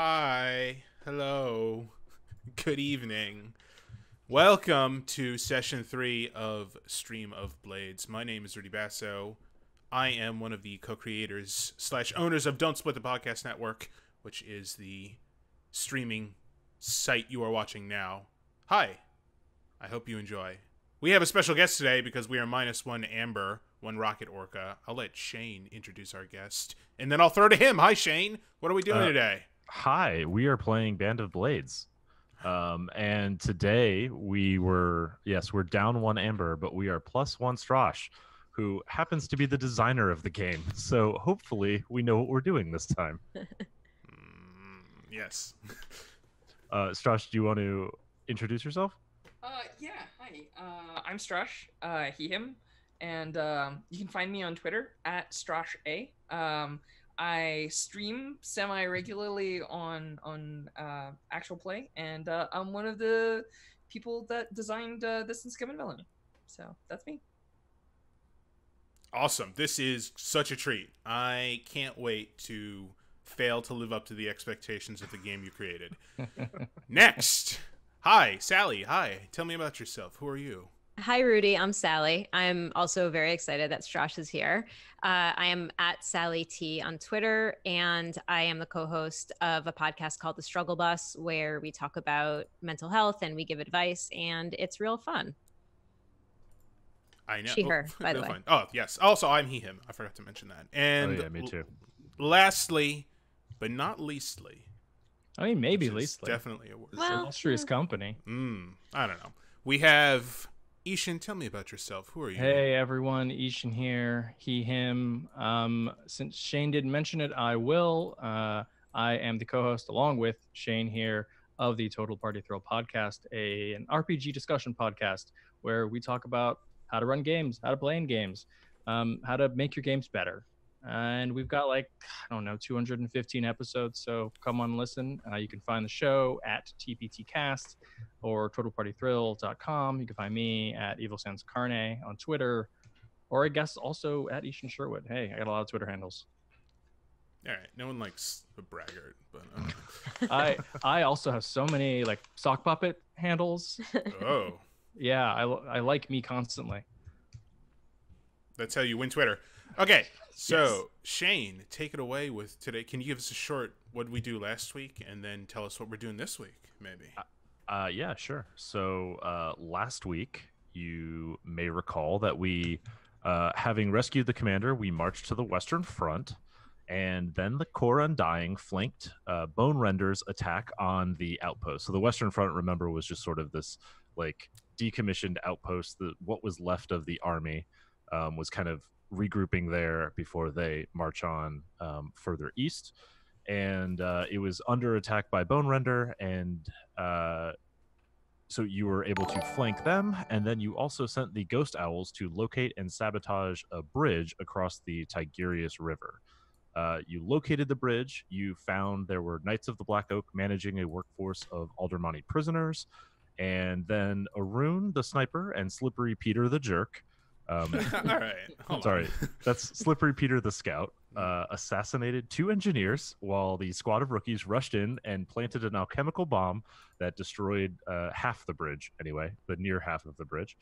Hi. Hello. Good evening. Welcome to session 3 of Stream of Blades. My name is Rudy Basso. I am one of the co-creators / owners of Don't Split the Podcast Network, which is the streaming site you are watching now. Hi. I hope you enjoy. We have a special guest today because we are -1 Amber, 1 Rocket Orca. I'll let Shane introduce our guest, and then I'll throw to him. Hi, Shane. What are we doing today? Hi, we are playing Band of Blades. And today we're down 1 Amber, but we are +1 Strash, who happens to be the designer of the game. So hopefully we know what we're doing this time. Yes. Strash, do you want to introduce yourself? Yeah, hi. I'm Strash, he, him, and you can find me on Twitter at StrashA. I stream semi-regularly on Actual Play, and I'm one of the people that designed this in Skim and Melanie. So that's me. Awesome. This is such a treat. I can't wait to fail to live up to the expectations of the game you created. Next. Hi, Sally. Hi. Tell me about yourself. Who are you? Hi, Rudy. I'm Sally. I'm also very excited that Strash is here. I am at Sally T on Twitter, and I am the co-host of a podcast called The Struggle Bus, where we talk about mental health and we give advice, and it's real fun. I know. She, her, by the way. Fun. Oh, yes. Also, I'm he, him. I forgot to mention that. And yeah, me too. Lastly, but not leastly. I mean, maybe leastly. Definitely a word. It's an illustrious company. I don't know. We have I-Hsien. Tell me about yourself. Who are you? Hey, everyone. I-Hsien here. He, him. Since Shane didn't mention it, I will. I am the co-host, along with Shane here, of the Total Party Thrill podcast, an RPG discussion podcast where we talk about how to run games, how to play in games, how to make your games better. And we've got 215 episodes, so come on and listen. You can find the show at TPTcast or TotalPartyThrill.com. You can find me at Evil Sans Carne on Twitter, or I guess also at I-Hsien Sherwood. Hey, I got a lot of Twitter handles. All right, no one likes a braggart, but I also have so many sock puppet handles. Oh, yeah, I like me constantly. That's how you win Twitter. Okay, so yes. Shane, take it away with today. Can you give us a short what did we do last week, and then tell us what we're doing this week, maybe? Yeah, sure. So last week, you may recall that we, having rescued the commander, we marched to the Western Front, and then the Corps Undying flanked Bone Render's attack on the outpost. So the Western Front, remember, was just sort of this decommissioned outpost. What was left of the army was kind of regrouping there before they march on further east, and it was under attack by Bone Render, and so you were able to flank them, and then you also sent the Ghost Owls to locate and sabotage a bridge across the Tigurius River. You located the bridge, you found there were Knights of the Black Oak managing a workforce of Aldermani prisoners, and then Arun the sniper and Slippery Peter the jerk all right. Sorry, that's Slippery Peter the scout. Assassinated 2 engineers while the squad of rookies rushed in and planted an alchemical bomb that destroyed half the bridge, anyway, the near half of the bridge.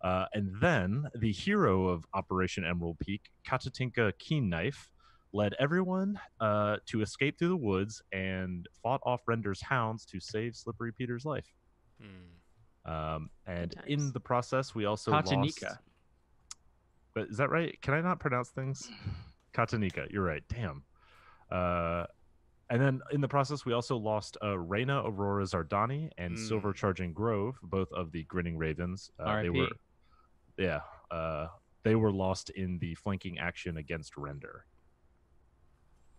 And then the hero of Operation Emerald Peak, Katatinka Keen-Knife, led everyone to escape through the woods and fought off Render's hounds to save Slippery Peter's life. And in the process, we also lost... But is that right? Can I not pronounce things? Katanika, you're right. Damn. And then in the process, we also lost Reyna Aurora Zardani and Silver Charging Grove, both of the Grinning Ravens. They were lost in the flanking action against Render.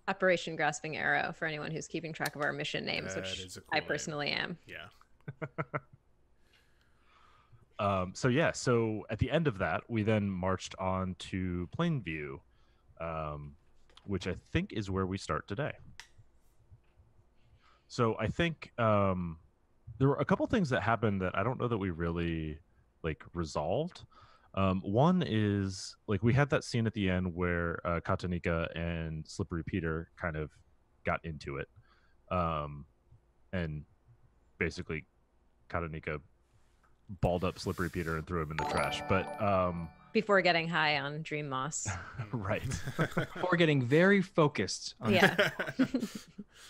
Operation Grasping Arrow, for anyone who's keeping track of our mission names, which cool I personally am. Yeah. So at the end of that, we then marched on to Plainview, which I think is where we start today. So I think there were a couple things that happened that I don't know that we really resolved. One is we had that scene at the end where Katanika and Slippery Peter kind of got into it. and basically Katanika balled up Slippery Peter and threw him in the trash. But Before getting high on Dream Moss. right. Before getting very focused on Yeah.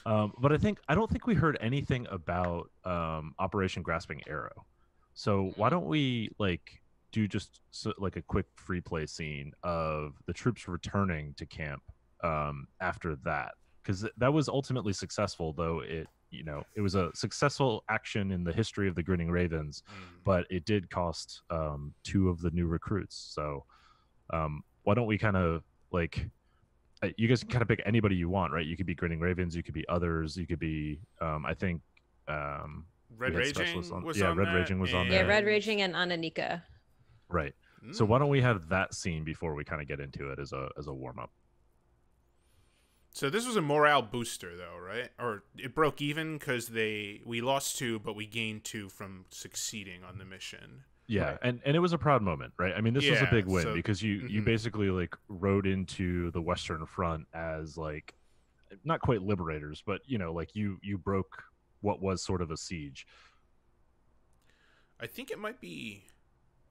But I don't think we heard anything about Operation Grasping Arrow. So why don't we do just like a quick free play scene of the troops returning to camp after that, because that was ultimately successful, though it was a successful action in the history of the Grinning Ravens, but it did cost 2 of the new recruits. So why don't we kind of you guys can kind of pick anybody you want, right? You could be Grinning Ravens, you could be others, you could be I think Red Raging was on Red that, Raging was on Yeah, there. Red Raging and Ananika. Right. So why don't we have that scene before we kind of get into it as a warm up? So this was a morale booster, though, right? Or it broke even because we lost 2, but we gained 2 from succeeding on the mission. Yeah, and it was a proud moment, right? I mean, this was a big win, so- because you basically rode into the Western Front as not quite liberators, but you broke what was sort of a siege. I think it might be.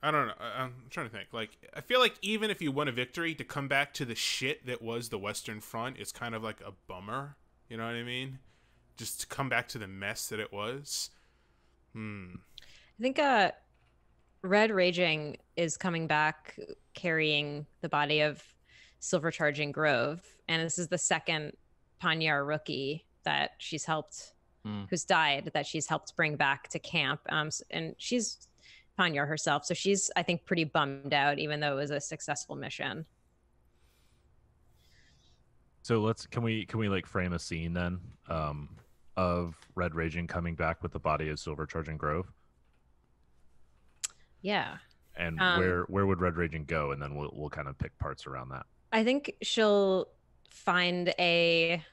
I don't know. I'm trying to think. I feel like even if you won a victory, to come back to the shit that was the Western Front is kind of like a bummer. You know what I mean? Just to come back to the mess that it was. I think Red Raging is coming back carrying the body of Silver Charging Grove, and this is the second Panyar rookie that she's helped, who's died, that she's helped bring back to camp. And she's Panyar herself, so she's, I think, pretty bummed out, even though it was a successful mission. So can we frame a scene then of Red Raging coming back with the body of Silver Charging Grove? Yeah. And where would Red Raging go? And then we'll kind of pick parts around that. I think she'll find a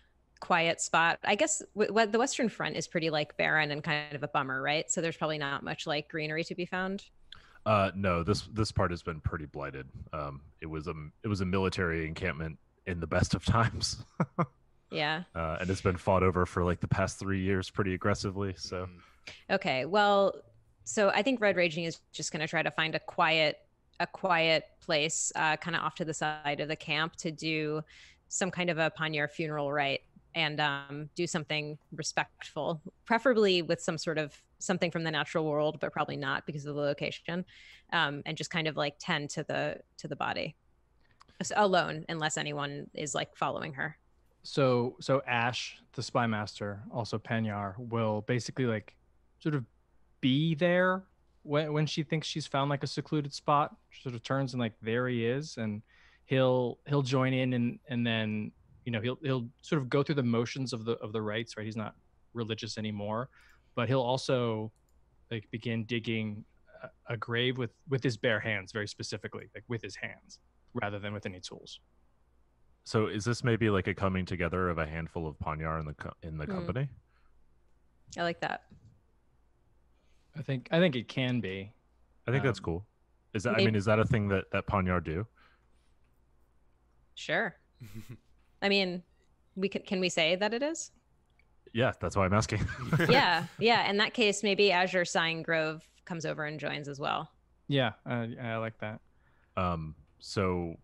quiet spot. I guess the Western Front is pretty barren and kind of a bummer, right? So there's probably not much greenery to be found. No, this part has been pretty blighted. It was a military encampment in the best of times. Yeah. And it's been fought over for the past 3 years pretty aggressively. So okay, well, so I think Red Raging is just going to try to find a quiet place, kind of off to the side of the camp, to do some kind of a Panyar funeral rite and do something respectful, preferably with some sort of something from the natural world, but probably not because of the location, and just kind of tend to the body alone, unless anyone is following her. So Ash, the spy master, also Panyar, will basically sort of be there when she thinks she's found a secluded spot. She sort of turns and there he is, and he'll join in, and then he'll sort of go through the motions of the rites, right? He's not religious anymore, but he'll also begin digging a grave with his bare hands, very specifically, with his hands rather than with any tools. So is this maybe a coming together of a handful of Panyar in the company? I like that. I think it can be. I think that's cool. Is that maybe, is that a thing that Panyar do? Sure. I mean, can we say that it is? Yeah, that's why I'm asking. yeah. In that case, maybe Azure Sign Grove comes over and joins as well. Yeah, I like that. So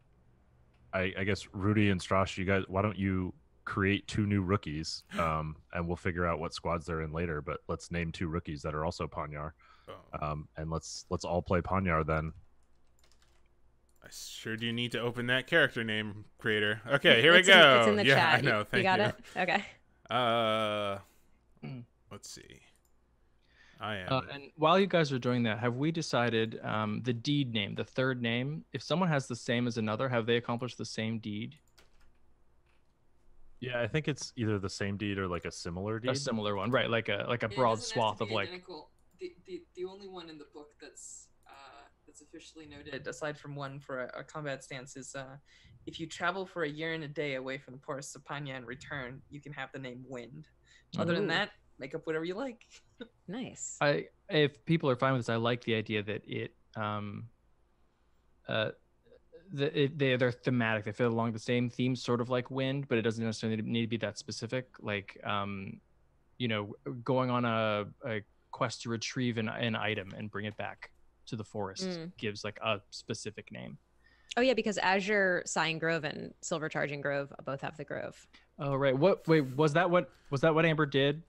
I guess Rudy and Strash, you guys, why don't you create 2 new rookies, and we'll figure out what squads they're in later. But let's name 2 rookies that are also Panyar, and let's all play Panyar then. I sure do need to open that character name creator. Okay, here we go. It's in the chat. I know. Thank you. Got it? Okay. Let's see. I am. And while you guys are doing that, have we decided the deed name, the third name? If someone has the same as another, have they accomplished the same deed? Yeah, I think it's either the same deed or a similar deed. A similar one, right? Like a broad swath of identical. The only one in the book that's officially noted, aside from one for a combat stance, is if you travel for a year and a day away from the forests of Panya and return, you can have the name Wind. Other than that, make up whatever you like. Nice. If people are fine with this, I like the idea that they're thematic. They fit along the same themes, sort of like Wind, but it doesn't necessarily need to be that specific. going on a quest to retrieve an item and bring it back to the forest gives like a specific name. Oh yeah, because Azure Sign Grove and Silver Charging Grove both have the grove. Oh right. Was that what Amber did?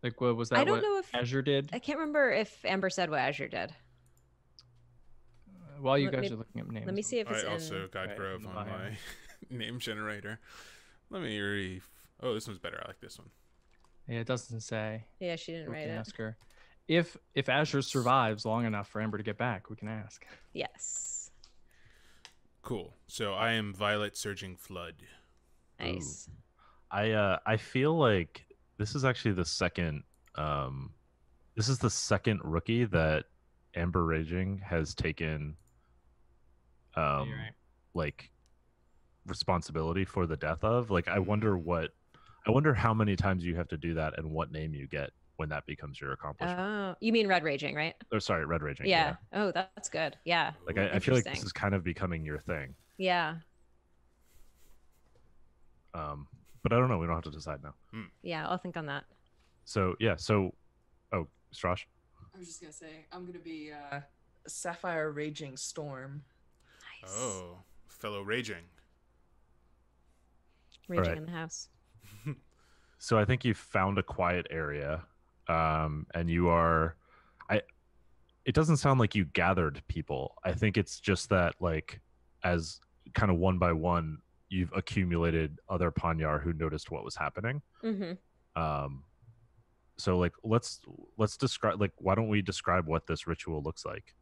Like what was that? I don't what know if Azure did? I can't remember if Amber said what Azure did. While you guys are looking up names, let me see if it's I also got Right, Grove on my name generator. Let me Oh, this one's better. I like this one. Yeah, it doesn't say. Yeah, she didn't We write can it. ask her. If Azure survives long enough for Amber to get back, we can ask. Yes. Cool. So I am Violet Surging Flood. Nice. I feel like this is actually the second rookie that Amber Raging has taken You're right. like responsibility for the death of. Like I wonder how many times you have to do that and what name you get when that becomes your accomplishment. Oh, you mean Red Raging, right? Or sorry, Red Raging. Yeah. Oh, that's good. Yeah. Like I feel like this is kind of becoming your thing. Yeah. But I don't know. We don't have to decide now. Yeah, I'll think on that. So yeah. Oh, Strash. I was just gonna say I'm gonna be Sapphire Raging Storm. Nice. Oh, fellow Raging. Raging Alright. in the house. So I think you've found a quiet area, and you are. It doesn't sound like you gathered people. I think it's just that, like, as kind of one by one, you've accumulated other Panyar who noticed what was happening. Mm-hmm. So like, let's describe. Like, why don't we describe what this ritual looks like?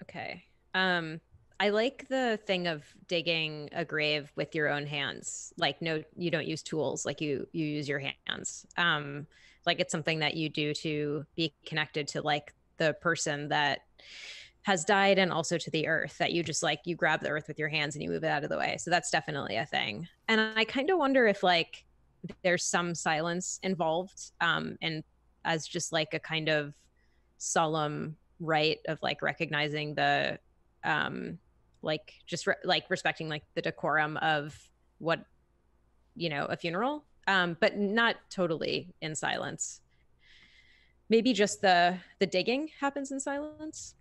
Okay. I like the thing of digging a grave with your own hands. Like, no, you don't use tools. Like you use your hands. Like it's something that you do to be connected to like the person that has died and also to the earth, that you just like, you grab the earth with your hands and you move it out of the way. So that's definitely a thing. And I kind of wonder if like there's some silence involved, and as just like a kind of solemn rite of like recognizing the, like just like respecting like the decorum of what, a funeral, but not totally in silence. Maybe just the digging happens in silence.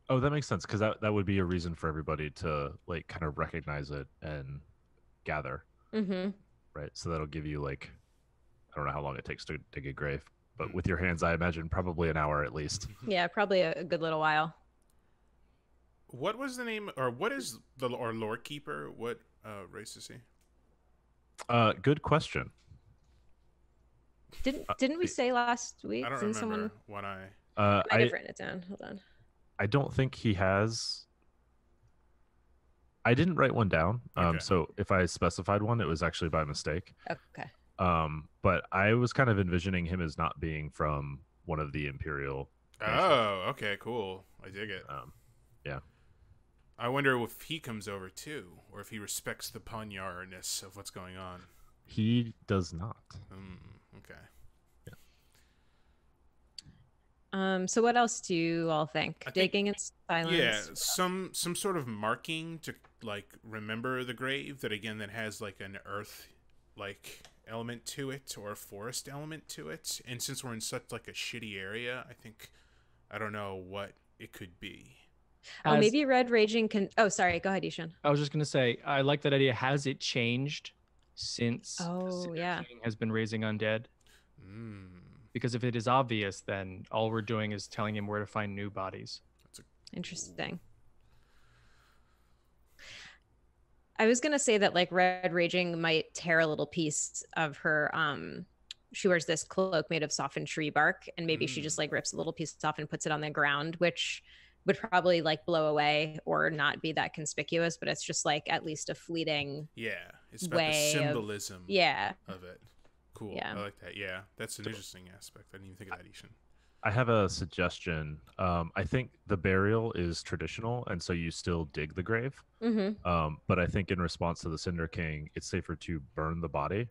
Oh, that makes sense, because that would be a reason for everybody to like kind of recognize it and gather. Mm-hmm. Right. So that'll give you like, I don't know how long it takes to dig a grave, but with your hands, I imagine probably an hour at least. Yeah, probably a good little while. What was the name, or what is our lore keeper? What race is he? Good question. Didn't we say last week? I don't Didn't remember when I. I might have written it down. Hold on. I don't think he has. I didn't write one down. Okay. So if I specified one, it was actually by mistake. Okay. But I was kind of envisioning him as not being from one of the Imperial. Oh, okay, cool. I dig it. Yeah. I wonder if he comes over too, or if he respects the Panyar-ness of what's going on. He does not. Okay. So what else do you all think? I think- Digging in silence. Yeah, some sort of marking to like remember the grave that has like an earth like element to it, or a forest element to it. And since we're in such like a shitty area, I don't know what it could be. Oh, maybe Red Raging can. Oh, sorry. Go ahead, I-Hsien. I was just gonna say, I like that idea. Has it changed since Oh, yeah. King has been raising undead? Because if it is obvious, then all we're doing is telling him where to find new bodies. Interesting. I was gonna say that like Red Raging might tear a little piece of her. She wears this cloak made of softened tree bark, and maybe she just like rips a little piece off and puts it on the ground, which would probably like blow away or not be that conspicuous, but it's just like at least a fleeting. Yeah, it's about the symbolism. Of it. Cool. Yeah. I like that. Yeah, that's an interesting aspect. I didn't even think of that, I-Hsien. I have a suggestion. I think the burial is traditional, and so you still dig the grave. Mm-hmm. But I think in response to the Cinder King, it's safer to burn the body.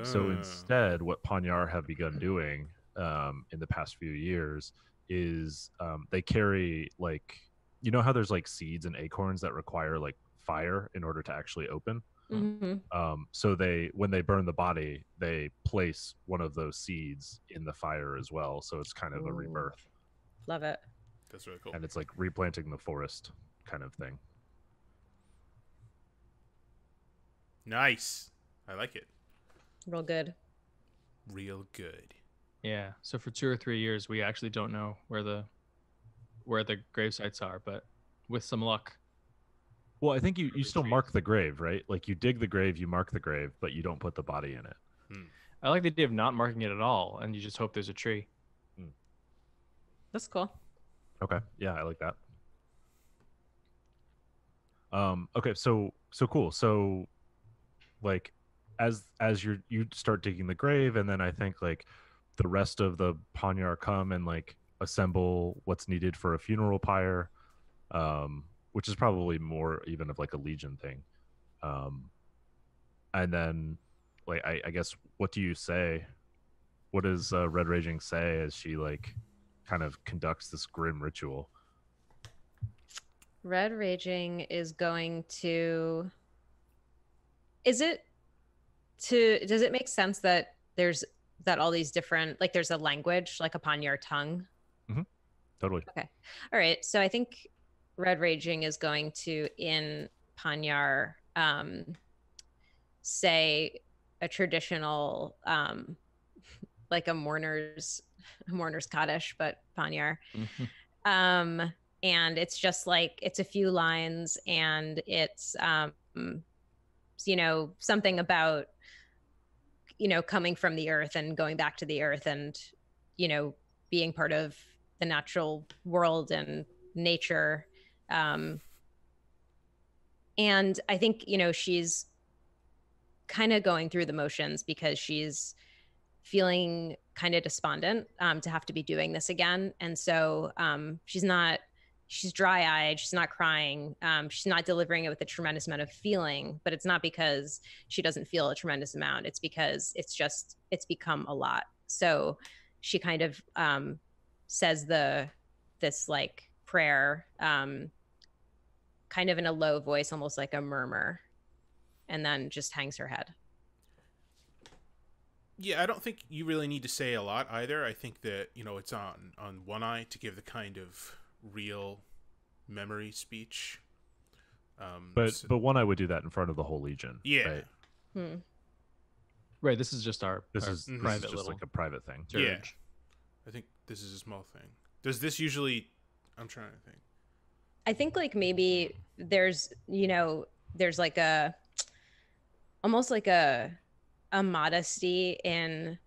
So instead, what Panyar have begun doing in the past few years is they carry like, how there's like seeds and acorns that require like fire in order to actually open. So when they burn the body, they place one of those seeds in the fire as well. So it's kind of a rebirth. Love it. That's really cool. And it's like replanting the forest kind of thing. Nice. I like it. Real good. Real good. Yeah. So for 2 or 3 years, we actually don't know where the grave sites are, but with some luck. Well, I think you still mark the grave, right? Like you dig the grave, you mark the grave, but you don't put the body in it. I like the idea of not marking it at all, and you just hope there's a tree. That's cool. Okay. Yeah, I like that. Okay, so cool. So like as you start digging the grave, and then I think like the rest of the Panyar come and like assemble what's needed for a funeral pyre, which is probably more even of like a legion thing. And then like I guess, what do you say? What does Red Raging say as she like kind of conducts this grim ritual? Red Raging is going to... Does it make sense that all these different, like there's a language, like upon your tongue? Totally. Okay. All right. So I think Red Raging is going to, in Panyar, say a traditional, like a mourner's Kaddish, but Panyar. And it's just like, it's a few lines, and it's, something about, coming from the earth and going back to the earth, and, being part of the natural world and nature. And I think, she's kind of going through the motions because she's feeling kind of despondent to have to be doing this again. And so she's dry-eyed, she's not crying, she's not delivering it with a tremendous amount of feeling, but it's not because she doesn't feel a tremendous amount. It's because it's become a lot. So she kind of says this like prayer, kind of in a low voice, almost like a murmur, and then just hangs her head. Yeah, I don't think you really need to say a lot either. I think that, it's on One Eye to give the kind of real memory speech. But One Eye would do that in front of the whole Legion. Yeah. Right? Right, this is just this is private just like a private thing. Dirge. Yeah. I think this is a small thing. Does this usually... I'm trying to think. I think like maybe there's like almost like a modesty in,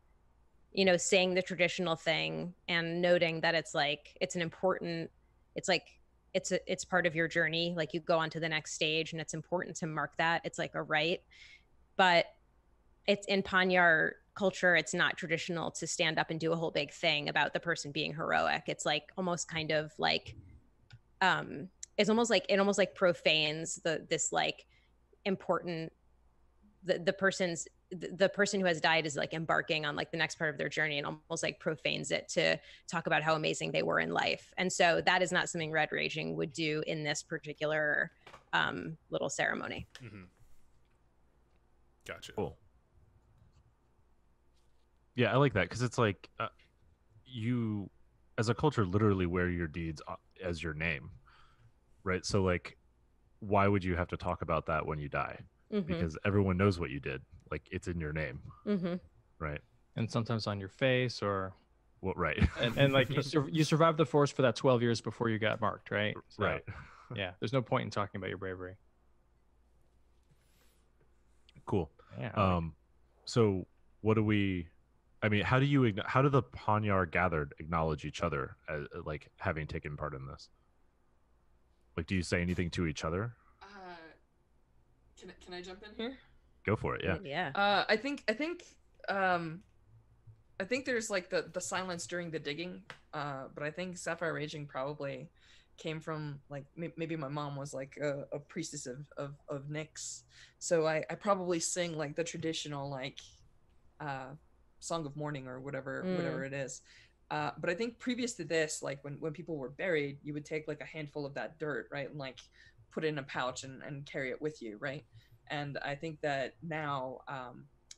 saying the traditional thing and noting that it's part of your journey. Like you go on to the next stage, and it's important to mark that. It's like a rite, but it's in Panyar culture. It's not traditional to stand up and do a whole big thing about the person being heroic. It's like almost kind of like, it almost like profanes this like important, the person who has died is like embarking on like the next part of their journey, and almost like profanes it to talk about how amazing they were in life. And so that is not something Red Raging would do in this particular little ceremony. Gotcha. Cool. Yeah, I like that, because it's like you, as a culture, literally wear your deeds as your name, right? So like, why would you have to talk about that when you die? Because everyone knows what you did. Like, it's in your name, right? And sometimes on your face, or what? Right. and like you survived the force for that 12 years before you got marked, right? So, right. Yeah, there's no point in talking about your bravery. Cool. Yeah. So what do we? I mean, how do the Panyar gathered acknowledge each other as like having taken part in this? Like, do you say anything to each other? Can I jump in here? Go for it. Yeah. Yeah. I think there's like the silence during the digging, but I think Sapphire Raging probably came from like maybe my mom was like a priestess of Nyx, so I probably sing like the traditional like Song of Mourning or whatever it is. But I think previous to this, like when people were buried, you would take like a handful of that dirt, right, and like put it in a pouch and carry it with you, right? And I think that now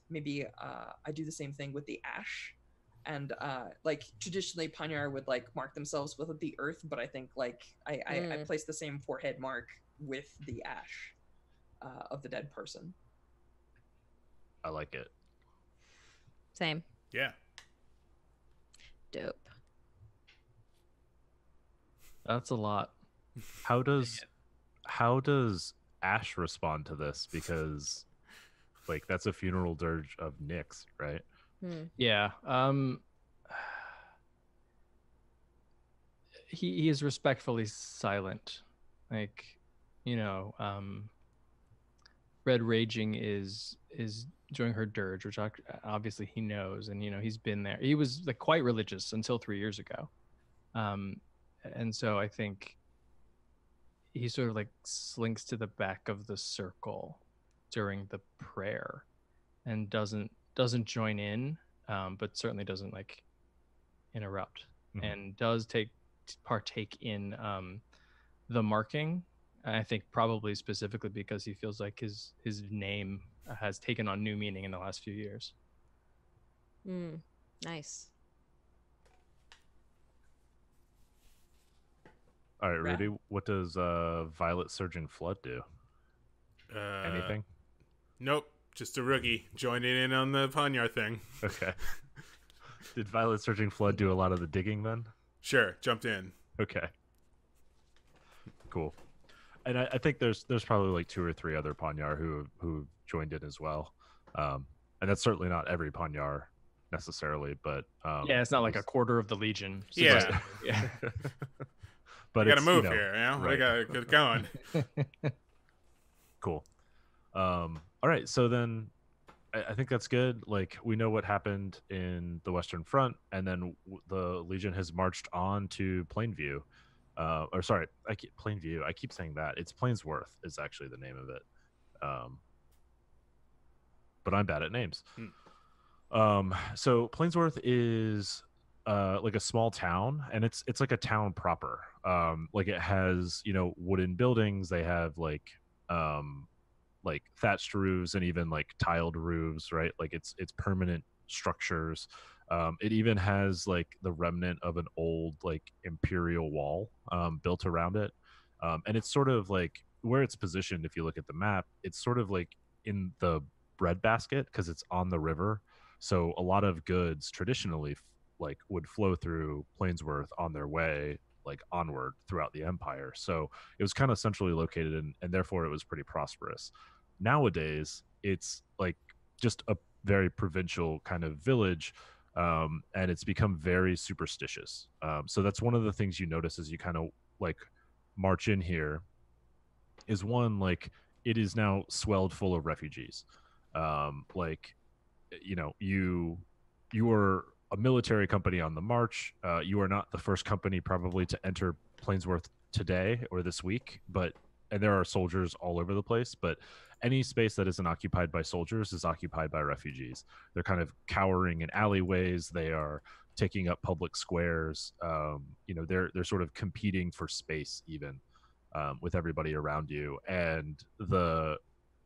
maybe I do the same thing with the ash. And like traditionally Panyar would like mark themselves with the earth, but I think like I place the same forehead mark with the ash of the dead person. I like it. Same. Yeah. Dope. That's a lot. How does Ash respond to this? Because like that's a funeral dirge of Nyx, right? Yeah. He is respectfully silent. Like, you know, Red Raging is doing her dirge, which obviously he knows, and you know he's been there. He was like quite religious until 3 years ago, and so I think he sort of like slinks to the back of the circle during the prayer, and doesn't join in, but certainly doesn't like interrupt, and does partake in the marking. I think probably specifically because he feels like his name has taken on new meaning in the last few years. Nice. All right, Rudy, what does Violet Surging Flood do? Anything? Nope. Just a rookie joining in on the Panyar thing. Okay. Did Violet Surging Flood do a lot of the digging then? Sure. Jumped in. Okay. Cool. And I think there's probably like 2 or 3 other Panyar who joined in as well. And that's certainly not every Panyar necessarily, but yeah, it's not like a quarter of the Legion. So Yeah. Yeah. But we gotta move here, you know? Right. We gotta get going. Cool. All right, so then I think that's good. Like, we know what happened in the Western Front, and then the Legion has marched on to Plainview. Or sorry, Plainview. I keep saying that. It's Plainsworth is actually the name of it. But I'm bad at names. So Plainsworth is like a small town, and it's like a town proper. Like it has, you know, wooden buildings. They have like thatched roofs and even like tiled roofs, right? Like it's permanent structures. It even has like the remnant of an old like imperial wall built around it, and it's sort of like where it's positioned. If you look at the map, it's sort of like in the breadbasket because it's on the river. So a lot of goods traditionally like would flow through Plainsworth on their way like onward throughout the empire. So it was kind of centrally located, and therefore it was pretty prosperous. Nowadays it's like just a very provincial kind of village, and it's become very superstitious. So that's one of the things you notice as you kind of like march in here is one, like it is now swelled full of refugees. Like, you know, you are a military company on the march. You are not the first company probably to enter Plainsworth today or this week, and there are soldiers all over the place, but any space that isn't occupied by soldiers is occupied by refugees. They're kind of cowering in alleyways. They are taking up public squares. You know, they're sort of competing for space even with everybody around you. And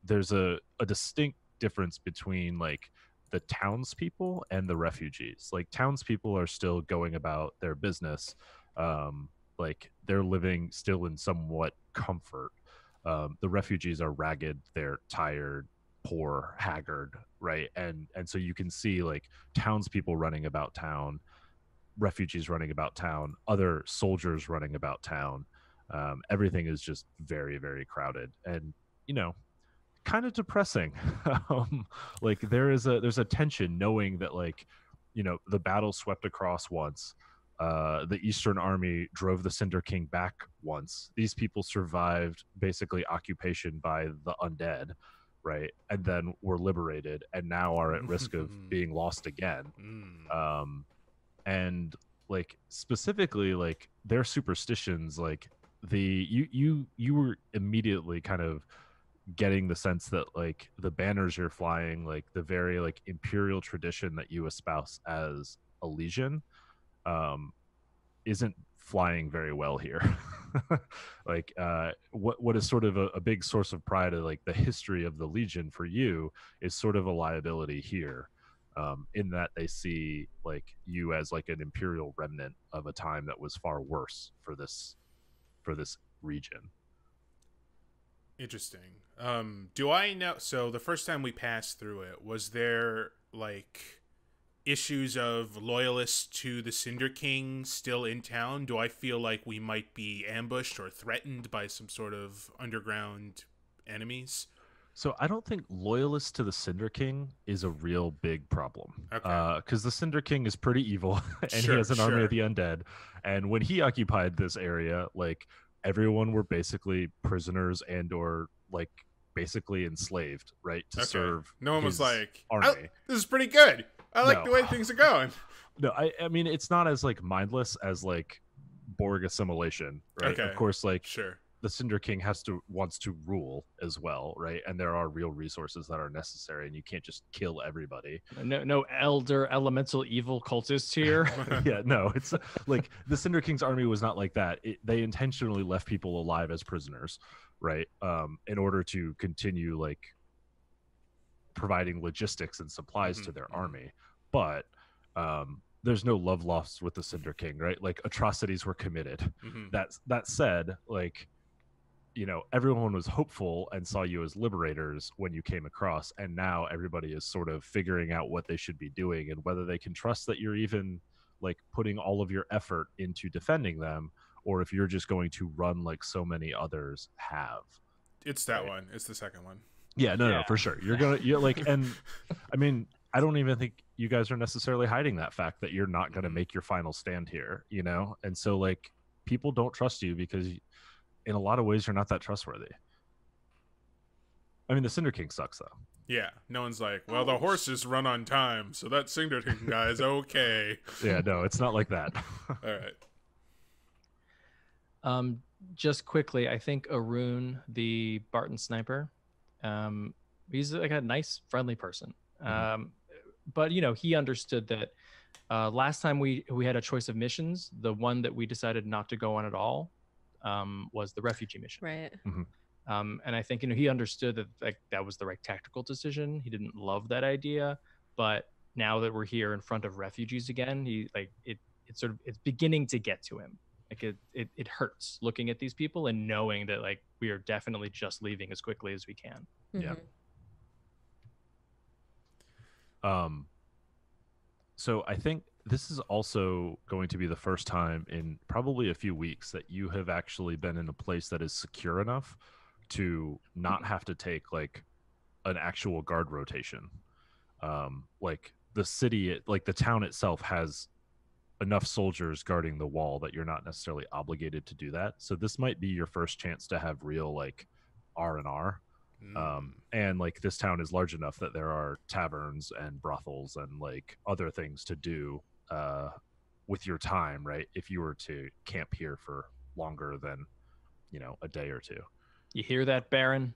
there's a distinct difference between like the townspeople and the refugees. Like townspeople are still going about their business. Like they're living still in somewhat comfort. The refugees are ragged, they're tired, poor, haggard, right? And so you can see like townspeople running about town, refugees running about town, other soldiers running about town. Everything is just very, very crowded, and you know, kind of depressing. Like there's a tension knowing that, like, you know, the battle swept across once. The Eastern Army drove the Cinder King back once. These people survived basically occupation by the undead, right? And then were liberated and now are at risk of being lost again. And like specifically like their superstitions, like you were immediately kind of getting the sense that like the banners you're flying, like the very like imperial tradition that you espouse as a legion, isn't flying very well here. Like what is sort of a big source of pride of like the history of the Legion for you is sort of a liability here, in that they see like you as like an imperial remnant of a time that was far worse for this region. Interesting. Do I know? So the first time we passed through it, was there like issues of loyalists to the Cinder King still in town? Do I feel like we might be ambushed or threatened by some sort of underground enemies? So I don't think loyalists to the Cinder King is a real big problem. Okay. Because the Cinder King is pretty evil, and Sure, he has an army sure. of the undead. And when he occupied this area, like everyone were basically prisoners and or like basically enslaved, right, to Okay. serve. No one was his like, army. this is pretty good. I like No. the way things are going. No, I mean it's not as like mindless as like Borg assimilation, right? Okay. Of course, like Sure. the Cinder King wants to rule as well, right? And there are real resources that are necessary, and you can't just kill everybody. No elder elemental evil cultists here. Yeah, no, it's like the Cinder King's army was not like that. They intentionally left people alive as prisoners, right? In order to continue like providing logistics and supplies to their army. But there's no love lost with the Cinder King, right? Like atrocities were committed. That said, like, you know, everyone was hopeful and saw you as liberators when you came across, and now everybody is sort of figuring out what they should be doing and whether they can trust that you're even like putting all of your effort into defending them, or if you're just going to run like so many others have. It's that one. It's the second one. Yeah, no, for sure. You're like, and I mean, I don't even think you guys are necessarily hiding that fact that you're not going to make your final stand here, you know? And so like people don't trust you because in a lot of ways you're not that trustworthy. I mean, the Cinder King sucks though. Yeah, no one's like, well, the horses run on time, so that Cinder King guy is okay. Yeah, no, it's not like that. All right. Just quickly, I think Arun, the Barton sniper, he's like a nice, friendly person. But you know, he understood that last time we had a choice of missions, the one that we decided not to go on at all was the refugee mission. Right. And I think, you know, he understood that like that was the right tactical decision. He didn't love that idea, but now that we're here in front of refugees again, he like it's beginning to get to him. Like it hurts looking at these people and knowing that like we are definitely just leaving as quickly as we can. Yeah. So I think this is also going to be the first time in probably a few weeks that you have actually been in a place that is secure enough to not have to take like an actual guard rotation. Like the city, like the town itself has enough soldiers guarding the wall that you're not necessarily obligated to do that. So this might be your first chance to have real like R&R. And like this town is large enough that there are taverns and brothels and like other things to do with your time, right? If you were to camp here for longer than, you know, a day or two. You hear that, Baron?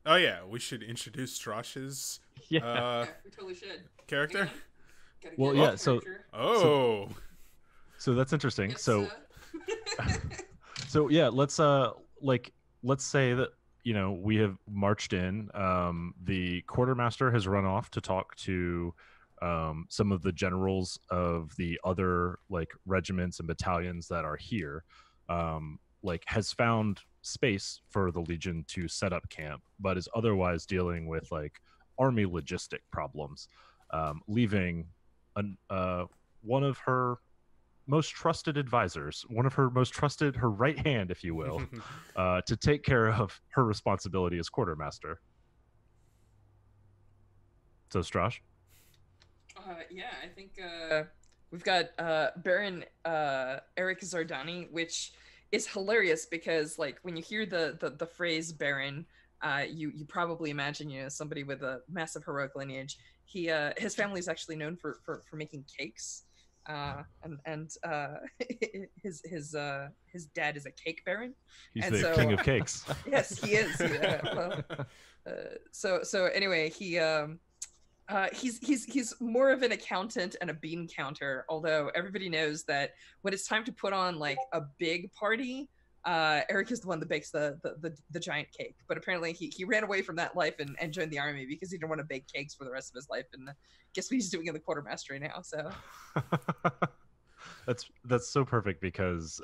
Oh yeah, we should introduce Strosh's Yeah. Yeah, we totally should. character. Gotta Well, get yeah, his so- character. Oh, So that's interesting. Yes, So so yeah, let's say that, you know, we have marched in. The quartermaster has run off to talk to some of the generals of the other like regiments and battalions that are here. Like has found space for the Legion to set up camp, but is otherwise dealing with like army logistic problems, leaving one of her most trusted advisors, her right hand, if you will, to take care of her responsibility as quartermaster. So Strash? Yeah, I think we've got Baron Eric Zardani, which is hilarious because like when you hear the phrase Baron, you probably imagine, you know, somebody with a massive heroic lineage. His family is actually known for making cakes. And his dad is a cake baron. He's And the so- king of cakes. Yes, he is. Yeah, well, so anyway, he He's more of an accountant and a bean counter, although everybody knows that when it's time to put on like a big party, Eric is the one that bakes the giant cake. But apparently he ran away from that life and joined the army because he didn't want to bake cakes for the rest of his life. And guess what he's doing in the quartermastery now. So that's so perfect because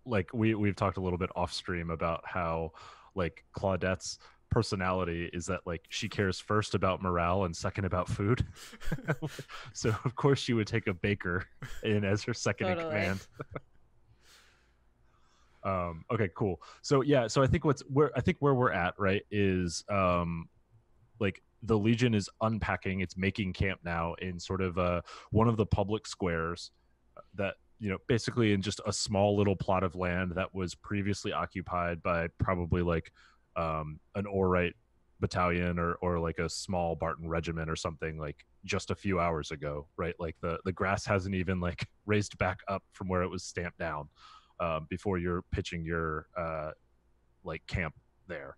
like we've talked a little bit off stream about how like Claudette's personality is that like she cares first about morale and second about food. So of course she would take a baker in as her second in command. Okay, cool. So yeah, so I think where we're at, right, is like the Legion is unpacking, it's making camp now in sort of one of the public squares that, you know, basically in just a small little plot of land that was previously occupied by probably like an Orite battalion or like a small Barton regiment or something, like just a few hours ago, right? Like the grass hasn't even like raised back up from where it was stamped down before you're pitching your like camp there.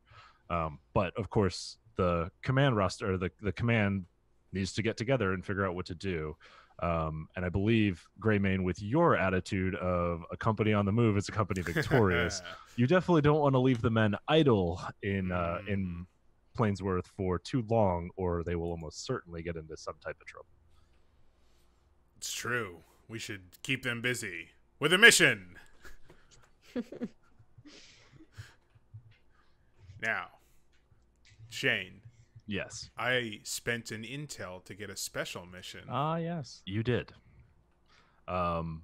But of course the command roster, the command needs to get together and figure out what to do. And I believe, Greymane, with your attitude of a company on the move is a company victorious, you definitely don't want to leave the men idle in Plainsworth for too long, or they will almost certainly get into some type of trouble. It's true. We should keep them busy with a mission. Now, Shane. Yes. I spent an intel to get a special mission. Ah, yes. You did. One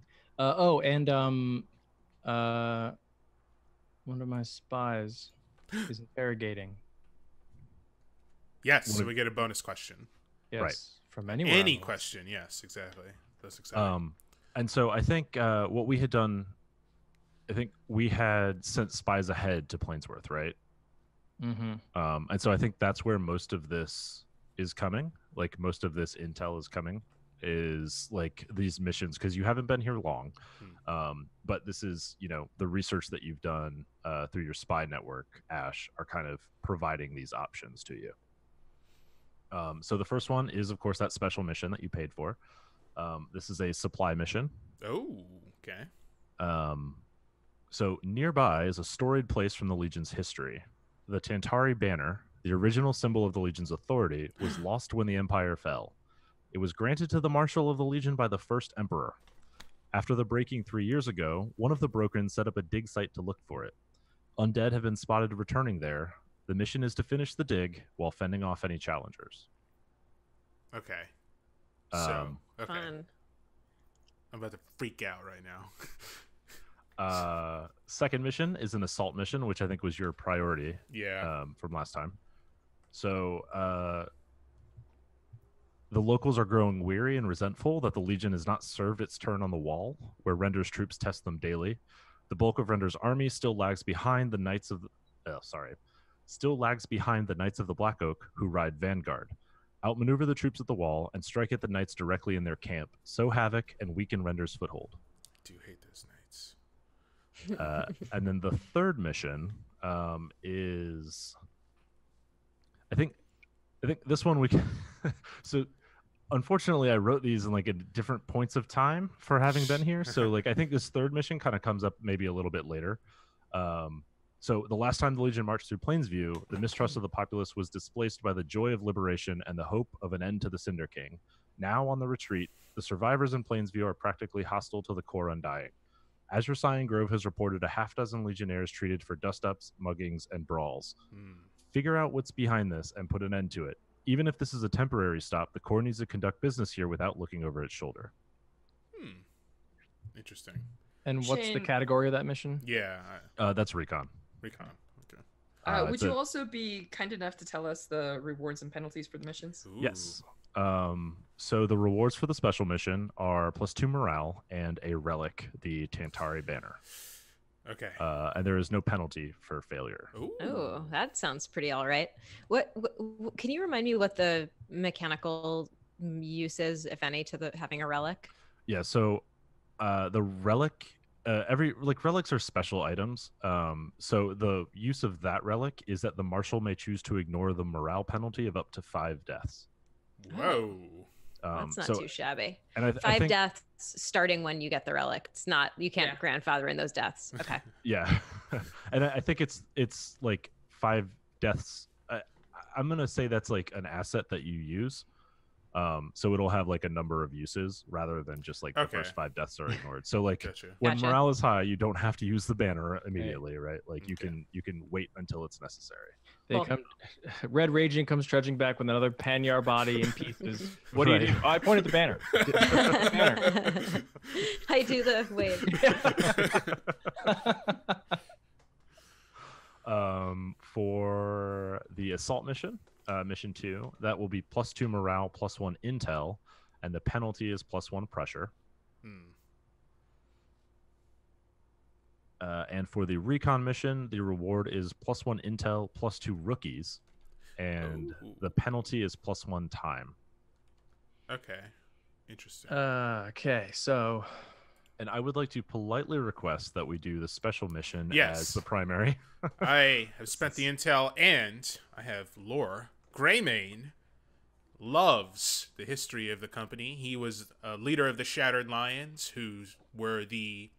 of my spies is interrogating. Yes, so we get a bonus question. Yes, right. From anywhere. Any question, yes, exactly. That's exciting. And so I think what we had done, I think we had sent spies ahead to Plainsworth, right? Mm-hmm. And so I think that's where most of this is coming. Like most of this intel is coming, is like these missions, because you haven't been here long. But this is, you know, the research that you've done through your spy network, Ash, are kind of providing these options to you. So the first one is, of course, that special mission that you paid for. This is a supply mission. Oh, okay. So nearby is a storied place from the Legion's history. The Tantari banner, the original symbol of the Legion's authority, was lost when the Empire fell. It was granted to the Marshal of the Legion by the first Emperor. After the breaking 3 years ago, one of the Broken set up a dig site to look for it. Undead have been spotted returning there. The mission is to finish the dig while fending off any challengers. Okay. So, okay. Fun. I'm about to freak out right now. Second mission is an assault mission, which I think was your priority. Yeah. From last time. So the locals are growing weary and resentful that the Legion has not served its turn on the wall, where Render's troops test them daily. The bulk of Render's army still lags behind the Knights of the Black Oak, who ride Vanguard. Outmaneuver the troops at the wall and strike at the Knights directly in their camp, sow havoc and weaken Render's foothold. I do hate those Knights. And then the third mission is, I think this one we can. So unfortunately I wrote these in like at different points of time for having been here, so like I think this third mission kind of comes up maybe a little bit later. So the last time the Legion marched through Plainsview, the mistrust of the populace was displaced by the joy of liberation and the hope of an end to the Cinder King. Now on the retreat, the survivors in Plainsview are practically hostile to the Corps Undying. I-Hsien Grove has reported a half-dozen Legionnaires treated for dust-ups, muggings, and brawls. Figure out what's behind this and put an end to it. Even if this is a temporary stop, the Corps needs to conduct business here without looking over its shoulder. Interesting. And what's the Shane- category of that mission? Yeah. That's recon. Recon. Okay. Would you also be kind enough to tell us the rewards and penalties for the missions? Ooh. Yes. So the rewards for the special mission are +2 morale and a relic, the Tantari banner. Okay. And there is no penalty for failure. Ooh. Oh, that sounds pretty all right. What can you remind me what the mechanical use is, if any, to the having a relic? Yeah. So the relic every like relics are special items. So the use of that relic is that the marshal may choose to ignore the morale penalty of up to 5 deaths. Whoa. That's not so- too shabby. And I 5 think, deaths starting when you get the relic. It's not, you can't Yeah. grandfather in those deaths. Okay. yeah, and I think it's like 5 deaths. I'm gonna say that's like an asset that you use. So it'll have like a number of uses rather than just like the Okay. first 5 deaths are ignored. So like Gotcha. when Gotcha. morale is high, you don't have to use the banner immediately, right? Like you Okay. can wait until it's necessary. They Cool. come. Red Raging comes trudging back with another Panyar body in pieces. What do you Right. do? Oh, I pointed the banner. I do the wave. For the assault mission, mission 2, that will be +2 morale, +1 intel, and the penalty is +1 pressure. Hmm. And for the recon mission, the reward is +1 intel, +2 rookies, and Ooh. the penalty is +1 time. Okay. Interesting. Okay, so And I would like to politely request that we do the special mission Yes. as the primary. I have spent the intel, and I have lore. Greymane loves the history of the company. He was a leader of the Shattered Lions, who were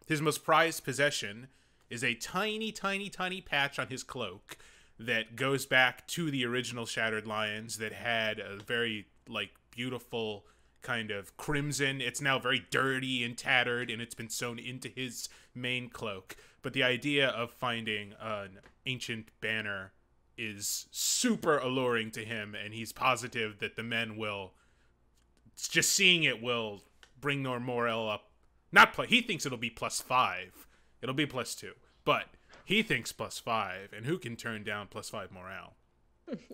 his most prized possession is a tiny, tiny, tiny patch on his cloak that goes back to the original Shattered Lions that had a very like beautiful kind of crimson. It's now very dirty and tattered, and it's been sewn into his main cloak. But the idea of finding an ancient banner is super alluring to him, and he's positive that the men will, just seeing it will bring their morale up. He thinks it'll be +5. It'll be +2, but he thinks +5, and who can turn down +5 morale?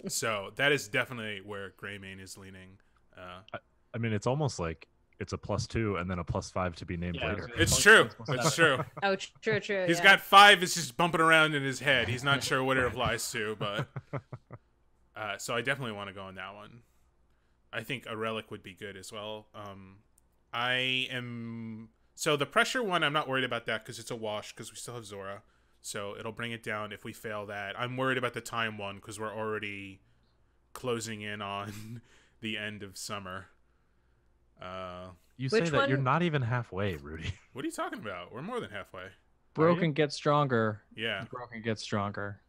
So that is definitely where Greymane is leaning. I mean, it's almost like it's a +2 and then a +5 to be named Yeah, later. It's true. It's true. Oh, true, true. He's yeah. got 5. It's just bumping around in his head. He's not sure what it applies to, but so I definitely want to go on that one. I think a relic would be good as well. So the pressure one, I'm not worried about that because it's a wash because we still have Zora, so it'll bring it down if we fail that. I'm worried about the time one because we're already closing in on the end of summer. You say Which that you're one? not even halfway, Rudy. What are you talking about? We're more than halfway. broken gets stronger. Yeah. Broken gets stronger.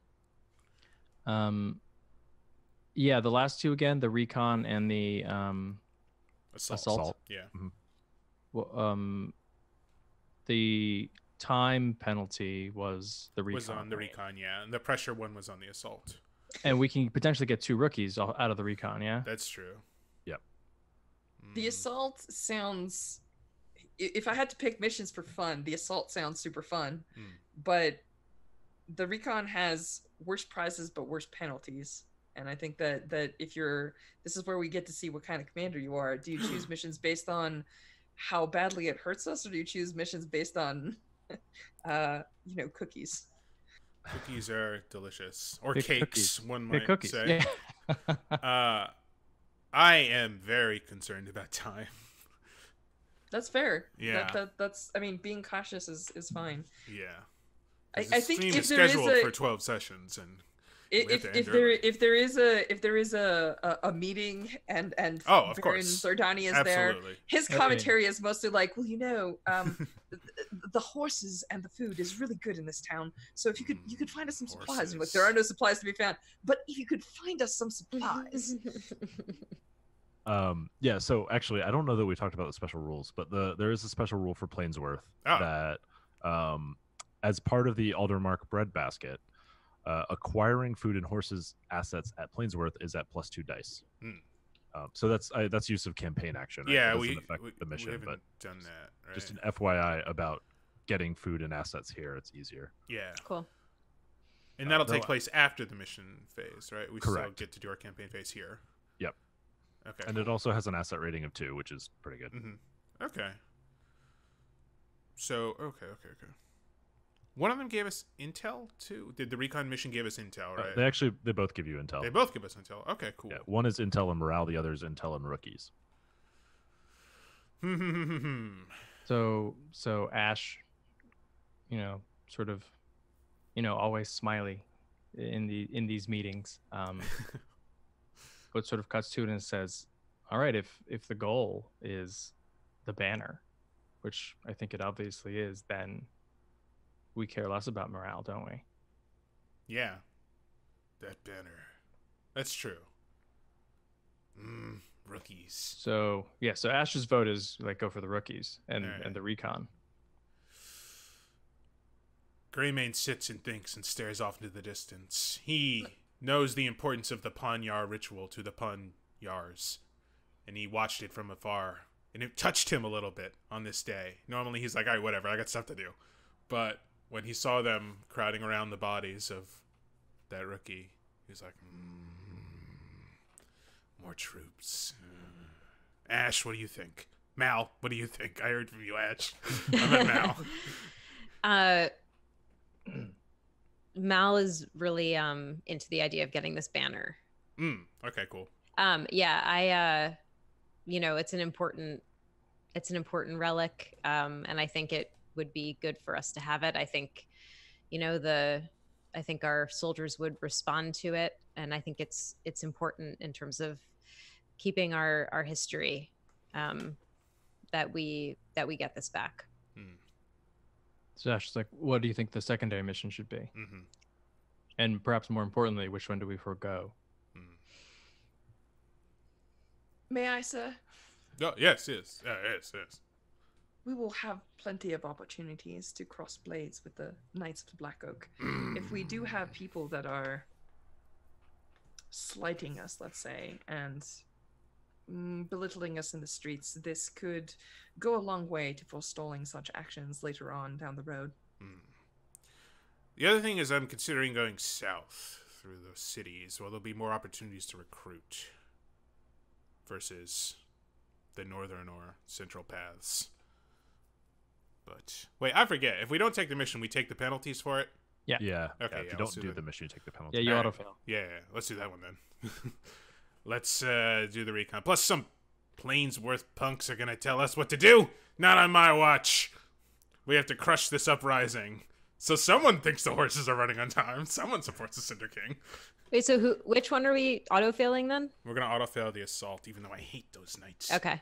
Yeah, the last 2 again, the recon and the Assault. Yeah. the time penalty was the recon. Was on the recon, yeah. And the pressure one was on the assault. And we can potentially get 2 rookies out of the recon, yeah? That's true. Yep. The assault sounds. If I had to pick missions for fun, the assault sounds super fun, but the recon has worse prizes but worse penalties. And I think that if you're, this is where we get to see what kind of commander you are. Do you choose missions based on how badly it hurts us, or do you choose missions based on, cookies? Cookies are delicious. Or Big cakes, cookies. one Big might cookies. say. Yeah. I am very concerned about time. That's fair. Yeah. That's. I mean, being cautious is fine. Yeah. I 'Cause the think stream if is there is scheduled a for 12 sessions, and if we have to end if there is a meeting and Oh, of Baron course. Zordani is there, absolutely. his Okay. commentary is mostly like, well, the horses and the food is really good in this town. So if you could find us some supplies, and like there are no supplies to be found, but if you could find us some supplies. Yeah, so actually, I don't know that we talked about the special rules, but there is a special rule for Plainsworth that as part of the Aldermark bread basket, acquiring food and horses assets at Plainsworth is at +2 dice. So that's use of campaign action. Right? Yeah, That we doesn't affect the mission, haven't but done that. Right? just an FYI about getting food and assets here. It's easier. Yeah. Cool. And that'll take though- place after the mission phase, right? We still Correct. get to do our campaign phase here. Yep. Okay. And it also has an asset rating of 2, which is pretty good. Okay. So, okay. One of them gave us intel too. Did the recon mission give us intel? Right. They both give you intel. They both give us intel. Okay, cool. Yeah, one is intel and morale, the other is intel and rookies. So Ash, sort of, always smiley in these meetings. But sort of cuts to it and says, all right, if the goal is the banner, which I think it obviously is, then we care less about morale, don't we? Yeah. That banner. That's true. Rookies. So Ash's vote is like go for the rookies and Alright. the recon. Greymane sits and thinks and stares off into the distance. He knows the importance of the Panyar ritual to the Panyars, and he watched it from afar, and it touched him a little bit on this day. Normally he's like, all right, whatever, I got stuff to do. But when he saw them crowding around the bodies of that rookie, he was like, more troops. Ash, what do you think? Mal, what do you think? I heard from you, Ash. I meant Mal. Mal is really into the idea of getting this banner. Okay, cool. Yeah, it's an important relic, and I think it would be good for us to have it. I think, I think our soldiers would respond to it, and I think it's important in terms of keeping our history, that we get this back. So Ash's like, what do you think the secondary mission should be? Mm-hmm. And perhaps more importantly, which one do we forego? May I, sir? Oh, yes. Yes. We will have plenty of opportunities to cross blades with the Knights of the Black Oak. If we do have people that are slighting us, let's say, and belittling us in the streets, this could go a long way to forestalling such actions later on down the road. The other thing is I'm considering going south through those cities, where there'll be more opportunities to recruit versus the northern or central paths. But wait, I forget. If we don't take the mission, we take the penalties for it? Yeah. Yeah. Okay, If yeah, you let's don't do do that. the mission, you take the penalty. Yeah, you Alright. autofail. Yeah, let's do that one then. Let's do the recon. Plus, some Plainsworth punks are going to tell us what to do. Not on my watch. We have to crush this uprising. So someone thinks the horses are running on time. Someone supports the Cinder King. Wait, so which one are we auto-failing then? We're going to auto-fail the assault, even though I hate those knights. Okay.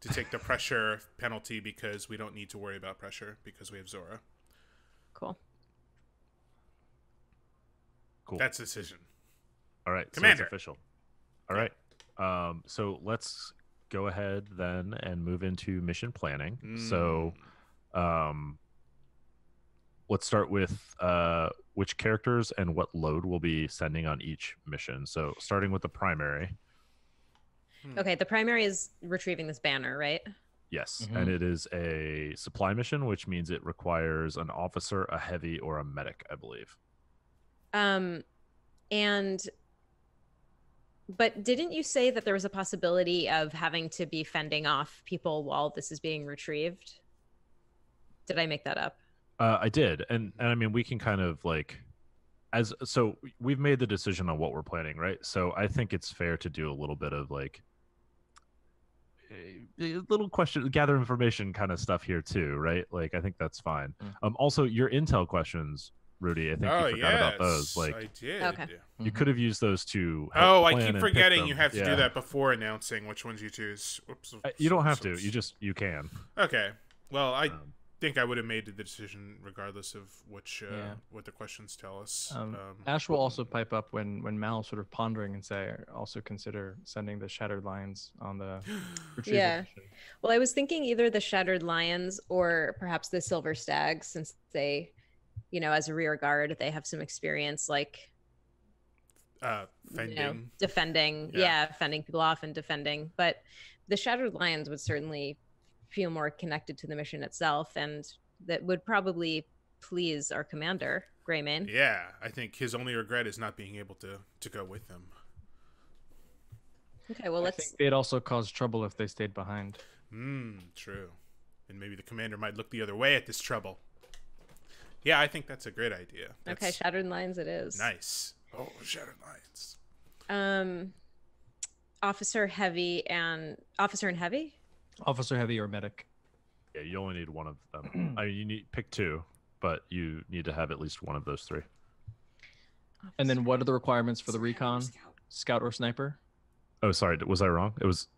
To take the pressure penalty because we don't need to worry about pressure because we have Zora. Cool. Cool. That's the decision. All right, Commander. so it's official. All right. So let's go ahead then and move into mission planning. So let's start with which characters and what load we'll be sending on each mission. So starting with the primary. Okay, the primary is retrieving this banner, right? Yes, Mhm. and it is a supply mission, which means it requires an officer, a heavy, or a medic, I believe. But didn't you say that there was a possibility of having to be fending off people while this is being retrieved? Did I make that up? I did, and I mean we can kind of like, so we've made the decision on what we're planning, right? So I think it's fair to do a little bit of like a little question, gather information kind of stuff here too, right? Like I think that's fine. Also, your intel questions, Rudy, I think you forgot about those. Like I did. Okay. you could have used those to help I plan keep and pick forgetting you them. have to do Yeah. that before announcing which ones you choose. Whoops. You don't have to. You can. Okay. Well, I Um, think I would have made the decision regardless of which Yeah. what the questions tell us. Ash will also pipe up when Mal's sort of pondering and say, also consider sending the Shattered Lions on the retrieval Yeah. mission. Well, I was thinking either the Shattered Lions or perhaps the Silver Stags, since they, as a rear guard, they have some experience like Fending. defending. Yeah. Fending people off and defending. But the Shattered Lions would certainly feel more connected to the mission itself, and that would probably please our commander, Greymane. Yeah, I think his only regret is not being able to go with them. Okay, well, I let's. think they'd also cause trouble if they stayed behind. True. And maybe the commander might look the other way at this trouble. Yeah, I think that's a great idea. Okay, That's Shattered Lions it is. nice. Oh, Shattered Lions. Officer and heavy. Officer heavy or medic? Yeah, you only need one of them. I mean, you need pick two, but you need to have at least one of those three. And then what are the requirements for the It's a heavy recon? scout. Scout or sniper? Oh, sorry, was I wrong? It was.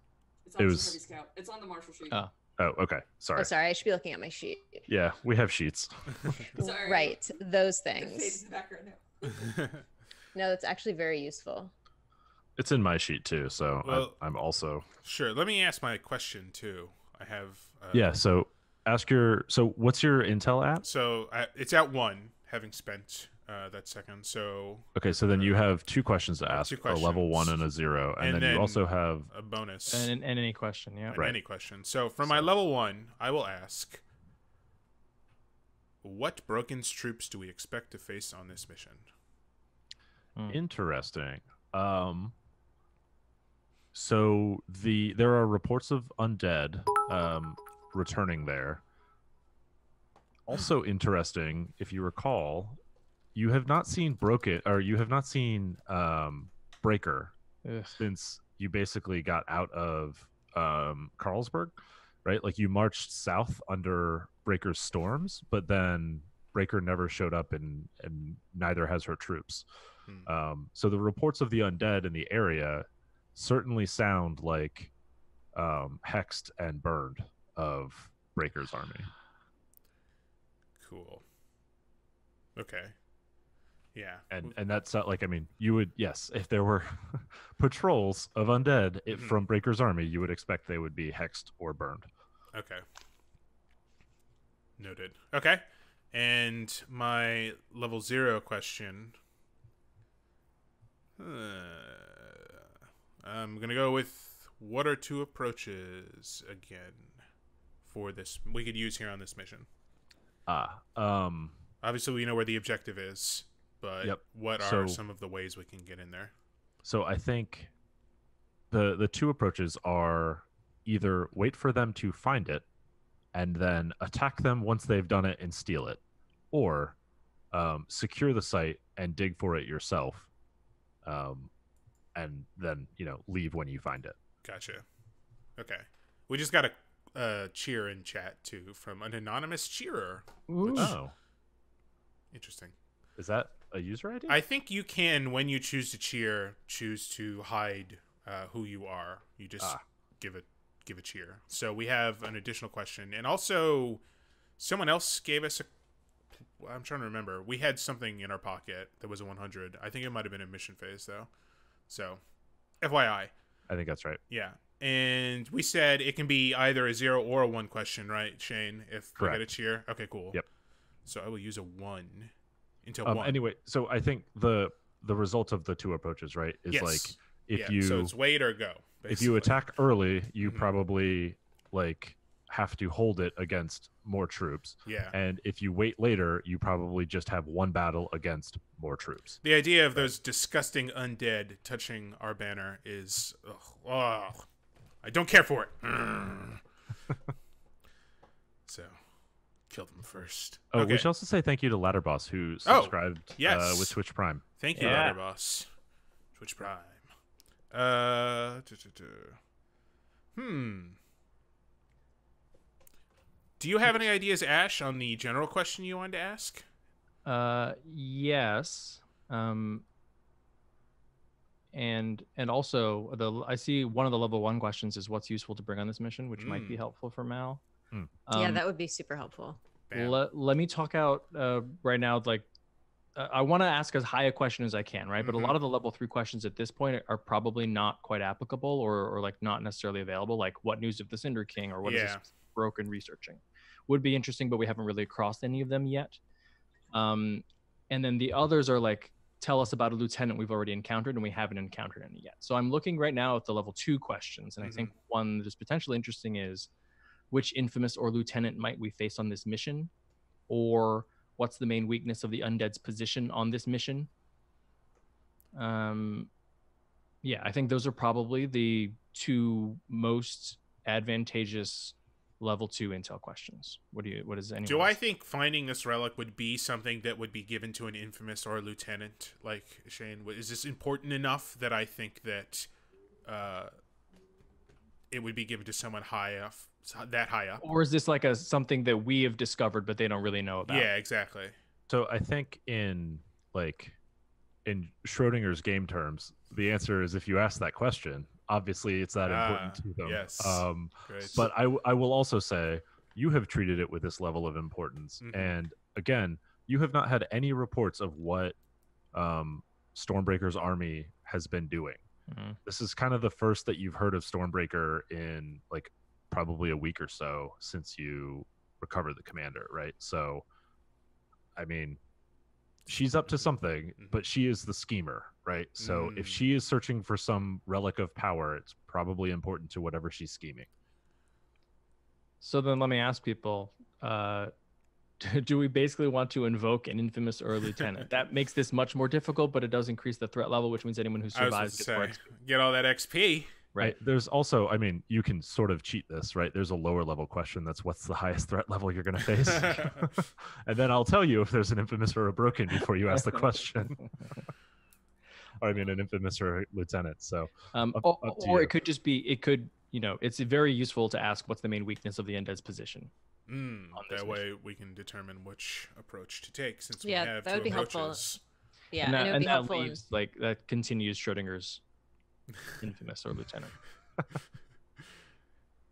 It's It also was- heavy scout. It's on the marshal sheet. Oh. Oh, okay. Sorry. Oh, sorry. I should be looking at my sheet. Yeah, we have sheets. Sorry. Right. Those The fade in things. the background now. No, that's actually very useful. It's in my sheet too, so Well- I'm also. Sure. Let me ask my question too. I have. Yeah. So ask your. So what's your intel at? So it's at 1, having spent that second. So Okay, so then you have two questions to I have ask: two a level 1 questions. and a 0, and, And then you then also have. a bonus. And any question, yeah. and Right. any question. So for my So- level 1, I will ask, what Broken's troops do we expect to face on this mission? Interesting. So there are reports of undead returning there. Also interesting, if you recall, you have not seen Breaker Ugh. since you basically got out of Carlsberg, right? Like you marched south under Breaker's storms, but then Breaker never showed up, and neither has her troops. So the reports of the undead in the area certainly sound like hexed and burned of Breaker's army. Cool. Okay. Yeah. And that's like, I mean, you would, yes, if there were patrols of undead from Breaker's army, you would expect they would be hexed or burned. Okay. Noted. Okay. And my level 0 question. I'm going to go with what are two approaches again for this we could use here on this mission? Obviously we know where the objective is, but Yep. what are So- some of the ways we can get in there? So I think the two approaches are either wait for them to find it and then attack them once they've done it and steal it, or secure the site and dig for it yourself, and then leave when you find it. Gotcha. Okay. We just got a cheer in chat too from an anonymous cheerer. Ooh. Oh, Interesting. is that a user ID? I think you can, when you choose to cheer, choose to hide who you are. You just give a cheer. So we have an additional question, and also someone else gave us I'm trying to remember. We had something in our pocket that was a 100. I think it might have been a mission phase though. So, FYI. I think that's right. Yeah. And we said it can be either a 0 or a 1 question, right, Shane? If we get a Correct. cheer. Okay, cool. Yep. So I will use a 1 until 1. Anyway, so I think the result of the two approaches, right, is Yes. like if Yeah, so it's wait or go. if you basically. attack early, you Mhm. probably like have to hold it against more troops. Yeah. And if you wait later, you probably just have one battle against more troops. The idea of those disgusting undead touching our banner is, I don't care for it. So, kill them first. Oh, okay. we should also say thank you to Ladderboss who subscribed yes. with Twitch Prime. Thank you, Yeah. Letterboss. Twitch Prime. Do you have any ideas, Ash, on the general question you wanted to ask? Yes. And also I see one of the level 1 questions is what's useful to bring on this mission, which might be helpful for Mal. Yeah, that would be super helpful. Bam. Let me talk out right now. Like, I want to ask as high a question as I can, right? But a lot of the level 3 questions at this point are probably not quite applicable, or like not necessarily available. Like, what news of the Cinder King, or what is Yeah. this broken researching? Would be interesting, but we haven't really crossed any of them yet. And then the others are like, tell us about a lieutenant we've already encountered, and we haven't encountered any yet. So I'm looking right now at the level 2 questions, and I think one that is potentially interesting is, which infamous or lieutenant might we face on this mission? Or what's the main weakness of the undead's position on this mission? Yeah, I think those are probably the two most advantageous level 2 intel questions. What does anyone Do I else- think finding this relic would be something that would be given to an infamous or a lieutenant? Like, Shane, is this important enough that I think that it would be given to someone high up, that high up. Or is this like something that we have discovered but they don't really know about? Yeah, exactly. So I think in Schrodinger's game terms, the answer is if you ask that question, obviously it's that important to them. Yes. Great. But I will also say you have treated it with this level of importance. Mhm. And again, you have not had any reports of what Stormbreaker's army has been doing. Mhm. This is kind of the first that you've heard of Stormbreaker in like probably a week or so since you recovered the commander, right? So, I mean, she's up to something, but she is the schemer, right? So if she is searching for some relic of power, it's probably important to whatever she's scheming. So then let me ask people, do we basically want to invoke an infamous or a lieutenant? That makes this much more difficult, but it does increase the threat level, which means anyone who survives gets more XP. Get all that XP. Right. There's also, I mean, you can sort of cheat this, right? There's a lower level question that's what's the highest threat level you're going to face? And then I'll tell you if there's an infamous or a broken before you ask the question. Or I mean, an infamous or a lieutenant. So, or it could just be, it's very useful to ask what's the main weakness of the undead's position. That way we can determine which approach to take, since we Yeah, have that two would be helpful. approaches. Yeah, and and it would be that helpful. leaves, that continues Schrodinger's infamous or lieutenant.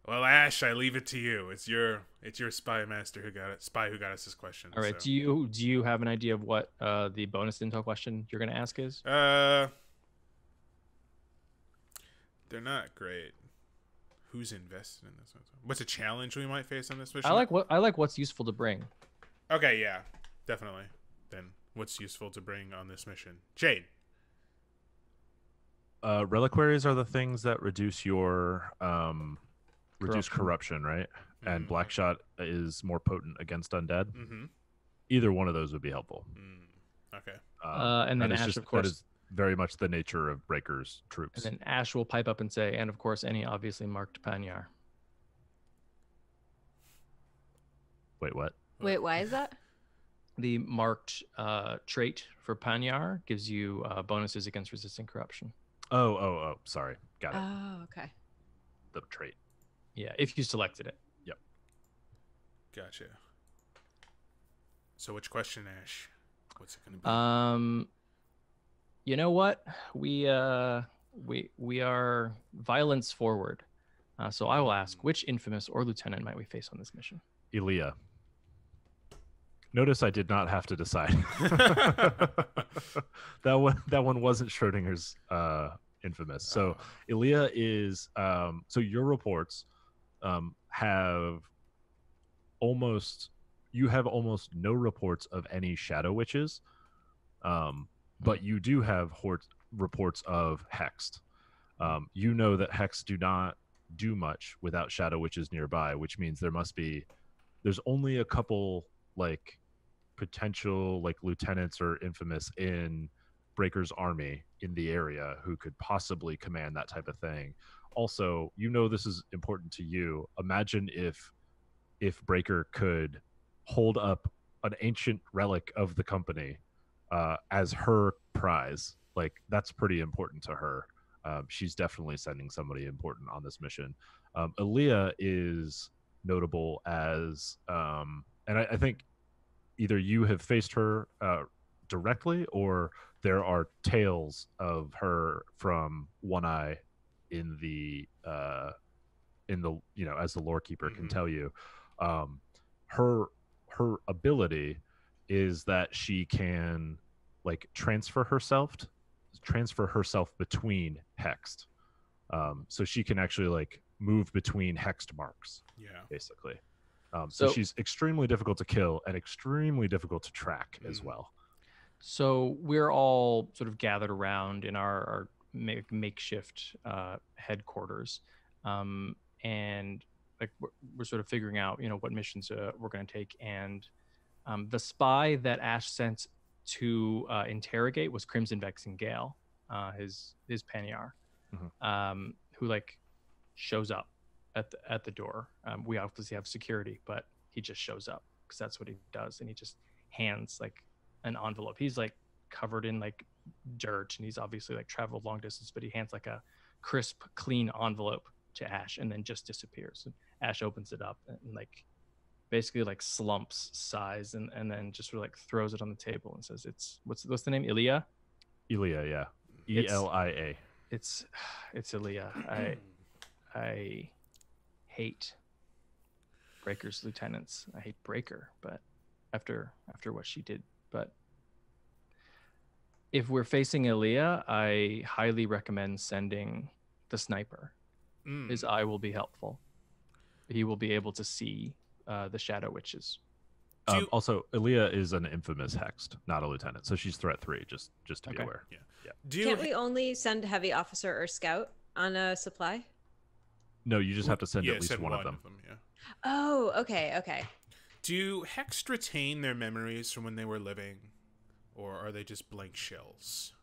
Well, Ash, I leave it to you. It's your spy master who got us this question. All right. So. Do you have an idea of what the bonus intel question you're going to ask is? They're not great. Who's invested in this? What's a challenge we might face on this mission? I like what's useful to bring. Okay, yeah, definitely. Then what's useful to bring on this mission? Jade. Reliquaries are the things that reduce your reduce corruption, right? And Blackshot is more potent against undead. Mm-hmm. Either one of those would be helpful. Okay. And then Ash, of course, that is very much the nature of Breaker's troops. And then Ash will pipe up and say, and of course, any obviously marked Panyar. Wait, what? Wait, why is that? The marked trait for Panyar gives you bonuses against resisting corruption. Oh, sorry. Got it. Oh, okay. The trait. Yeah, if you selected it. Yep. Gotcha. So which question, Ash? What's it going to be? You know what? We are violence forward. So I will ask, which infamous or lieutenant might we face on this mission? Elia. Notice I did not have to decide. That one wasn't Schrodinger's infamous. So Elia is so your reports have almost no reports of any shadow witches. But you do have reports of hexed. You know that hexed do not do much without shadow witches nearby, which means there's only a couple potential lieutenants or infamous in Breaker's army in the area who could possibly command that type of thing. Also, this is important to you. Imagine if Breaker could hold up an ancient relic of the company as her prize. That's pretty important to her. She's definitely sending somebody important on this mission. Elia is notable as and I think either you have faced her directly, or there are tales of her from One Eye in the as the lore keeper can tell you. Her ability is that she can transfer herself between hexed. So she can actually move between hexed marks. Yeah. Basically. So she's extremely difficult to kill and extremely difficult to track as well. So we're all sort of gathered around in our makeshift headquarters, and we're sort of figuring out what missions we're going to take. And the spy that Ash sent to interrogate was Crimson Vexing Gale, his Panyar, who shows up at the door. We obviously have security, but he just shows up because that's what he does, and he just hands an envelope. He's covered in dirt, and he's obviously traveled long distance, but he hands a crisp, clean envelope to Ash and then just disappears. And Ash opens it up and like basically like slumps, sighs, and then just sort of like throws it on the table and says, "It's what's the name? Ilia." Elia, yeah. It's- Elia. It's Ilia. I hate Breaker's lieutenants. I hate Breaker, but after what she did, but if we're facing Ilia, I highly recommend sending the sniper. His eye will be helpful. He will be able to see the Shadow Witches. Also, Elia is an infamous hexed, not a lieutenant, so she's threat 3. Just to be Okay. aware. Yeah. Yeah. Can't we only send heavy officer or scout on a supply? No, you just have to send Yeah, at least send one of them. yeah. Oh, okay. Do hexed retain their memories from when they were living, or are they just blank shells?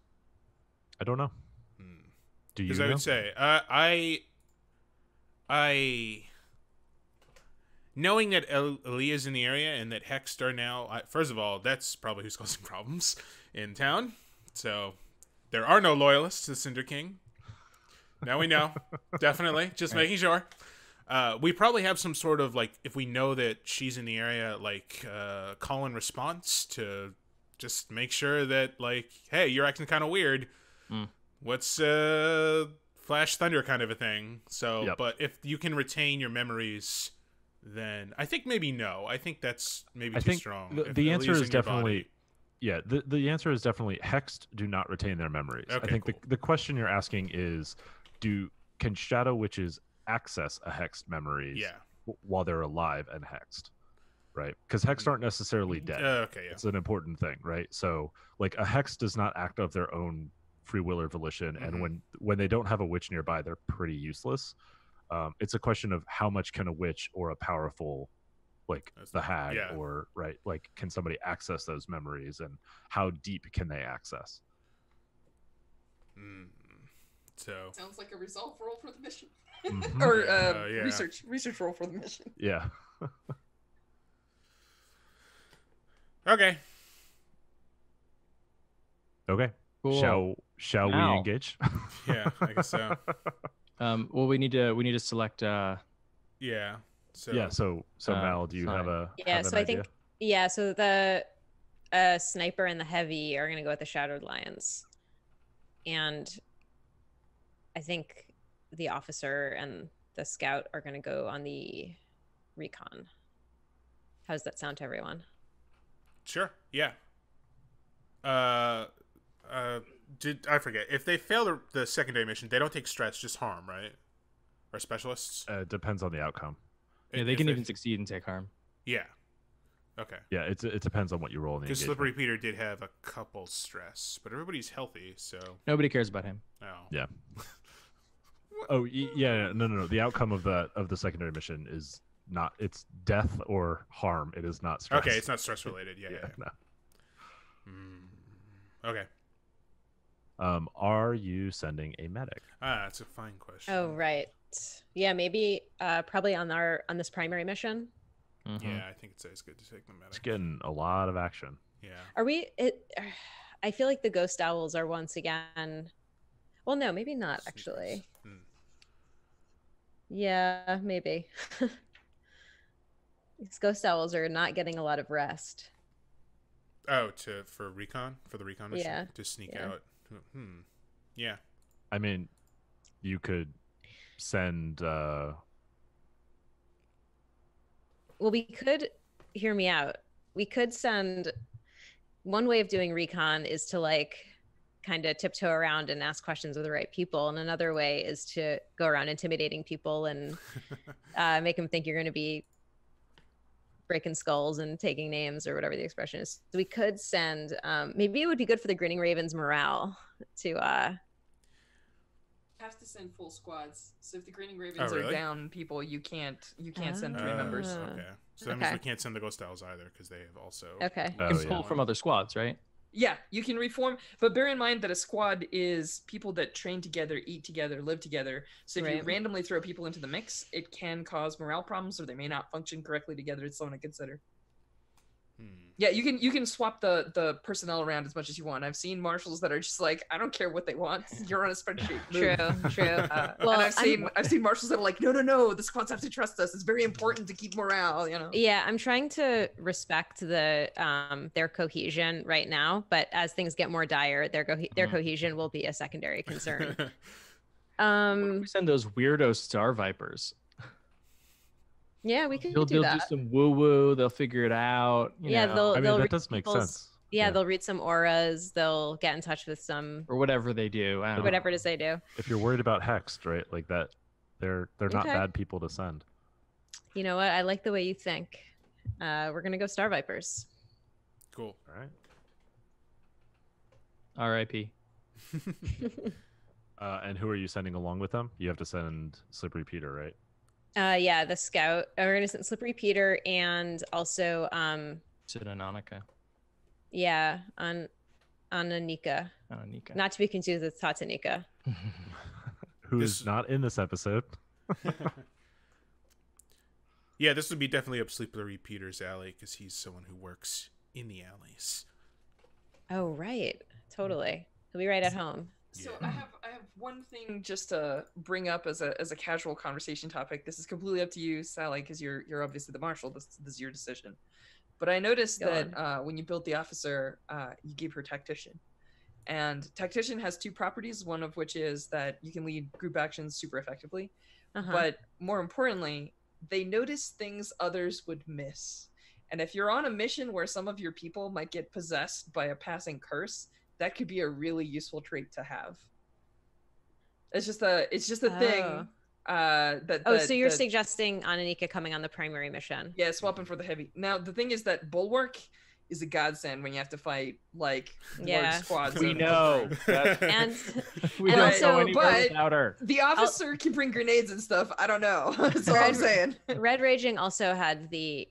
I don't know. Do you Because know? I would say, I knowing that Elia's in the area and that hexed are now, first of all, that's probably who's causing problems in town. So there are no loyalists to the Cinder King. Now we know. Definitely. Just making sure. We probably have some sort of, like, if we know that she's in the area, like, call and response to just make sure that, like, hey, you're acting kind of weird. What's flash thunder kind of a thing. So, Yep. But if you can retain your memories, then I think maybe no. I think that's maybe too strong. The answer Elia's is in your definitely... body. Yeah, the answer is definitely hexed do not retain their memories. Okay, I think cool. the question you're asking is, can Shadow Witches access a hexed memories while they're alive and hexed, right? Because hexed aren't necessarily dead. Okay, yeah. It's an important thing, right? So like a hex does not act of their own free will or volition, and when they don't have a witch nearby, they're pretty useless. It's a question of how much can a witch or a powerful, like the hag, or right, like can somebody access those memories, and how deep can they access? So Sounds like a resolve roll for the mission. Mhm. Or yeah. research roll for the mission. Yeah. okay. Okay. Cool. Shall we Now. engage? Yeah, I guess so. Well, we need to select. Yeah. So Yeah. So Mal, do you fine. have a Yeah, have so an I idea? think so the sniper and the heavy are gonna go with the Shadowed Lions, and I think the officer and the scout are gonna go on the recon. How does that sound to everyone? Sure. Yeah. Did I forget if they fail the secondary mission? They don't take stress, just harm, right? Or specialists? Depends on the outcome. Yeah, they can even succeed and take harm. Yeah. Okay. Yeah, it depends on what you roll in the Because engagement. Slippery Peter did have a couple stress, but everybody's healthy, so Nobody cares about him. no. Yeah. Oh yeah, no. The outcome of the secondary mission is not. It's death or harm. It is not stress. Okay, it's not stress related. Yeah. No. Okay. Are you sending a medic? That's a fine question. Oh, right. Yeah, maybe probably on this primary mission. Yeah, I think it's good to take the medic. It's getting a lot of action. Yeah. Are we I feel like the ghost owls are once again. Well, no, maybe not actually. Yeah, maybe. These ghost owls are not getting a lot of rest. Oh, for the recon mission? Yeah. To sneak out. Yeah. I mean, you could send. Well, we could hear me out. We could send. One way of doing recon is to like kind of tiptoe around and ask questions of the right people, and another way is to go around intimidating people and make them think you're going to be breaking skulls and taking names or whatever the expression is. So we could send. Maybe it would be good for the Grinning Ravens' morale to. Have to send full squads. So if the Grinning Ravens really? are down people, you can't send 3 members. Okay. So that means we can't send the Ghost Owls either because they have also. Okay. You can pull from other squads, right? Yeah, you can reform, but bear in mind that a squad is people that train together, eat together, live together. So if you randomly throw people into the mix, it can cause morale problems, or they may not function correctly together. It's something to consider. Yeah, you can swap the personnel around as much as you want. I've seen marshals that are just like, I don't care what they want. You're on a spreadsheet. Move. True. Well, and I've seen marshals that are like, no, the squads have to trust us. It's very important to keep morale. You know. Yeah, I'm trying to respect their cohesion right now, but as things get more dire, their cohesion will be a secondary concern. What if we send those weirdo star vipers? Yeah, we could They'll do do that. some woo woo. They'll figure it out. You know, I mean, they'll that read does make people's- sense. Yeah, they'll read some auras. They'll get in touch with some or whatever they do. I don't know. whatever it is they do. If you're worried about hexed, right? Like that, they're not Okay. bad people to send. You know what? I like the way you think. We're gonna go Star Vipers. Cool. All right. R.I.P. And who are you sending along with them? You have to send Slippery Peter, right? Yeah, the scout. We're gonna send Slippery Peter and also Anika. yeah, on Anika. Anika. Not to be confused with Tatanika. Who is This- not in this episode? Yeah, this would be definitely up Slippery Peter's alley because he's someone who works in the alleys. Oh right, totally. He'll be right at home. So Yeah. I have one thing just to bring up as a casual conversation topic. This is completely up to you, Sally, because you're obviously the marshal. This is your decision. But I noticed Go that when you built the officer, you gave her tactician, and tactician has two properties. One of which is that you can lead group actions super effectively, Uh-huh. but more importantly, they notice things others would miss. And if you're on a mission where some of your people might get possessed by a passing curse, that could be a really useful trait to have. It's just a thing. So you're suggesting Ananika coming on the primary mission? Yeah, swapping for the heavy. Now the thing is that bulwark is a godsend when you have to fight like Yeah. large squads. We of- know. And we and don't also- go anywhere but- without her. The officer can bring grenades and stuff. I don't know. That's all I'm Red- saying. Red Raging also had the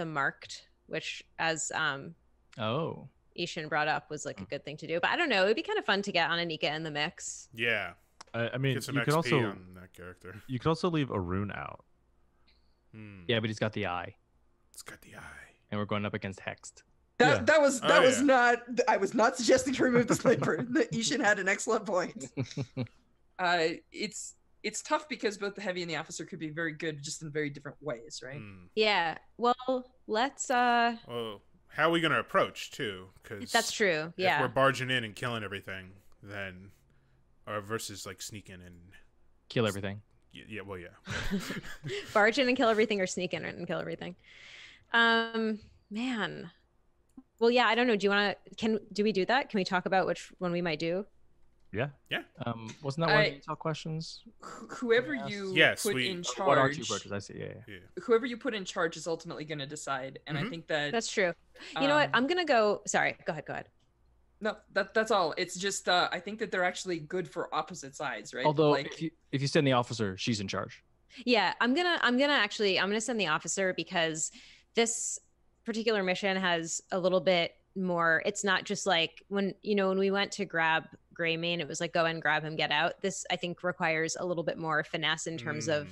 marked, which as Oh. I-Hsien brought up was like a good thing to do. But I don't know, it'd be kind of fun to get Ananika in the mix. Yeah, I mean, get some you XP could also on that character. leave a rune out. Yeah, but he's got the eye, It's got the eye. and we're going up against Hexed. Yeah. That was Oh, yeah. not. I was not suggesting to remove the sniper. I-Hsien had an excellent point. It's tough because both the heavy and the officer could be very good, just in very different ways, right? Yeah. Well, let's Well, how are we gonna approach too? Because that's true. If we're Yeah. barging in and killing everything, then, or versus like sneaking and Kill everything. yeah, well, yeah. Barge in and kill everything or sneak in and kill everything. Man. Well, yeah, I don't know. Do we do that? Can we talk about which one we might do? Yeah. Wasn't that one of the intel questions? Whoever Yes. you Yes, put we- in What are two charge, approaches? I see. Yeah. whoever you put in charge is ultimately going to decide. And I Mhm. think that That's true. You know what? I'm gonna go. Sorry. Go ahead. no, that's all. It's just I think that they're actually good for opposite sides, right? Although like, if you send the officer, she's in charge. Yeah, I'm gonna send the officer because this particular mission has a little bit more. It's not just like when we went to grab Greymane, it was like go and grab him, get out. This I think requires a little bit more finesse in terms of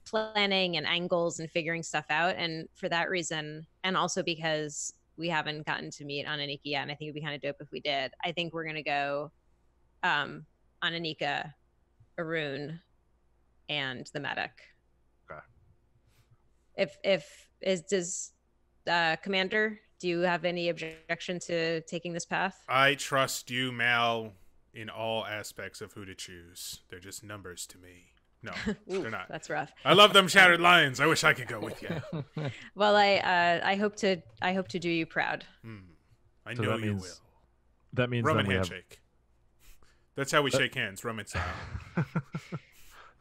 planning and angles and figuring stuff out. And for that reason, and also because we haven't gotten to meet Ananika yet, and I think it'd be kind of dope if we did. I think we're gonna go Ananika, Arun, and the medic. Okay. Does Commander, do you have any objection to taking this path? I trust you, Mal, in all aspects of who to choose. They're just numbers to me. No, Ooh, they're not. That's rough. I love them shattered lions. I wish I could go with you. Well, I hope to do you proud. I So know that you means- will. That means Roman then we have handshake. That's how we shake hands, Roman style.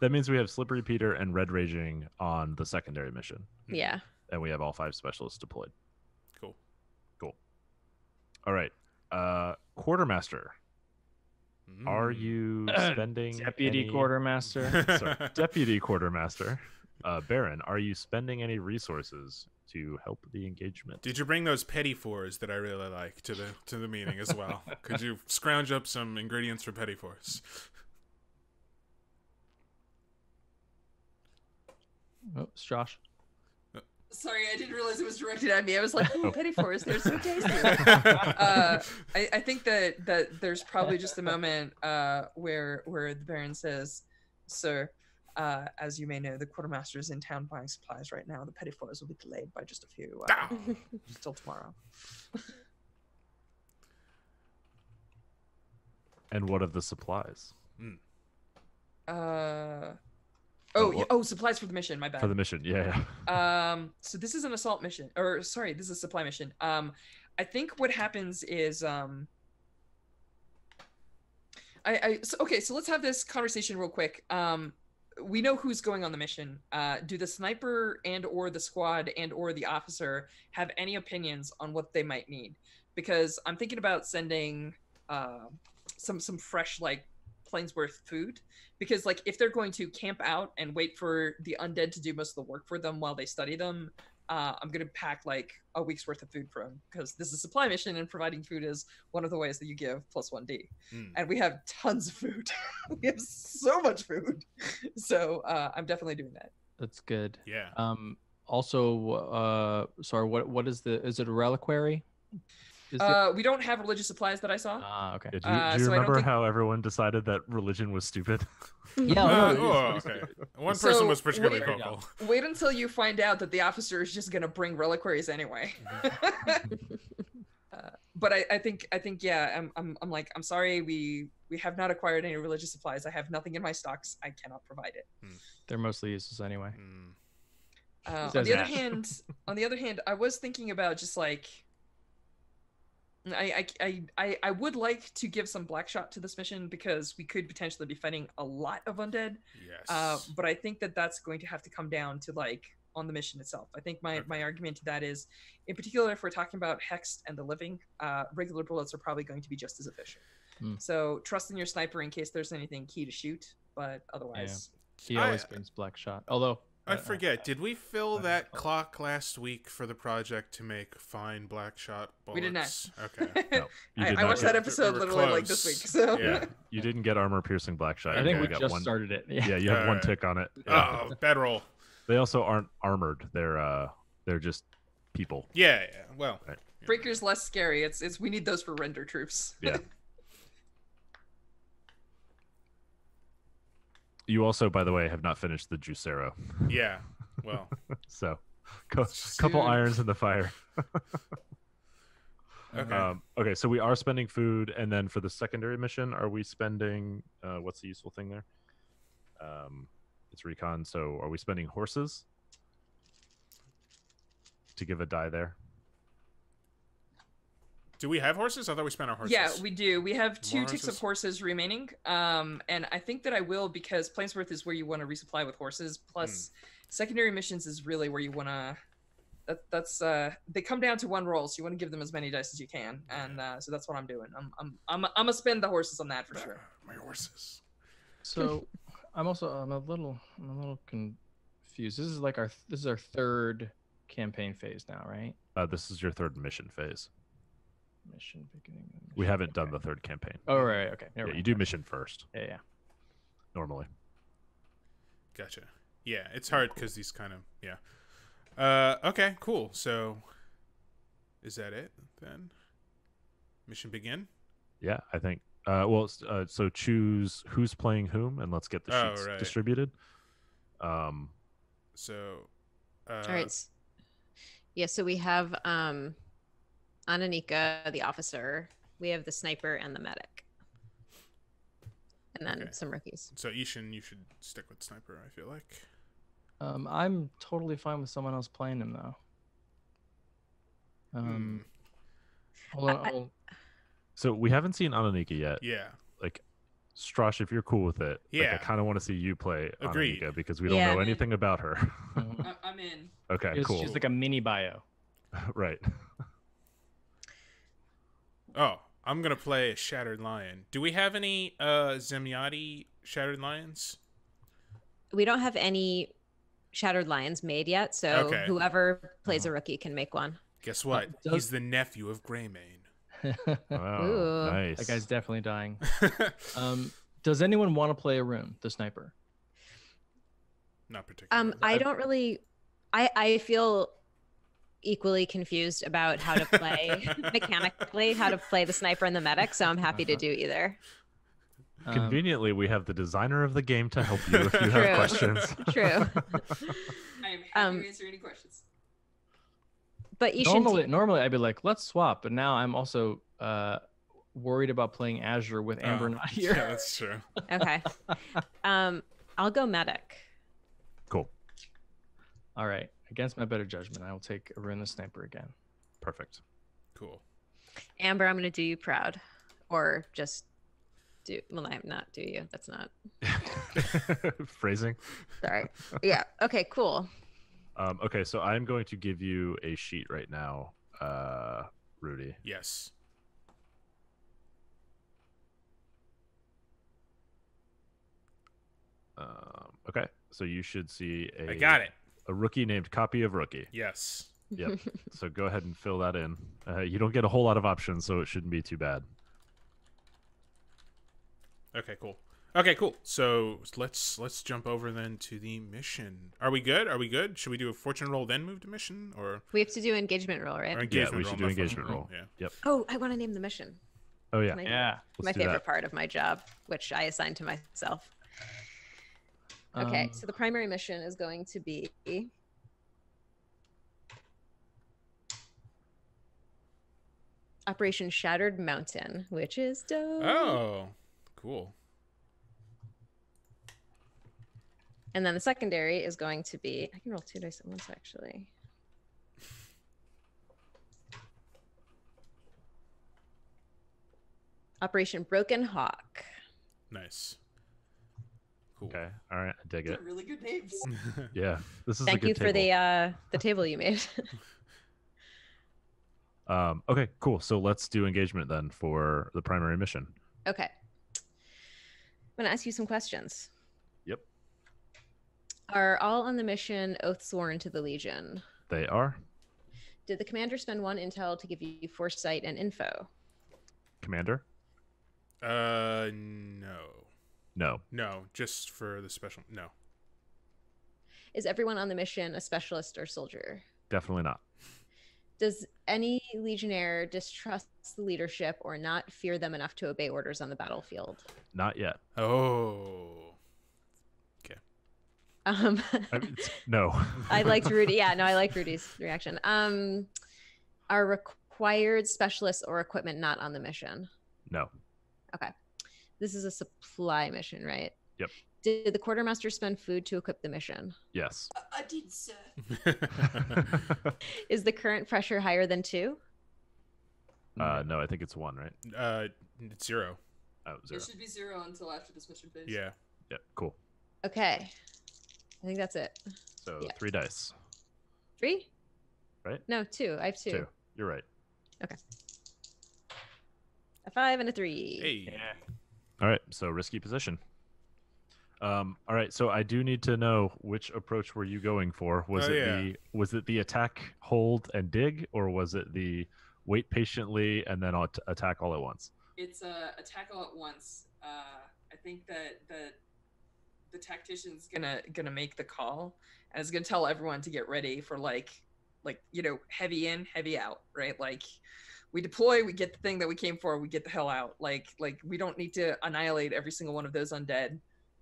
that means we have Slippery Peter and Red Raging on the secondary mission, Yeah. and we have all 5 specialists deployed. Cool. All right, Quartermaster, are you spending Deputy any... quartermaster? Sorry, Deputy Quartermaster, Baron, are you spending any resources to help the engagement? Did you bring those petty fours that I really like to the meeting as well? Could you scrounge up some ingredients for petty fours? Oh, it's Josh. Sorry, I didn't realize it was directed at me. I was like, "Ooh, petty forest, they're so tasty." I think that there's probably just a moment where the Baron says, "Sir, as you may know, the quartermaster is in town buying supplies right now. The petty forest will be delayed by just a few till tomorrow." And what of the supplies? Supplies for the mission. My bad. For the mission, yeah. So this is an assault mission, or sorry, this is a supply mission. I think what happens is, so let's have this conversation real quick. We know who's going on the mission. Do the sniper and or the squad and or the officer have any opinions on what they might need? Because I'm thinking about sending some fresh, like, Plainsworth food, because like if they're going to camp out and wait for the undead to do most of the work for them while they study them, I'm gonna pack like a week's worth of food for them, because this is a supply mission and providing food is one of the ways that you give +1D. And we have tons of food. We have so much food, so I'm definitely doing that. That's good. Yeah. Also, sorry, is it a reliquary? We don't have religious supplies that I saw. Okay. Yeah, do you remember how everyone decided that religion was stupid? Yeah. Okay. One person was particularly vocal. Wait until you find out that the officer is just gonna bring reliquaries anyway. But I think yeah. I'm sorry. We have not acquired any religious supplies. I have nothing in my stocks. I cannot provide it. They're mostly useless anyway. On the other hand, I was thinking about just like. I would like to give some black shot to this mission, because we could potentially be fighting a lot of undead. Yes. But I think that that's going to have to come down to like on the mission itself. I think my argument to that is, in particular, if we're talking about hexed and the living, regular bullets are probably going to be just as efficient. So trust in your sniper in case there's anything key to shoot, but otherwise, he always brings black shot. Although I forget, did we fill that clock last week for the project to make fine black shot bullets? We did not. Okay. No, you did I not watched get that it. episode literally like this week. So Yeah. You didn't get armor piercing black shot. I think we got just one. started it. Yeah, you have one tick on it. Oh, bedroll. They also aren't armored. They're just people. Yeah. Well. Right. Breaker's less scary. It's we need those for render troops. Yeah. You also, by the way, have not finished the Juicero. Yeah. Well. So, couple irons in the fire. Okay. Okay, so we are spending food, and then for the secondary mission, are we spending what's the useful thing there? It's recon. So, are we spending horses to give a die there? Do we have horses? I thought we spent our horses. Yeah, we do. We have two More ticks of horses? horses remaining. And I think that I will, because Plainsworth is where you want to resupply with horses. Plus, secondary missions is really where you want to. That's they come down to one roll, so you want to give them as many dice as you can, and so that's what I'm doing. I'm gonna spend the horses on that for sure. My horses. So I'm a little confused. This is our third campaign phase now, right? This is your third mission phase. Mission beginning. We haven't done the third campaign. Oh, right. Okay. Yeah, you do mission first. Yeah. Normally. Gotcha. Yeah, it's hard because these kind of okay, cool. So, is that it then? Mission begin. Yeah, I think. So choose who's playing whom, and let's get the sheets distributed. So. All right. Yeah. So we have Ananika, the officer. We have the sniper and the medic. And then some rookies. So I-Hsien, you should stick with sniper, I feel like. I'm totally fine with someone else playing him though. Hold on. So we haven't seen Ananika yet. Yeah. Like, Strash, if you're cool with it, yeah. Like, I kind of want to see you play Agreed. Ananika because we don't know anything about her. I'm in. Okay, cool. She's like a mini bio. Right. Oh, I'm gonna play a Shattered Lion. Do we have any Zemyati Shattered Lions? We don't have any Shattered Lions made yet, so whoever plays a rookie can make one. Guess what? He's the nephew of Greymane. Wow, nice. That guy's definitely dying. Does anyone want to play Arun, the sniper? Not particularly. I don't really. I feel equally confused about how to play mechanically, how to play the sniper and the medic, so I'm happy to do either. Conveniently, we have the designer of the game to help you if you True. have questions. True. I am happy to answer any questions. But you should Normally I'd be like, let's swap, but now I'm also worried about playing Azure with Amber not here. Yeah, that's true. Okay. I'll go medic. Cool. All right. Against my better judgment, I will take Arun the Sniper again. Perfect. Cool. Amber, I'm gonna do you proud. Or just do I'm not do you. That's not Phrasing. sorry. Yeah. Okay, cool. Okay, so I'm going to give you a sheet right now, Rudy. Yes. Okay, so you should see I got it. a rookie named Copy of Rookie. Yes. Yep. So go ahead and fill that in. You don't get a whole lot of options, so it shouldn't be too bad. Okay, cool. Okay, cool. So let's jump over then to the mission. Are we good? Are we good? Should we do a fortune roll then move to mission, or We have to do engagement roll, right? or engagement Yeah, we roll? should do my fault. engagement roll. Yeah. Yep. Oh, I want to name the mission. Oh yeah. Can I do Yeah. that? My Let's do favorite that. part of my job, which I assigned to myself. Okay, so the primary mission is going to be Operation Shattered Mountain, which is dope. Oh, cool. And then the secondary is going to be, I can roll 2 dice at once actually. Operation Broken Hawk. Nice. Cool. Okay. All right. I dig They're it. really good names. Yeah. This is a Thank good you for table. the table you made. Okay. Cool. So let's do engagement then for the primary mission. Okay. I'm going to ask you some questions. Yep. Are all on the mission oath sworn to the Legion? They are. Did the commander spend 1 intel to give you foresight and info? Commander. No. No. No, just for the special. No. Is everyone on the mission a specialist or soldier? Definitely not. Does any Legionnaire distrust the leadership or not fear them enough to obey orders on the battlefield? Not yet. Oh. Um, No. I liked Rudy. Yeah, no, I like Rudy's reaction. Are required specialists or equipment not on the mission? No. Okay. This is a supply mission, right? Yep. Did the quartermaster spend food to equip the mission? Yes. I did, sir. Is the current pressure higher than 2? No, I think it's 1, right? It's 0. Oh, 0. It should be 0 until after this mission phase. Yeah. Yeah. Cool. Okay. I think that's it. So Yeah. 3 dice. 3? Right? No, 2. I have 2. 2. You're right. A 5 and a 3. Hey. All right. So risky position. All right. So I do need to know which approach were you going for? Was it the attack, hold, and dig, or was it the wait patiently and then attack all at once? It's attack all at once. I think that the tactician's gonna make the call, and it's gonna tell everyone to get ready for like heavy in, heavy out, right? Like we deploy, we get the thing that we came for, we get the hell out. Like we don't need to annihilate every single one of those undead.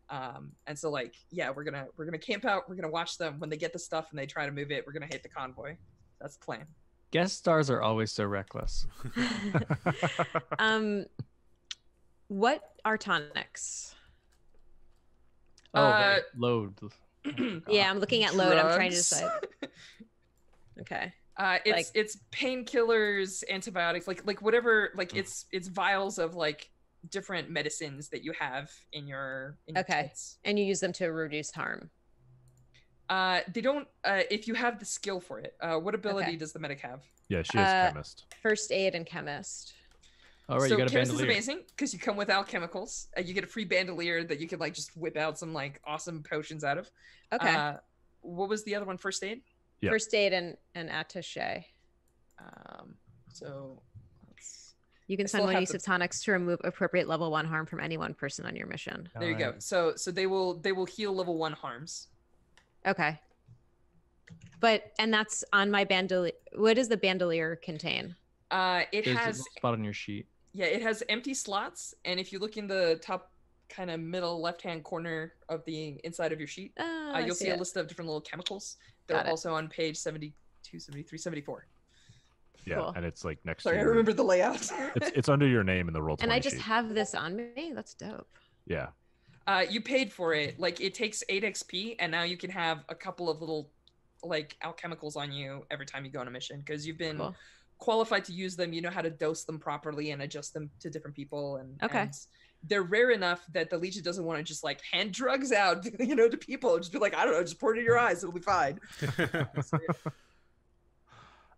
And so we're gonna camp out, we're gonna watch them when they get the stuff and they try to move it, we're gonna hit the convoy. That's the plan. Guest stars are always so reckless. What are tonics? Oh, load. Yeah, I'm looking at load. I'm trying to Drugs. decide. Okay. It's painkillers, antibiotics, like whatever, like it's vials of like different medicines that you have in your Okay. kits. And you use them to reduce harm. They don't if you have the skill for it. What ability Okay. does the medic have? Yeah, she has chemist. First aid and chemist. All right, So you got a chemist is bandolier. amazing because you come without chemicals. You get a free bandolier that you can like just whip out some like awesome potions out of. Okay. What was the other one? First aid. Yeah. First aid and attaché. So let's, You can I spend still 1 have use the- of tonics to remove appropriate level 1 harm from any one person on your mission. there you go. Nice. So they will heal level 1 harms. Okay. And that's on my bandolier. What does the bandolier contain? It There's has a spot on your sheet. Yeah, it has empty slots, and if you look in the top kind of middle left-hand corner of the inside of your sheet, you'll see a list of different little chemicals. They're also on page 72, 73, 74. Yeah, Cool. and it's like next Sorry, to I your... remember the layout. it's under your name in the roll 20 And I just sheet. have this on me. That's dope. Yeah. You paid for it. Like, it takes 8 XP, and now you can have a couple of little, like, alchemicals on you every time you go on a mission, because you've been qualified to use them. You know how to dose them properly and adjust them to different people. And they're rare enough that the Legion doesn't want to just, like, hand drugs out, to people. Just be like, I don't know, just pour it in your eyes. It'll be fine.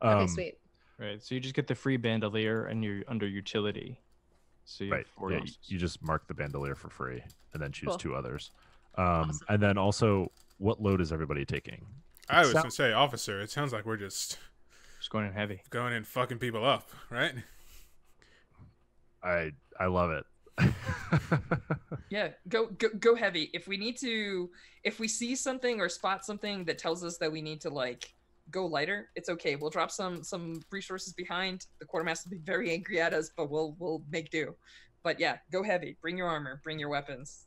Okay, sweet. Right. So you just get the free bandolier and you're under utility. So you have 4 uses. You just mark the bandolier for free and then choose 2 others. Awesome. And then also, what load is everybody taking? I was gonna say, officer. It sounds like we're just going in heavy, going in fucking people up, right? I love it. Yeah, go heavy. If we see something or spot something that tells us that we need to, like, go lighter, it's okay. We'll drop some resources behind. The quartermaster will be very angry at us, but we'll make do. But yeah, go heavy. Bring your armor. Bring your weapons.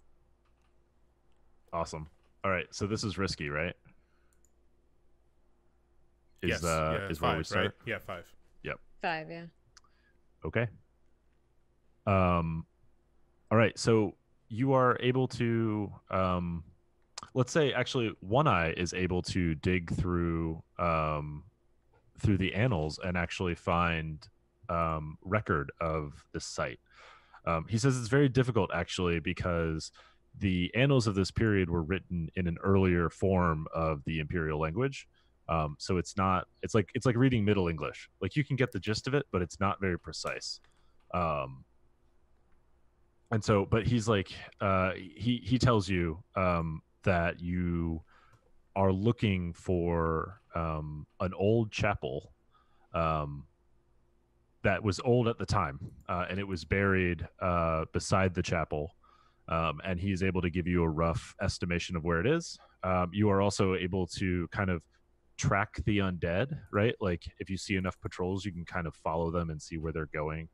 Awesome. All right, so this is risky, right? Yes. Is where we start? Right? Yeah, 5. Yep. 5, yeah. Okay. All right, so you are able to let's say actually One Eye is able to dig through the annals and actually find record of this site. He says it's very difficult actually because the annals of this period were written in an earlier form of the imperial language. So it's like reading Middle English. Like, you can get the gist of it, but it's not very precise. And so, but he's like, he tells you that you are looking for an old chapel that was old at the time, and it was buried beside the chapel. And he's able to give you a rough estimation of where it is. You are also able to kind of track the undead, right? Like, if you see enough patrols, you can kind of follow them and see where they're going.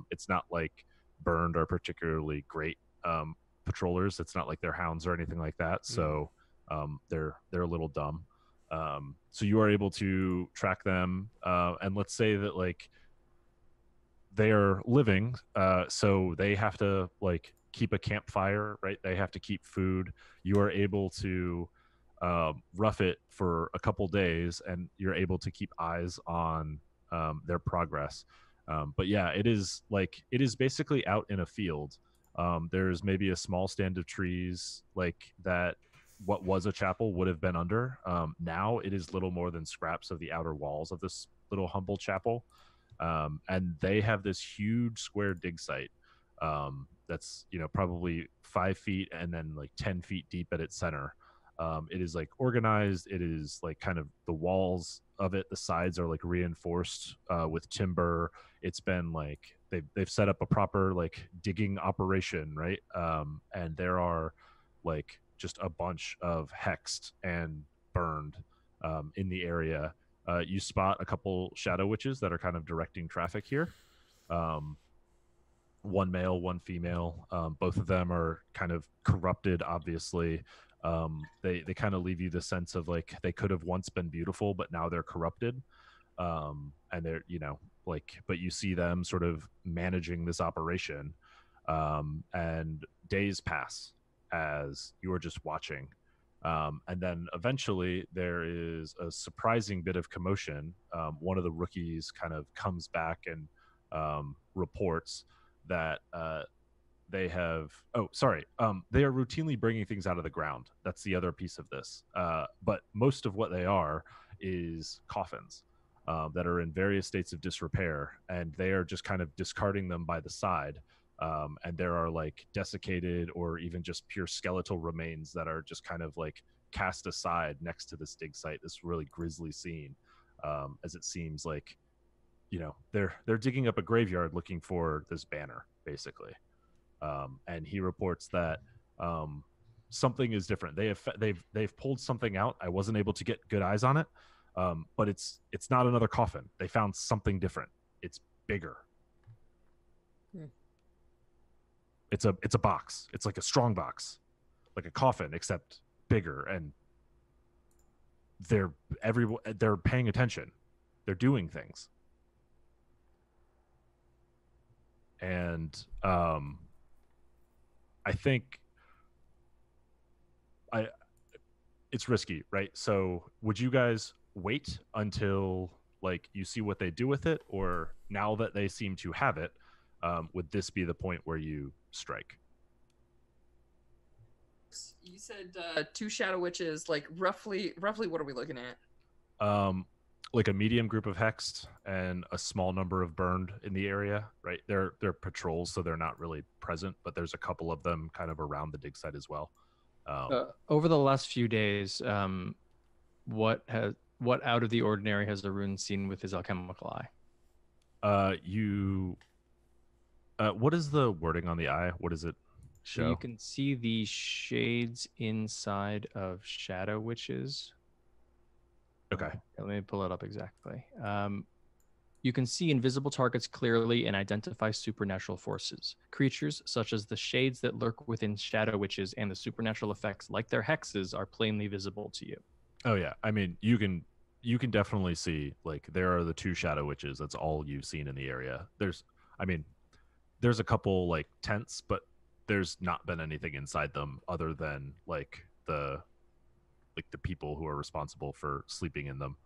It's not like Burned are particularly great patrollers. It's not like they're hounds or anything like that. So they're a little dumb. So you are able to track them, and let's say that, like, they are living, so they have to, like, keep a campfire, right? They have to keep food. You are able to rough it for a couple days, and you're able to keep eyes on their progress. But yeah, it is basically out in a field. There's maybe a small stand of trees, like, that what was a chapel would have been under. Now it is little more than scraps of the outer walls of this little humble chapel. And they have this huge square dig site that's, probably 5 feet and then like 10 feet deep at its center. It is, like, organized. It is, like, kind of the walls of it, the sides are, like, reinforced with timber. It's been, like, they've set up a proper, like, digging operation, right? And there are, like, just a bunch of hexed and burned in the area. You spot a couple shadow witches that are kind of directing traffic here. One male, one female. Both of them are kind of corrupted, obviously. They kind of leave you the sense of, like, they could have once been beautiful, but now they're corrupted. And they're, but you see them sort of managing this operation. And days pass as you are just watching. And then eventually there is a surprising bit of commotion. One of the rookies kind of comes back and reports that they are routinely bringing things out of the ground. That's the other piece of this. But most of what they are is coffins that are in various states of disrepair, and they are just kind of discarding them by the side. And there are, like, desiccated or even just pure skeletal remains that are just kind of, like, cast aside next to this dig site, this really grisly scene, as it seems like, they're digging up a graveyard looking for this banner, basically. And he reports that something is different. They've pulled something out. I wasn't able to get good eyes on it, but it's not another coffin. They found something different. It's bigger. It's a box. It's like a strong box, like a coffin, except bigger. And they're paying attention. They're doing things. And I think it's risky, right? So would you guys wait until like you see what they do with it, or now that they seem to have it, would this be the point where you strike? You said 2 shadow witches. Like roughly, what are we looking at? Like a medium group of hexed and a small number of burned in the area, right? They're patrols, so they're not really present, but there's a couple of them kind of around the dig site as well. Over the last few days, what out of the ordinary has Arun seen with his alchemical eye? What is the wording on the eye? What does it show? So you can see the shades inside of shadow witches. Okay. Let me pull it up exactly. You can see invisible targets clearly and identify supernatural forces. Creatures such as the shades that lurk within shadow witches and the supernatural effects like their hexes are plainly visible to you. Oh yeah, I mean you can definitely see, like, there are the 2 shadow witches. That's all you've seen in the area. There's a couple like tents, but there's not been anything inside them other than like the people who are responsible for sleeping in them.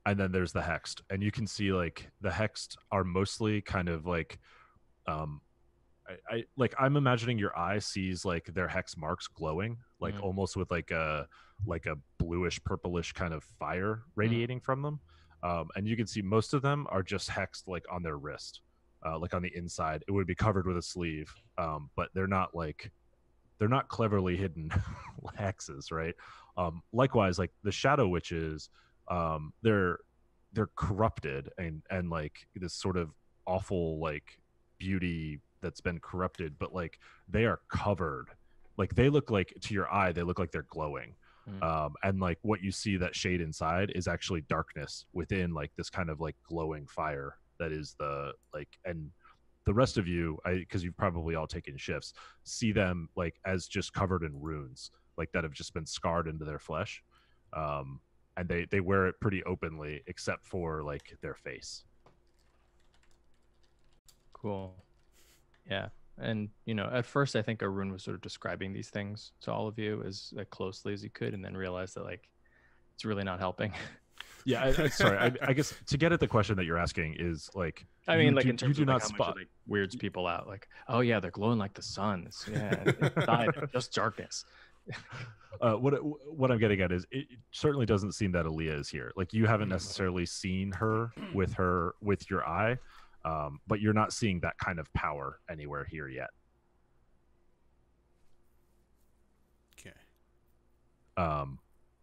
And then there's the hexed, and you can see like the hexed are mostly kind of like I'm imagining your eye sees like their hex marks glowing, like almost with like a bluish purplish kind of fire radiating from them. And you can see most of them are just hexed like on their wrist, like on the inside. It would be covered with a sleeve, but they're not cleverly hidden hexes, right? Likewise, like the shadow witches, they're corrupted and like this sort of awful like beauty that's been corrupted, but like they are covered. Like they look like, to your eye, they look like they're glowing. And like what you see, that shade inside, is actually darkness within like this kind of like glowing fire that is the like. And the rest of you, because you've probably all taken shifts, see them like as just covered in runes, like that have just been scarred into their flesh. And they wear it pretty openly, except for like their face. Cool. Yeah. And, at first I think Arun was sort of describing these things to all of you as closely as he could, and then realized that like it's really not helping. Yeah, sorry. I guess to get at the question that you're asking is like, I mean, like in you terms do of not how much spot. it, like, weirds people out. Like, oh yeah, they're glowing like the sun. Inside, just darkness. What I'm getting at is, it certainly doesn't seem that Aaliyah is here. Like, you haven't necessarily seen her with your eye, but you're not seeing that kind of power anywhere here yet. Okay.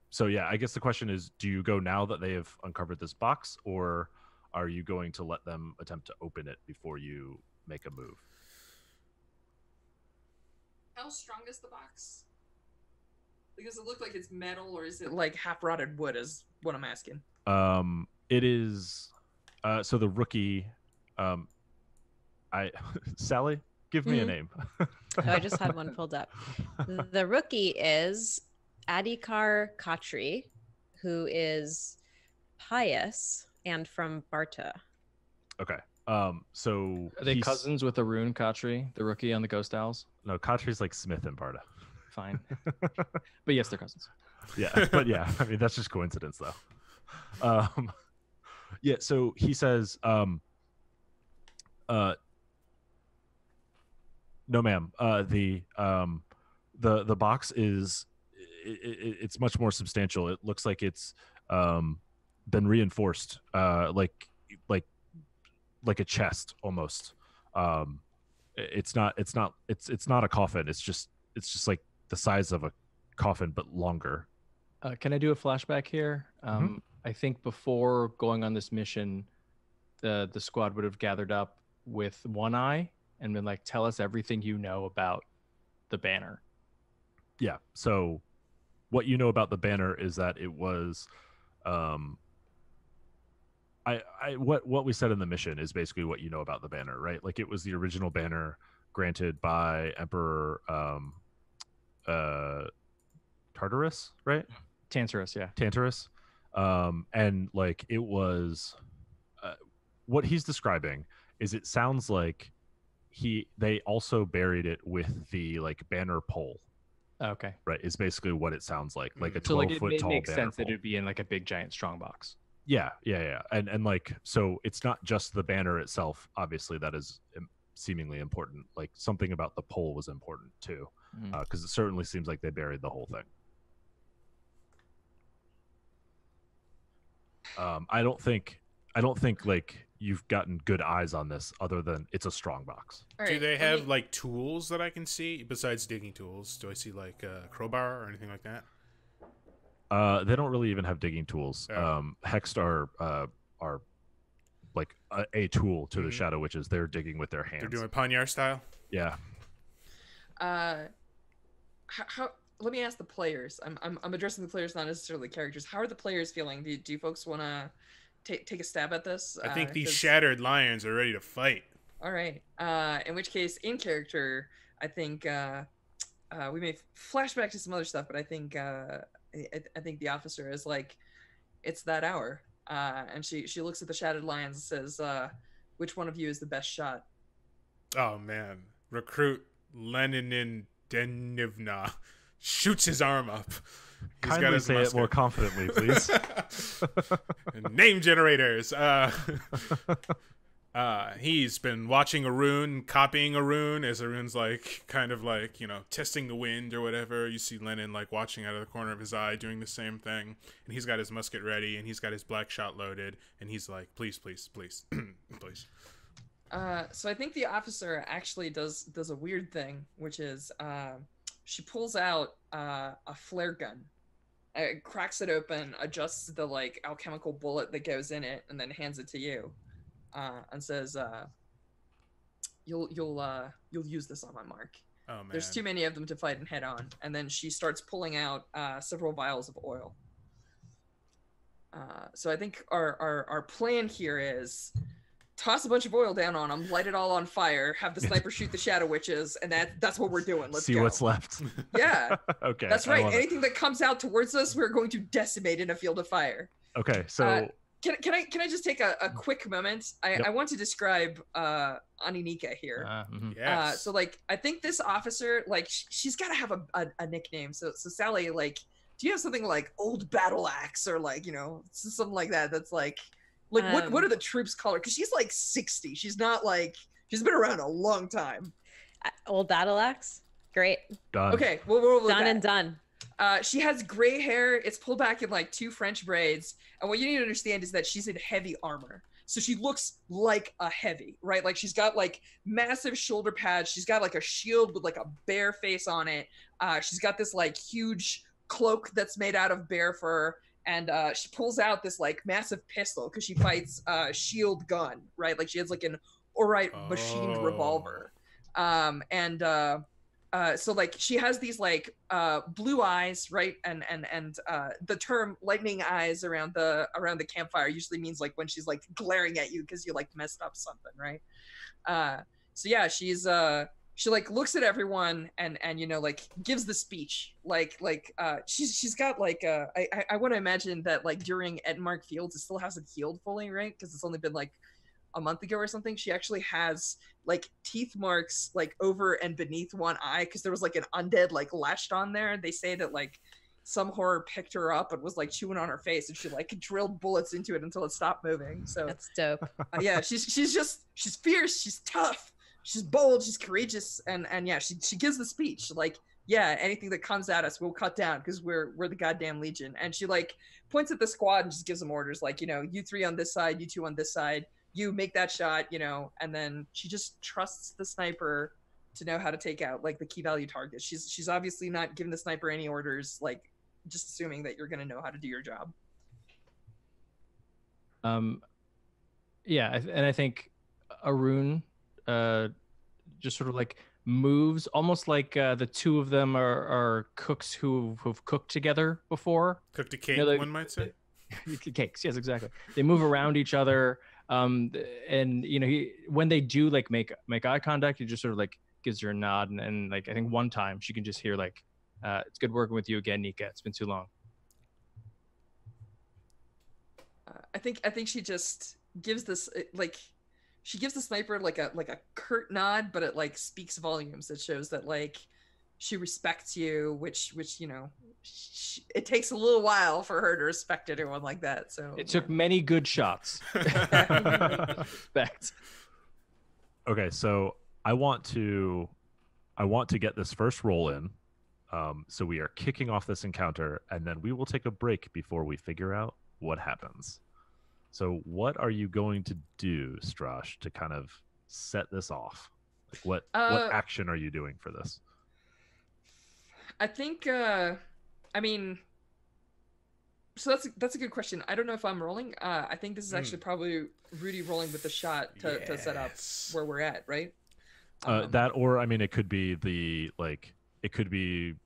So yeah, I guess the question is, do you go now that they have uncovered this box, or are you going to let them attempt to open it before you make a move? How strong is the box? Because it looked like it's metal, or is it like half rotted wood, is what I'm asking. It is so the rookie, Sally, give me a name. I just had one pulled up. The rookie is Adhikar Khatri, who is pious and from Barta. Okay. So are they cousins with Arun Khatri, the rookie on the Ghost Owls? No, Khatri's like Smith and Barta. Fine. But yes, they're cousins. Yeah, but yeah, I mean, that's just coincidence though. Yeah, so he says, no ma'am, the box is it's much more substantial. It looks like it's been reinforced, like a chest almost. It's not a coffin. It's just like the size of a coffin but longer. Can I do a flashback here? I think before going on this mission, the squad would have gathered up with One Eye and been like, tell us everything you know about the banner. Yeah. So what you know about the banner is that it was what we said in the mission is basically what you know about the banner, right? Like it was the original banner granted by Emperor Tartarus, right? Tantarus, yeah. Tantarus. And like it was what he's describing is it sounds like they also buried it with the like banner pole. Okay. Right, is basically what it sounds like a So like 12-foot it tall makes banner sense that pole. it'd be in like a big giant strongbox. Yeah. And like, so it's not just the banner itself, obviously, that is seemingly important. Like something about the pole was important too, because it certainly seems like they buried the whole thing. I don't think like you've gotten good eyes on this other than it's a strong box. All Do right, they let have me- like tools that I can see besides digging tools? Do I see like a crowbar or anything like that? They don't really even have digging tools. Oh. Hexed are like a tool to the Mhm. Shadow Witches. They're digging with their hands. They're doing Panyar style? Yeah. how let me ask the players. I'm addressing the players, not necessarily the characters. How are the players feeling? Do you folks want to take a stab at this? I think these 'cause- shattered lions are ready to fight. All right. In which case, in character, I think we may flash back to some other stuff, but I think I think the officer is like, it's that hour, and she looks at the shattered lions and says, "Which one of you is the best shot?" Oh man. Recruit Lenin Denivna shoots his arm up. He's got Kindly his say it more musket. confidently, please. Name generators. He's been watching Arun, copying Arun as Arun's like kind of like, you know, testing the wind or whatever. You see Lenin like watching out of the corner of his eye doing the same thing. And he's got his musket ready and he's got his black shot loaded and he's like, please, please, please, please. So I think the officer actually does a weird thing, which is she pulls out a flare gun, cracks it open, adjusts the like alchemical bullet that goes in it, and then hands it to you, and says, "You'll use this on my mark. Oh man. There's too many of them to fight and head on." And then she starts pulling out several vials of oil. So I think our plan here is toss a bunch of oil down on them, light it all on fire, have the sniper shoot the Shadow Witches, and that's what we're doing. Let's See go. what's left. Yeah, Okay. that's I right. love it. Anything that comes out towards us, we're going to decimate in a field of fire. Okay, so Can I just take a quick moment? I want to describe Aninika here. Yes. So like I think this officer, like she's got to have a nickname. So Sally, like, do you have something like Old Battle Axe or like, you know, something like that? That's like what are the troops call her? Because she's like 60. She's not like, she's been around a long time. Old battle axe. Great. done. Okay, we'll with Done that. and done. She has gray hair. It's pulled back in like 2 French braids. And what you need to understand is that she's in heavy armor. So she looks like a heavy, right? Like she's got like massive shoulder pads. She's got like a shield with like a bear face on it. She's got this like huge cloak that's made out of bear fur. And she pulls out this like massive pistol because she fights shield gun, right? Like she has like an Orite machined revolver. So like she has these like blue eyes, right? And the term lightning eyes around the campfire usually means like when she's like glaring at you because you like messed up something, right? So yeah, she like looks at everyone and you know like gives the speech she's got like I want to imagine that like during Ettenmark Fields it still hasn't healed fully, right? Because it's only been like a month ago or something. She actually has like teeth marks like over and beneath one eye because there was like an undead like lashed on there. They say that like some horror picked her up and was like chewing on her face and she like drilled bullets into it until it stopped moving. So That's dope. yeah, she's fierce, she's tough, she's bold, she's courageous, and yeah, she gives the speech like, yeah, anything that comes at us we'll cut down because we're the goddamn Legion. And she like points at the squad and just gives them orders like, you know, you 3 on this side, you 2 on this side, you make that shot, you know. And then she just trusts the sniper to know how to take out like the key value targets. She's obviously not giving the sniper any orders, like just assuming that you're gonna know how to do your job. Yeah, and I think Arun just sort of like moves almost like the two of them are cooks who've cooked together before. Cooked a cake, You know, one might say. Cakes, yes, exactly. They move around each other, and when they do like make eye contact, he just sort of like gives her a nod, and like I think one time she can just hear like, "It's good working with you again, Nika. It's been too long." I think she just gives this she gives the sniper like a curt nod, but it like speaks volumes. It shows that like she respects you, which it takes a little while for her to respect anyone like that. So it took many good shots. Respect. Okay, so I want to get this first roll in. So we are kicking off this encounter, and then we will take a break before we figure out what happens. So what are you going to do, Strash, to kind of set this off? Like what action are you doing for this? I think so that's a good question. I don't know if I'm rolling. I think this is actually probably Rudy rolling with the shot to set up where we're at, right? That, or I mean, it could be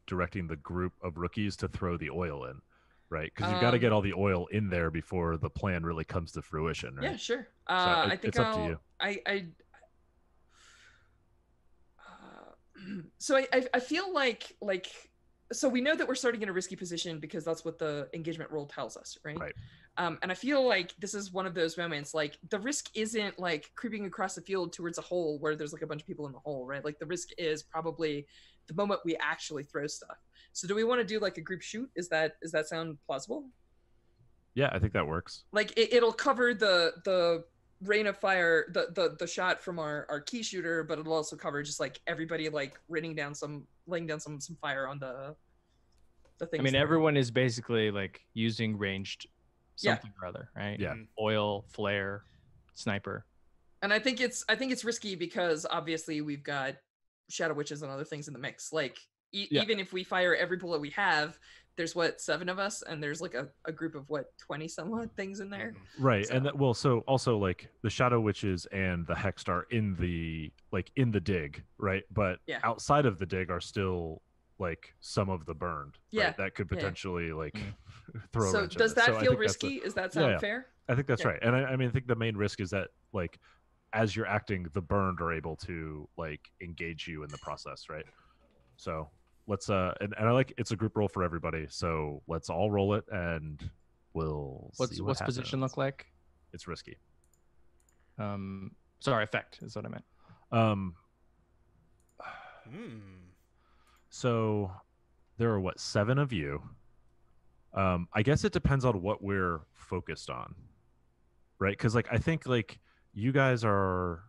directing the group of rookies to throw the oil in, right? Because you've got to get all the oil in there before the plan really comes to fruition, right? Yeah, sure. I think it's up to you. So I feel like so we know that we're starting in a risky position because that's what the engagement roll tells us, right? Right. And I feel like this is one of those moments, like the risk isn't like creeping across the field towards a hole where there's like a bunch of people in the hole, right? Like the risk is probably the moment we actually throw stuff. So do we want to do like a group shoot? Does that sound plausible? Yeah, I think that works. Like it'll cover the rain of fire, the shot from our key shooter, but it'll also cover just like everybody like laying down some fire on the things. I mean, there. everyone is basically like using ranged something or other, right? Yeah. Oil, flare, sniper. And I think it's risky because obviously we've got shadow witches and other things in the mix. Like even if we fire every bullet we have, there's 7 of us, and there's like a group of 20 some odd things in there. Right. So. And so also like the shadow witches and the hexed are in the dig, right? But outside of the dig are still like some of the burned. Right? That could potentially throw. So does that feel risky? Does that sound fair? I think that's right. And I mean, I think the main risk is that like as you're acting, the burned are able to like engage you in the process, right? So let's and I like it's a group roll for everybody, so let's all roll it and we'll see what's position look like? It's risky. Sorry, effect is what I meant. So there are 7 of you. I guess it depends on what we're focused on, right? Because like I think like you guys are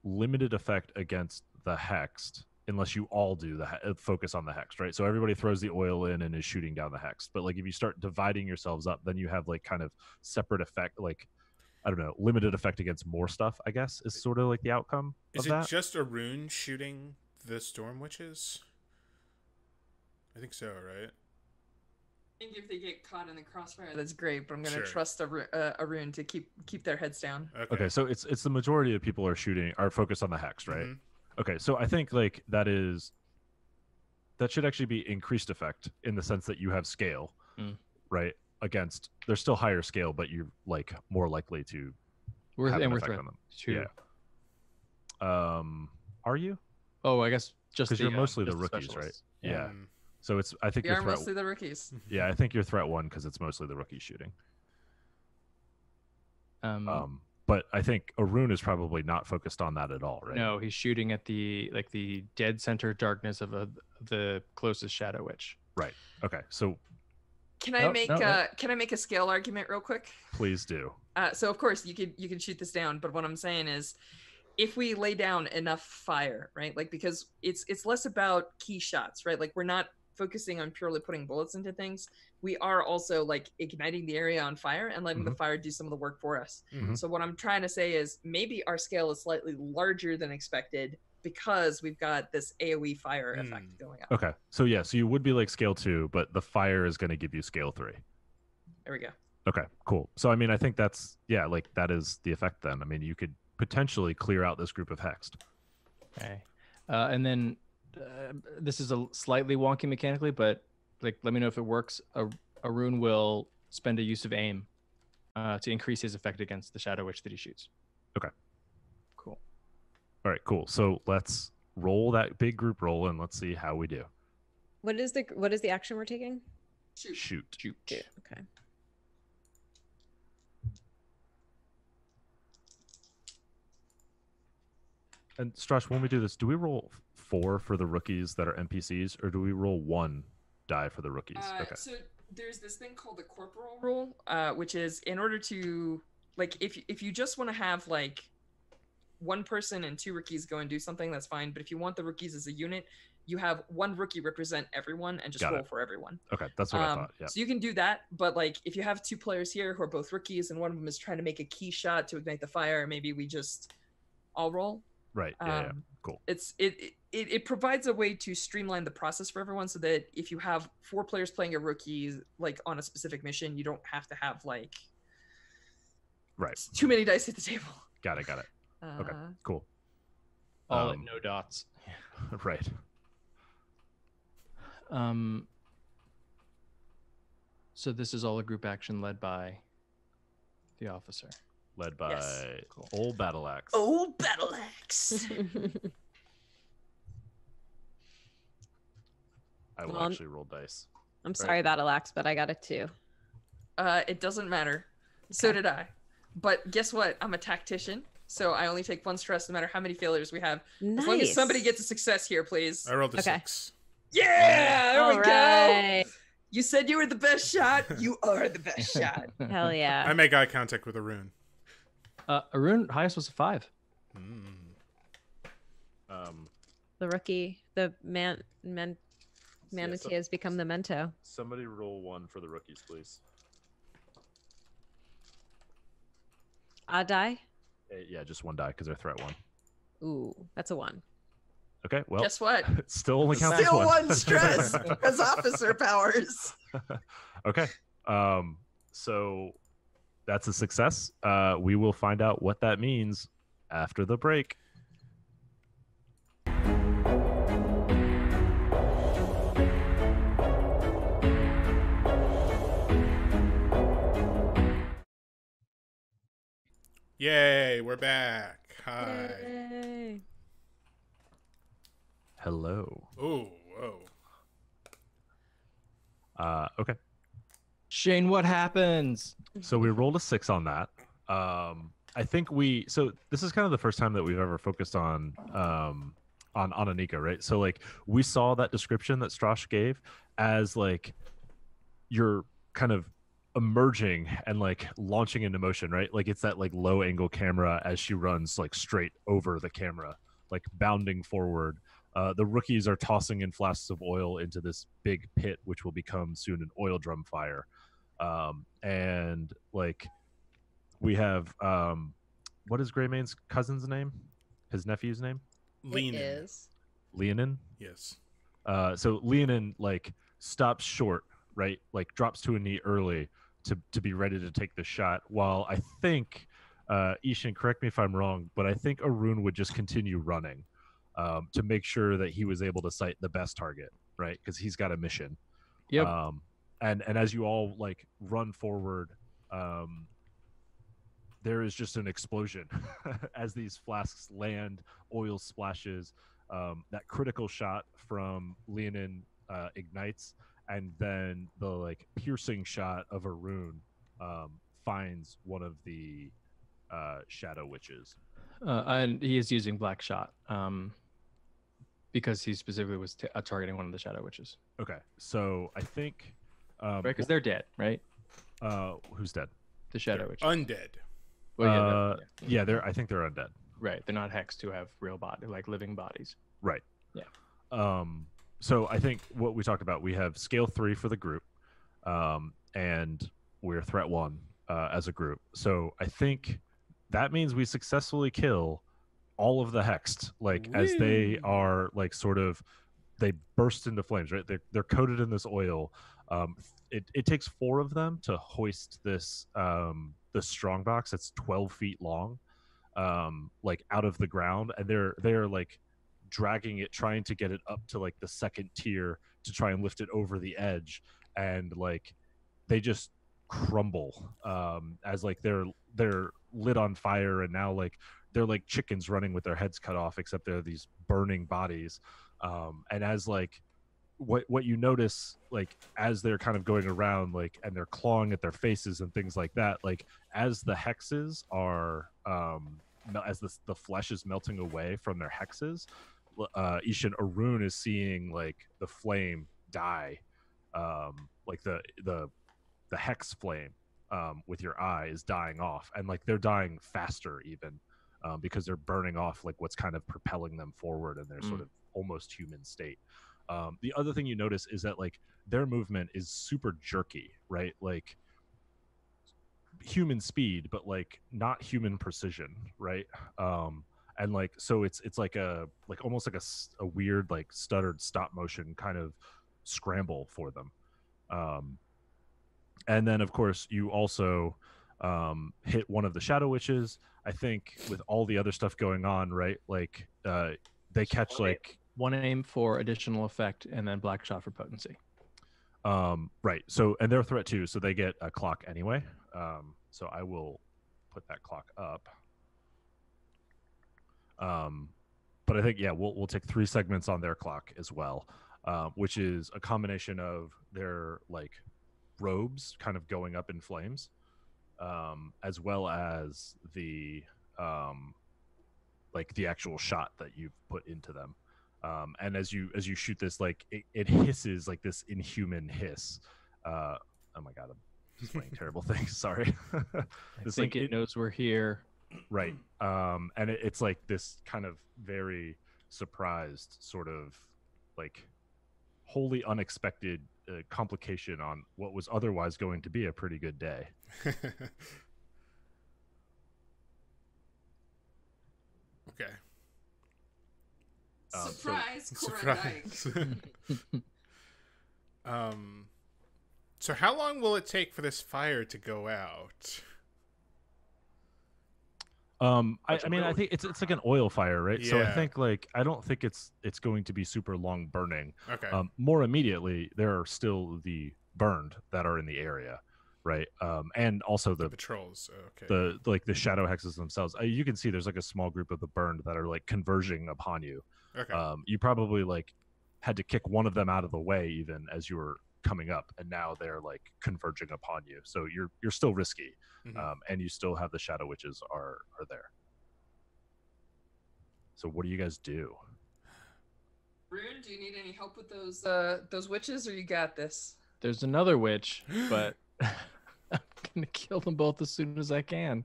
limited effect against the hexed unless you all do the focus on the hexed, right? So everybody throws the oil in and is shooting down the hexed. But like if you start dividing yourselves up, then you have like kind of separate effect, like I don't know, limited effect against more stuff, I guess, is sort of like the outcome of that. Is it just Arun shooting the storm witches? I think so, right? I think if they get caught in the crossfire, that's great. But I'm going to trust Arun to keep their heads down. Okay, so it's the majority of people are focused on the hex, right? Mm-hmm. Okay, so I think like that should actually be increased effect in the sense that you have scale, right? Against there's still higher scale, but you're like more likely to have an effect on them. Yeah. Are you? Oh, I guess just because you're mostly the rookies, right? Yeah. So it's I think you're mostly the rookies. Yeah, I think you're threat 1 because it's mostly the rookies shooting. But I think Arun is probably not focused on that at all, right? No, he's shooting at the dead center darkness of the closest shadow witch. Right. Okay. So can I make a scale argument real quick? Please do. So of course you can shoot this down, but what I'm saying is if we lay down enough fire, right? Like because it's less about key shots, right? Like we're not focusing on purely putting bullets into things. We are also like igniting the area on fire and letting the fire do some of the work for us. So what I'm trying to say is maybe our scale is slightly larger than expected because we've got this AoE fire effect going on. Okay. So yeah, so you would be like scale 2, but the fire is going to give you scale 3. There we go. Okay, cool. So I mean, I think that's that is the effect then. I mean, you could potentially clear out this group of hexed. Okay. And then this is a slightly wonky mechanically, but like let me know if it works. Arun will spend a use of aim to increase his effect against the Shadow Witch that he shoots. Okay. Cool. All right, cool. So let's roll that big group roll and let's see how we do. What is the action we're taking? Shoot. Okay. And Strash, when we do this, do we roll 4 for the rookies that are NPCs, or do we roll 1 die for the rookies? Okay. So there's this thing called the corporal rule, which is in order to like if you just want to have like one person and 2 rookies go and do something, that's fine. But if you want the rookies as a unit, you have 1 rookie represent everyone and just roll for everyone. Okay, that's what I thought. Yeah. So you can do that, but like if you have 2 players here who are both rookies and one of them is trying to make a key shot to ignite the fire, maybe we just all roll. Right. Yeah. Cool. It provides a way to streamline the process for everyone, so that if you have 4 players playing a rookie like on a specific mission, you don't have to have like too many dice at the table. Got it. Okay. Cool. All at no dots. Right. So this is all a group action led by the officer. Led by Old Battle Axe. Old Battle Axe. I will actually roll dice. I'm sorry, Battle Axe, but I got it too. It doesn't matter. Okay. So did I. But guess what? I'm a tactician, so I only take 1 stress no matter how many failures we have. Nice. As long as somebody gets a success here, please. I rolled a 6. Yeah! There we right. go! You said you were the best shot. You are the best shot. Hell yeah. I make eye contact with Arun. Arun, highest was a 5. The rookie, the manatee has become the mento. Somebody roll 1 for the rookies, please. A die? Yeah, just 1 die because they're threat 1. Ooh, that's a 1. Okay, well, guess what? It still only counts as 1 stress as officer powers. Okay, so that's a success. We will find out what that means after the break. Yay, we're back. Hi. Yay. Hello. Oh, whoa. Okay. Shane, what happens? So we rolled a 6 on that. I think so this is kind of the first time that we've ever focused on Anika, right? So like we saw that description that Strash gave as like you're kind of emerging and like launching into motion, right? Like it's that like low angle camera as she runs like straight over the camera, like bounding forward. The rookies are tossing in flasks of oil into this big pit, which will become soon an oil drum fire. And like we have what is Greymane's cousin's name? His nephew's name? Leonin. Leonin? Yes. So Leonin like stops short, right? Like drops to a knee early to be ready to take the shot. While I think I-Hsien, correct me if I'm wrong, but I think Arun would just continue running to make sure that he was able to sight the best target, right? Because he's got a mission. Yep. And as you all like run forward, there is just an explosion as these flasks land, oil splashes, that critical shot from Leonin ignites, and then the like piercing shot of Arun finds one of the shadow witches. And he is using Black Shot because he specifically was targeting one of the shadow witches. Okay, so I think right, because they're dead, right? Who's dead? The shadow witches. Undead. Well, yeah, I think they're undead. Right, they're not hexed to have real body, like living bodies. Right. Yeah. So I think what we talked about, we have scale 3 for the group, and we're threat 1 as a group. So I think that means we successfully kill all of the hexed, like as they are like sort of, they burst into flames, right? They're coated in this oil. It takes 4 of them to hoist this the strong box that's 12 feet long, like out of the ground, and they're like dragging it, trying to get it up to like the second tier to try and lift it over the edge, and like they just crumble as like they're lit on fire, and now like they're like chickens running with their heads cut off, except they're these burning bodies. And as like what you notice, like as they're kind of going around, like, and they're clawing at their faces and things like that, like as the hexes are as the flesh is melting away from their hexes, I-Hsien, Arun is seeing like the flame die, like the hex flame with your eye is dying off, and like they're dying faster even, because they're burning off like what's kind of propelling them forward in their sort of almost human state. The other thing you notice is that like their movement is super jerky, right? Like human speed, but like not human precision, right? And like so it's like almost like a weird like stuttered stop motion kind of scramble for them. And then of course you also hit one of the shadow witches. I think with all the other stuff going on, right? Like they catch like one aim for additional effect, and then black shot for potency. Right. So, and they're a threat too, so they get a clock anyway. So I will put that clock up. But I think we'll take 3 segments on their clock as well, which is a combination of their like robes kind of going up in flames, as well as the like the actual shot that you've put into them. And as you shoot this, like it hisses like this inhuman hiss. Oh my god, I'm displaying terrible things. Sorry. I think it knows we're here. Right. And it's like this kind of very surprised, sort of like wholly unexpected complication on what was otherwise going to be a pretty good day. Okay. Surprise, Corps Undying. So how long will it take for this fire to go out? I mean, I think it's like an oil fire, right? So I Yeah. think like I don't think it's going to be super long burning. Okay. More immediately, there are still the burned that are in the area, right? And also the the patrols. Okay. the like the shadow hexes themselves. You can see there's like a small group of the burned that are like converging upon you. Okay. You probably like had to kick one of them out of the way even as you were coming up, and now they're like converging upon you. So you're still risky, and you still have the shadow witches are there. So what do you guys do? Rune, do you need any help with those witches, or you got this? There's another witch, but I'm gonna kill them both as soon as I can.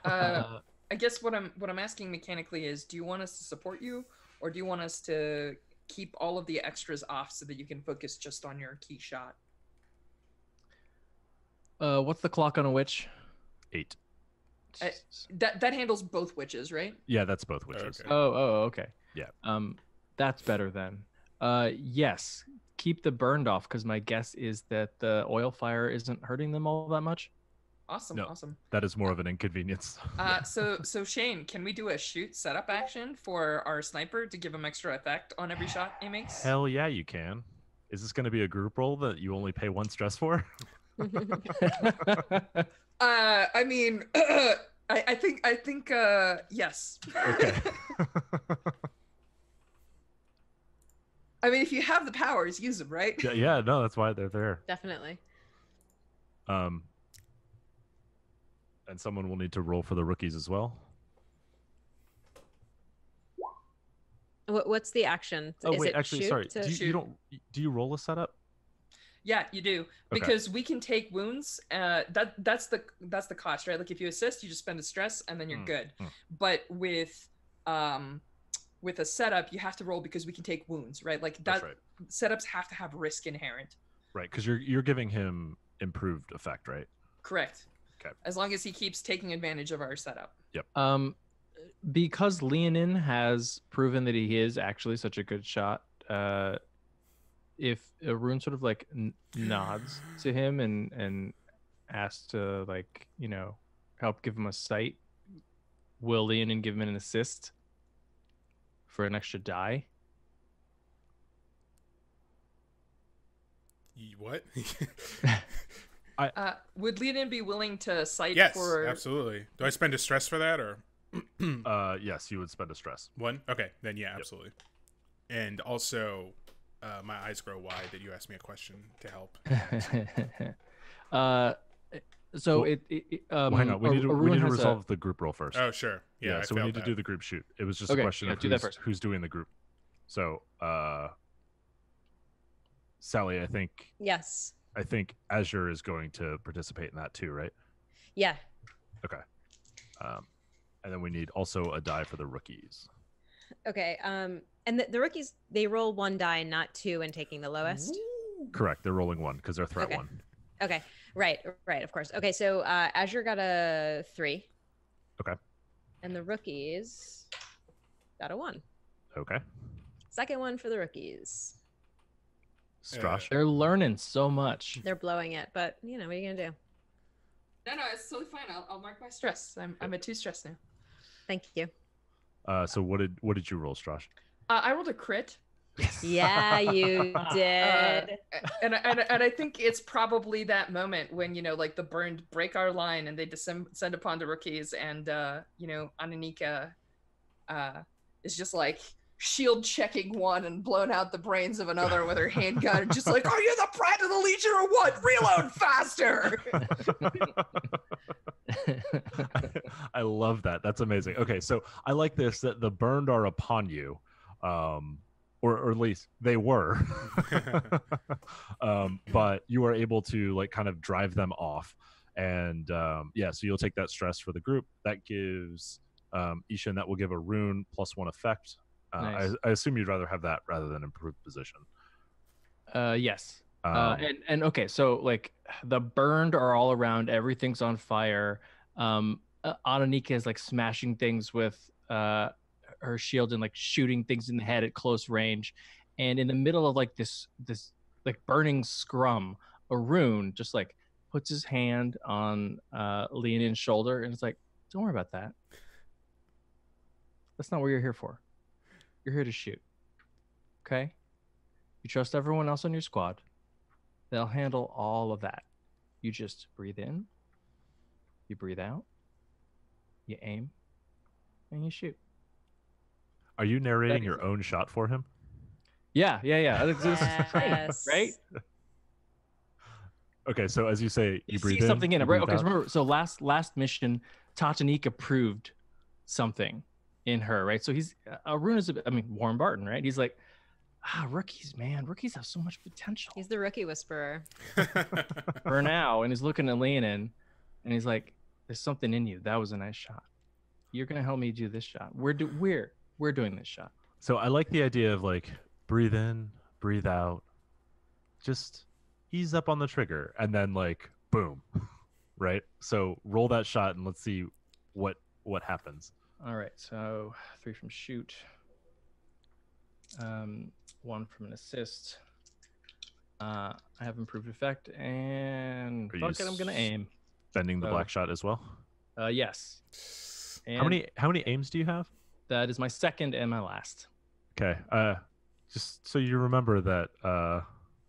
I guess what I'm asking mechanically is, do you want us to support you, or do you want us to keep all of the extras off so that you can focus just on your key shot? What's the clock on a witch? 8. That handles both witches, right? Yeah, that's both witches. Okay. Oh, okay. Yeah. That's better then. Yes, keep the burned off, because my guess is that the oil fire isn't hurting them all that much. Awesome, No. awesome. That is more of an inconvenience. So Shane, can we do a shoot setup action for our sniper to give him extra effect on every shot he makes? Hell yeah, you can. Is this going to be a group roll that you only pay 1 stress for? I mean, I think yes. Okay. I mean, if you have the powers, use them, right? yeah, no, that's why they're there. Definitely. And someone will need to roll for the rookies as well. What's the action? Oh Is wait, it actually, shoot sorry. to- Do you roll a setup? Yeah, you do, Okay. because we can take wounds. That's the cost, right? Like if you assist, you just spend a stress and then you're good. But with a setup, you have to roll because we can take wounds, right? Like that. That's right. Setups have to have risk inherent. Right, because you're giving him improved effect, right? Correct. Okay. As long as he keeps taking advantage of our setup. Yep. Because Leonin has proven that he is actually such a good shot, if Arun sort of like nods to him and asks to, like, you know, help give him a sight, will Leonin give him an assist? for an extra die. What? Would Leonin be willing to cite Yes, for? absolutely. Do I spend a stress for that, or? Yes, you would spend a stress. One? Okay, then yeah, absolutely. And also, my eyes grow wide that you asked me a question to help. So Well, hang on. We need to resolve the group roll first. Oh, sure. Yeah, So we need to do the group shoot. It was just Okay, a question yeah, of do that first. who's doing the group. So, Sally, I think Yes. Azure is going to participate in that too, right? Yeah. Okay. And then we need also a die for the rookies. Okay. And the rookies, they roll 1 die, not 2, and taking the lowest. Correct. They're rolling 1 because they're threat Okay. 1. Okay. Right. Of course. Okay. So Azure got a 3. Okay. And the rookies got a 1. Okay. Second one for the rookies. Strash. They're learning so much. They're blowing it, but what are you gonna do? No, it's totally fine. I'll mark my stress. I'm at 2 stress now. Thank you. So what did you roll, Strash? I rolled a crit. Yeah, you did. And I think it's probably that moment when like the burned break our line and they descend upon the rookies, and Ananika is just like shield checking one and blown out the brains of another with her handgun, just like, are you the pride of the Legion or what? Reload faster. I love that. That's amazing. Okay, so I like this, that the burned are upon you, or at least they were, but you are able to like kind of drive them off, and so you'll take that stress for the group. That gives I-Hsien, that will give a rune +1 effect. Nice. I assume you'd rather have that rather than improved position. Yes. And okay, so like the burned are all around. Everything's on fire. Ananika is like smashing things with her shield and like shooting things in the head at close range. And in the middle of like this like burning scrum, Arun just like puts his hand on Leonin's shoulder and it's like, don't worry about that. That's not what you're here for. You're here to shoot. Okay? You trust everyone else on your squad. They'll handle all of that. You just breathe in, you breathe out, you aim, and you shoot. Are you narrating your own shot for him? Yeah. Yes. Right? Okay, so as you say, you breathe see in, something in you it, right? breathe Okay, out. so remember, so last mission, Tatanika proved something in her, right? So he's Arun is, Warren Barton, right? He's like, rookies, man, rookies have so much potential. He's the rookie whisperer. For now, and he's looking at Leonin, and he's like, "There's something in you. That was a nice shot. You're gonna help me do this shot. We're doing this shot." So I like the idea of like breathe in, breathe out, just ease up on the trigger, and then like boom, right? So roll that shot and let's see what happens. All right, so 3 from shoot, 1 from an assist. I have improved effect, and Are fuck it, I'm gonna aim. Bending the So- black shot as well. Yes. And How many aims do you have? that is my second and my last. Okay. Just so you remember that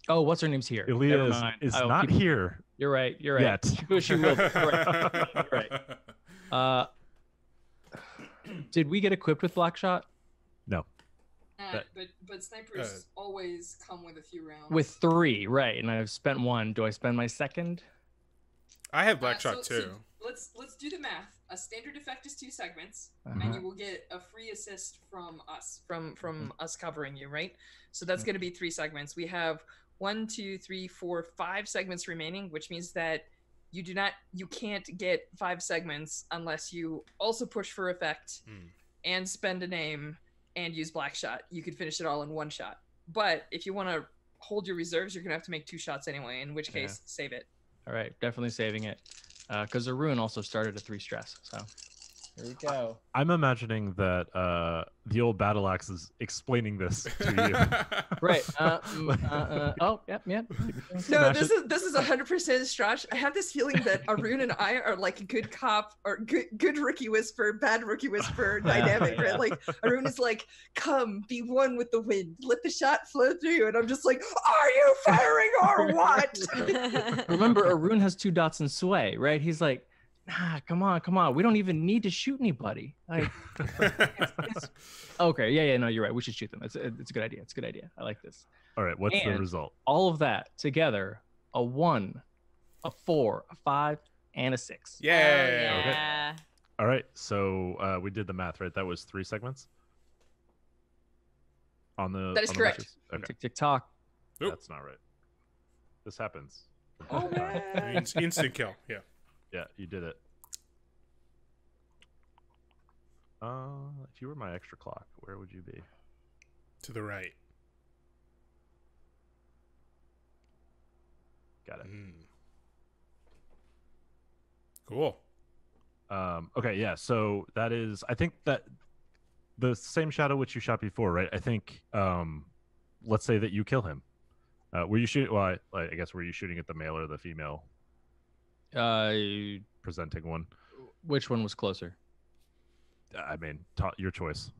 Oh, what's her name's here? Never Ilya mind. is I'll not keep- here You're right. yet. She will. You're right. Did we get equipped with black shot? No. But snipers always come with a few rounds. With 3, right? And I've spent 1. Do I spend my second? I have black shot too. Let's do the math. A standard effect is 2 segments, and you will get a free assist from us, from us covering you, right? So that's going to be 3 segments. We have 1, 2, 3, 4, 5 segments remaining, which means that you can't get 5 segments unless you also push for effect and spend a aim and use black shot. You could finish it all in 1 shot. But if you want to hold your reserves, you're gonna have to make 2 shots anyway, in which case save it. All right, definitely saving it. Because Arun also started a 3 stress. So Here we go. I'm imagining that the old battle axe is explaining this to you. Right. Oh, yep. No, Smash this is 100% Strash. I have this feeling that Arun and I are like a good cop or good rookie whisper, bad rookie whisper dynamic, right? Like Arun is like, "Come, be one with the wind. Let the shot flow through you," and I'm just like, "Are you firing or what?" Remember, Arun has 2 dots in sway, right? He's like, nah, come on. We don't even need to shoot anybody. Like, okay, yeah, no, you're right. We should shoot them. It's a good idea. It's a good idea. I like this. All right, what's the And result? all of that together, a 1, a 4, a 5, and a 6. Yeah. Yeah. All right, so we did the math, right? That was 3 segments on the. That is on the correct. witches? Okay, Tick, tick, tock. Oop. that's not right. This happens. Oh man. Instant kill. Yeah. Yeah, you did it. If you were my extra clock, where would you be? To the right. Got it. Cool. Okay, yeah. So that is, I think that the same shadow which you shot before, right? I think, let's say that you kill him. Were you shooting? Well, I guess were you shooting at the male or the female presenting one? Which one was closer? I mean, your choice.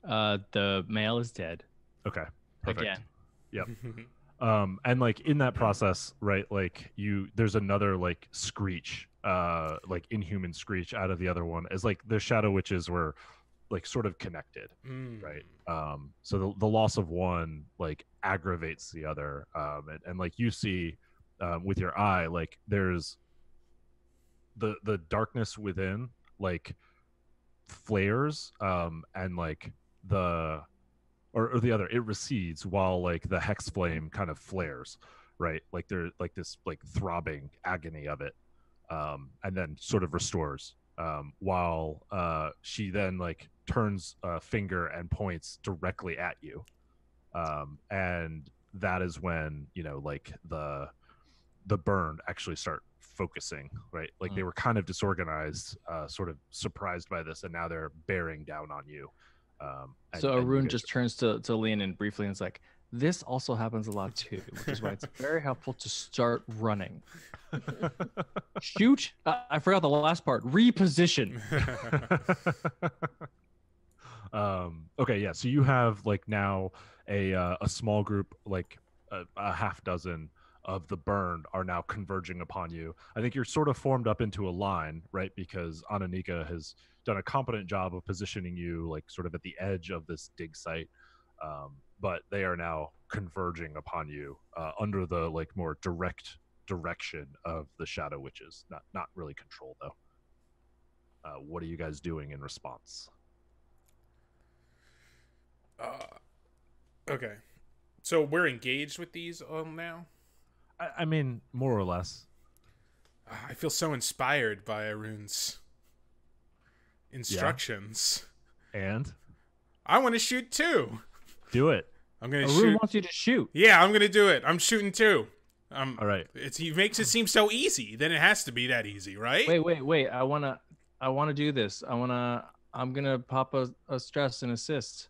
The male is dead. Okay, perfect. Again. Yep. And like in that process, right? Like there's another like screech, like inhuman screech out of the other one, as like the shadow witches were like sort of connected, right? So the loss of one like aggravates the other, and like you see with your eye, like there's the darkness within like flares, and like or the other, it recedes while like the hex flame kind of flares, right? Like there's like this like throbbing agony of it, and then sort of restores, while she then like turns a finger and points directly at you, and that is when like the burn actually start focusing, right? Like they were kind of disorganized, sort of surprised by this, and now they're bearing down on you. So Arun just turns to Leon and briefly and is like, this also happens a lot too, which is why it's very helpful to start running. Shoot. I forgot the last part. Reposition. Okay, yeah. So you have like now a small group, like a half dozen of the burned are now converging upon you. I think you're sort of formed up into a line, right? Because Ananika has done a competent job of positioning you like sort of at the edge of this dig site, but they are now converging upon you under the like more direct direction of the shadow witches. Not really control though. What are you guys doing in response? Okay. So we're engaged with these now? I mean, more or less. I feel so inspired by Arun's instructions. And? I want to shoot too. Do it. I'm going to Arun shoot. wants you to shoot. Yeah, I'm going to do it. I'm shooting too. All right. He makes it seem so easy. Then it has to be that easy, right? Wait. I wanna do this. I'm gonna pop a stress and assist.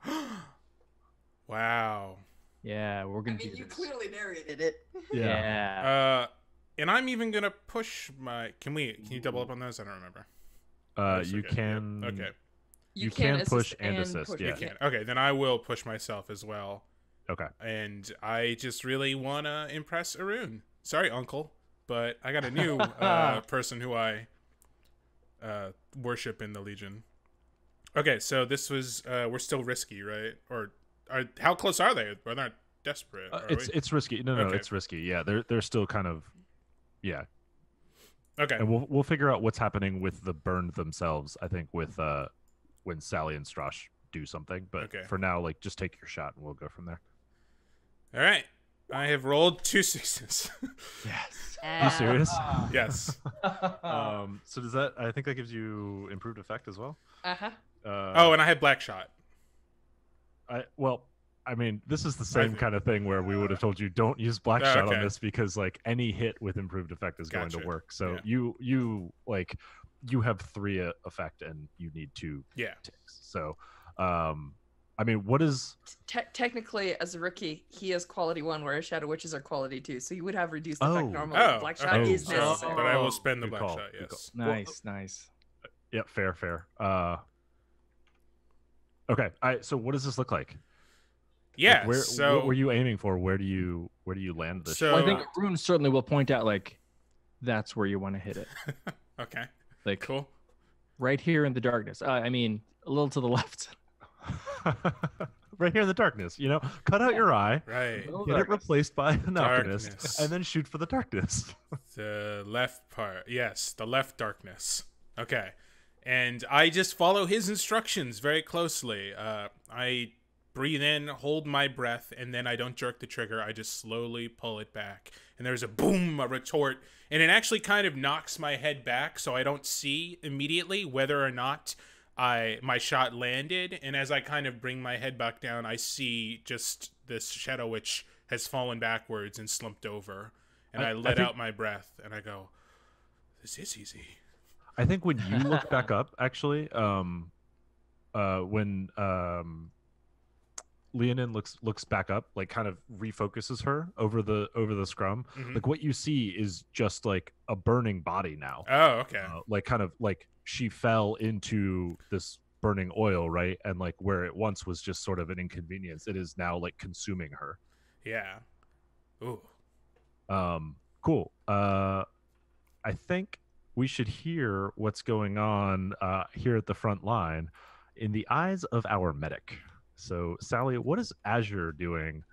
Wow. Yeah, we're gonna do you this. clearly narrated it. Yeah. And I'm even going to push my... Can you double up on those? I don't remember. You okay. can. Yeah. Okay. You can push and assist. push. Yeah. You can. Okay, then I will push myself as well. Okay. And I just really want to impress Arun. Sorry, Uncle, but I got a new person who I worship in the Legion. Okay, so this was we're still risky, right? Or how close are they? We're not desperate. It's risky. No, Okay. it's risky. Yeah, they're still kind of, yeah. Okay. And we'll figure out what's happening with the burned themselves. I think with when Sally and Strash do something. But Okay. for now, like just take your shot and we'll go from there. All right. I have rolled 2 6s. Yes. Yeah. You serious? Yes. So does that? I think that gives you improved effect as well. Uh-huh. And I had black shot. I mean, this is the same kind of thing where we would have told you don't use black shot on this because like any hit with improved effect is going Gotcha. to work. So Yeah. you like you have 3 effect and you need 2 Yeah. ticks. So, I mean, what is Technically, as a rookie, he has quality 1, whereas Shadow Witches are quality 2. So you would have reduced Oh. effect normally. Oh, Black Shot okay. is So- necessary. but I will spend the Good black call, shot. good Yes. Nice. yeah, fair. Okay. So what does this look like? Yeah. Like, so what were you aiming for? Where do you land this? So- Well, I think Rune certainly will point out like that's where you want to hit it. okay. Like Cool. right here in the darkness. I mean, a little to the left. Right here in the darkness, cut out your eye, Right. Little get it darkness. replaced by an alchemist, Darkness. and then shoot for the darkness. The left part. Yes, the left darkness. Okay. And I just follow his instructions very closely. I breathe in, hold my breath, and then I don't jerk the trigger. I just slowly pull it back. And there's a boom, a retort, and it actually kind of knocks my head back so I don't see immediately whether or not my shot landed. And as I kind of bring my head back down, I see just this Shadow Witch has fallen backwards and slumped over. And I let out my breath and I go, this is easy. I think when you look back up, actually, when Leonin looks back up, like kind of refocuses her over the scrum. Mhm. Like what you see is just like a burning body now. Oh, okay. Like kind of like she fell into this burning oil, right? And like where it once was just sort of an inconvenience, it is now like consuming her. Yeah. Ooh. Cool. I think we should hear what's going on here at the front line in the eyes of our medic. So, Sally, what is Azure doing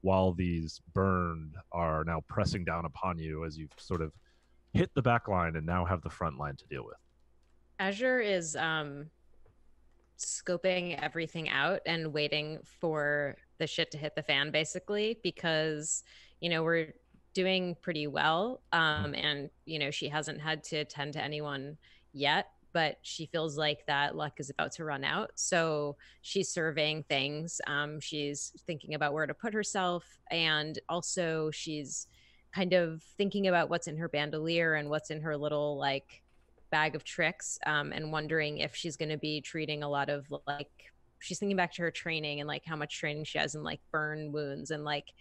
while these burned are now pressing down upon you as you've sort of hit the back line and now have the front line to deal with? Azure is scoping everything out and waiting for the shit to hit the fan, basically, because, we're doing pretty well. And, she hasn't had to attend to anyone yet, but she feels like that luck is about to run out. So she's surveying things. She's thinking about where to put herself. And also she's kind of thinking about what's in her bandolier and what's in her little like bag of tricks, and wondering if she's going to be treating a lot of like, she's thinking back to her training and like how much training she has in like burn wounds and like,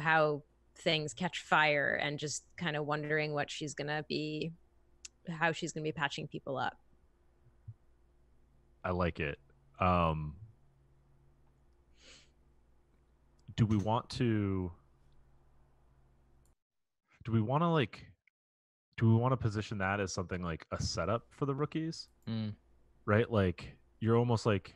how things catch fire, and just kind of wondering how she's going to be patching people up. I like it. Do we want to position that as something like a setup for the rookies? Right? Like you're almost like,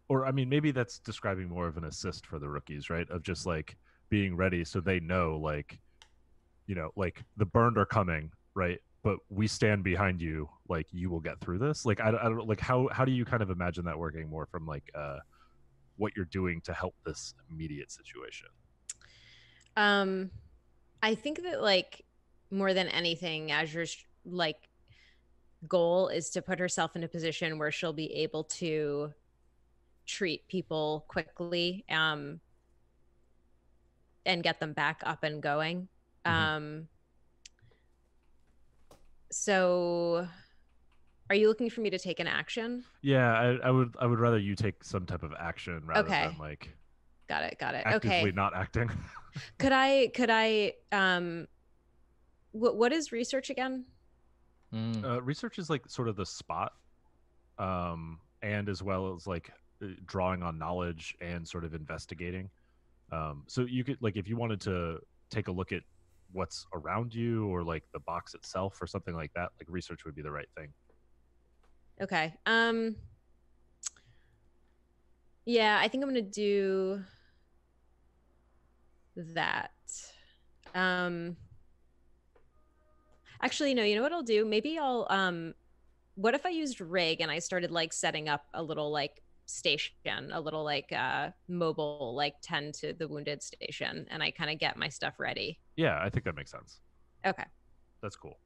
or I mean, maybe that's describing more of an assist for the rookies, right? Of just like being ready so they know, like, like the burned are coming, right? But we stand behind you, like you will get through this. Like I don't like how do you kind of imagine that working more from like what you're doing to help this immediate situation? I think that like more than anything, Azure's like goal is to put herself in a position where she'll be able to treat people quickly, and get them back up and going. So are you looking for me to take an action? Yeah, I would rather you take some type of action rather than like got it actively okay, not acting. could I what is research again? Research is like sort of the spot, and as well as like drawing on knowledge and sort of investigating. So you could, like, if you wanted to take a look at what's around you or like the box itself or something like that, like research would be the right thing. Okay. Yeah, I think I'm gonna do that. Actually, no, you know what I'll do? Maybe I'll what if I used rig and I started like setting up a little like station, a little like mobile like tend to the wounded station, and I kind of get my stuff ready. Yeah, I think that makes sense. Okay. That's cool.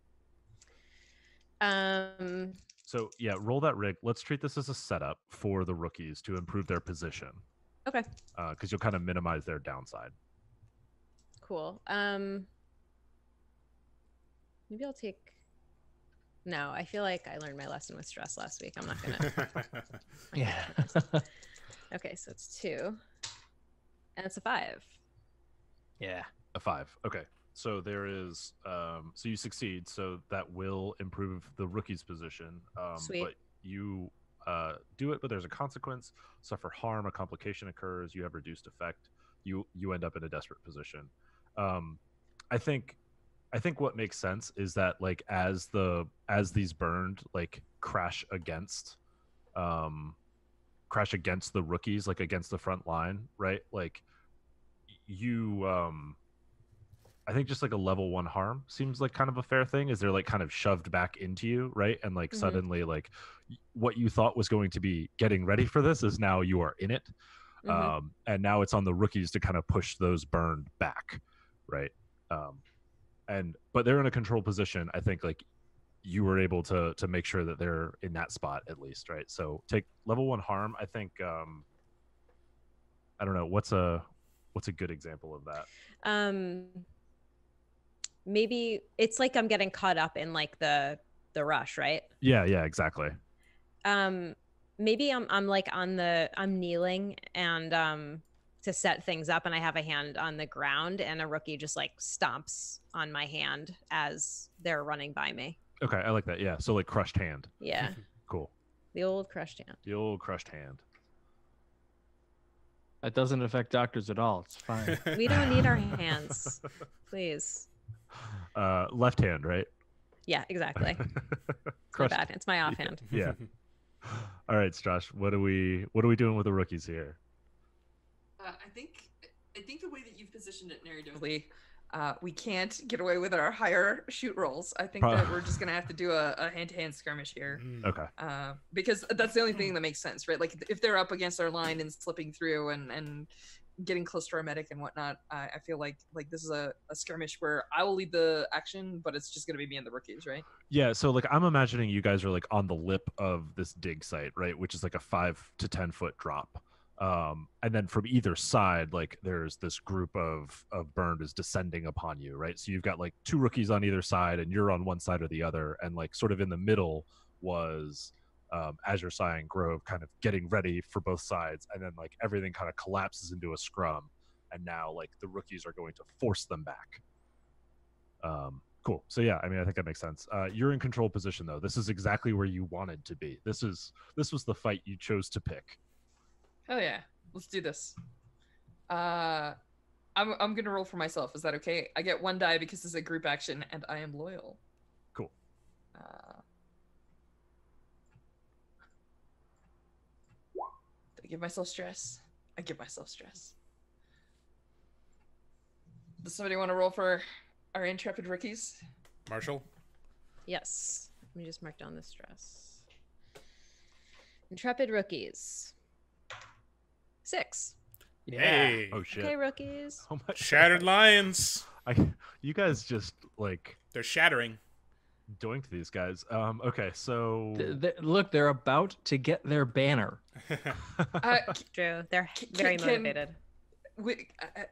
So yeah, roll that rig. Let's treat this as a setup for the rookies to improve their position. Okay. Because you'll kind of minimize their downside. Cool. Maybe I'll take No, I feel like I learned my lesson with stress last week. I'm not gonna. Yeah. Okay, so it's 2, and it's a 5. Yeah. A 5. Okay. So there is so you succeed, so that will improve the rookie's position. Sweet. But you do it, but there's a consequence. Suffer harm, a complication occurs, you have reduced effect, you end up in a desperate position. I think what makes sense is that like as these burned like crash against the rookies, like against the front line, right? Like you I think just like a level 1 harm seems like kind of a fair thing. Is they're like kind of shoved back into you, right? And like suddenly like what you thought was going to be getting ready for this is now you are in it. And now it's on the rookies to kind of push those burned back, right? But they're in a control position. I think like you were able to make sure that they're in that spot at least, right? So take level 1 harm. I think I don't know what's a good example of that. Maybe it's like I'm getting caught up in like the rush, right? Yeah, exactly. Maybe I'm like I'm kneeling and to set things up, and I have a hand on the ground, and a rookie just like stomps on my hand as they're running by me. Okay, I like that. Yeah, so like crushed hand. Yeah. Cool. The old crushed hand. The old crushed hand. That doesn't affect doctors at all. It's fine. We don't need our hands. Please. Left hand, right? Yeah, exactly. It's my Crushed. bad. It's my offhand. Yeah. All right, Josh. What are we doing with the rookies here? I think the way that you've positioned it narratively, we can't get away with our higher shoot rolls. I think that we're just gonna have to do a hand-to-hand skirmish here. Okay. Because that's the only thing that makes sense, right? Like if they're up against our line and slipping through and getting close to our medic and whatnot, I feel like this is a skirmish where I will lead the action, but it's just gonna be me and the rookies, right? Yeah, so like I'm imagining you guys are like on the lip of this dig site, right? Which is like a 5 to 10 foot drop. And then from either side, like there's this group of burned is descending upon you, right? So you've got like 2 rookies on either side, and you're on one side or the other, and like sort of in the middle was I-Hsien Grove kind of getting ready for both sides, and then like everything kind of collapses into a scrum, and now like the rookies are going to force them back. Cool. So yeah, I mean, I think that makes sense. You're in control position though. This is exactly where you wanted to be. This was the fight you chose to pick. Hell yeah, let's do this. I'm gonna roll for myself. Is that okay? I get 1 die because this is a group action, and I am loyal. Cool. Do I give myself stress? I give myself stress. Does somebody want to roll for our intrepid rookies? Marshall? Yes. Let me just mark down the stress. Intrepid rookies. 6. Yeah. Hey. Oh shit. Okay, rookies. Oh my Shattered lions. you guys just like They're shattering. doinked these guys. Okay, so Look, they're about to get their banner. True. They're very motivated.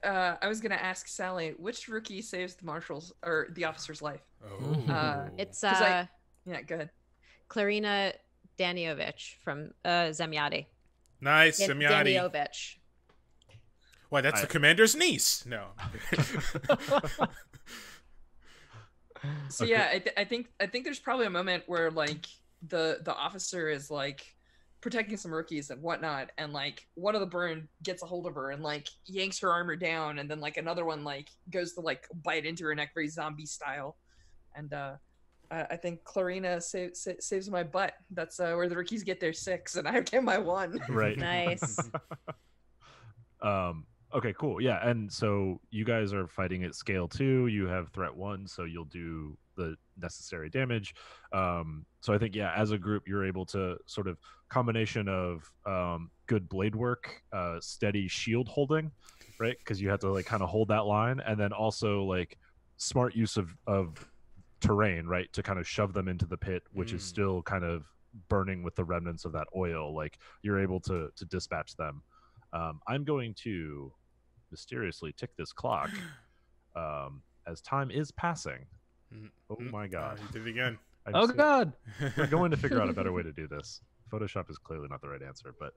I was gonna ask Sally, which rookie saves the marshal's or the officer's life? Oh. It's Yeah, go ahead. Clarina Daniovich from Zemyati. Nice, Semyati. Daniovich. Why, that's the commander's niece. No. So Okay. yeah, I think there's probably a moment where like the officer is like protecting some rookies and whatnot, and like one of the burn gets a hold of her and like yanks her armor down, and then like another one like goes to like bite into her neck, very zombie style, and I think Clarina saves my butt. That's where the rookies get their 6 and I get my 1. right. Nice. Okay, cool. Yeah, and so you guys are fighting at scale 2. You have threat 1, so you'll do the necessary damage. So I think yeah, as a group, you're able to sort of combination of good blade work, steady shield holding, right? Because you have to like kind of hold that line, and then also like smart use of terrain, right, to kind of shove them into the pit, which is still kind of burning with the remnants of that oil. Like you're able to dispatch them. I'm going to mysteriously tick this clock as time is passing. Oh my god. You did it again. Oh God! We're going to figure out a better way to do this. Photoshop is clearly not the right answer, but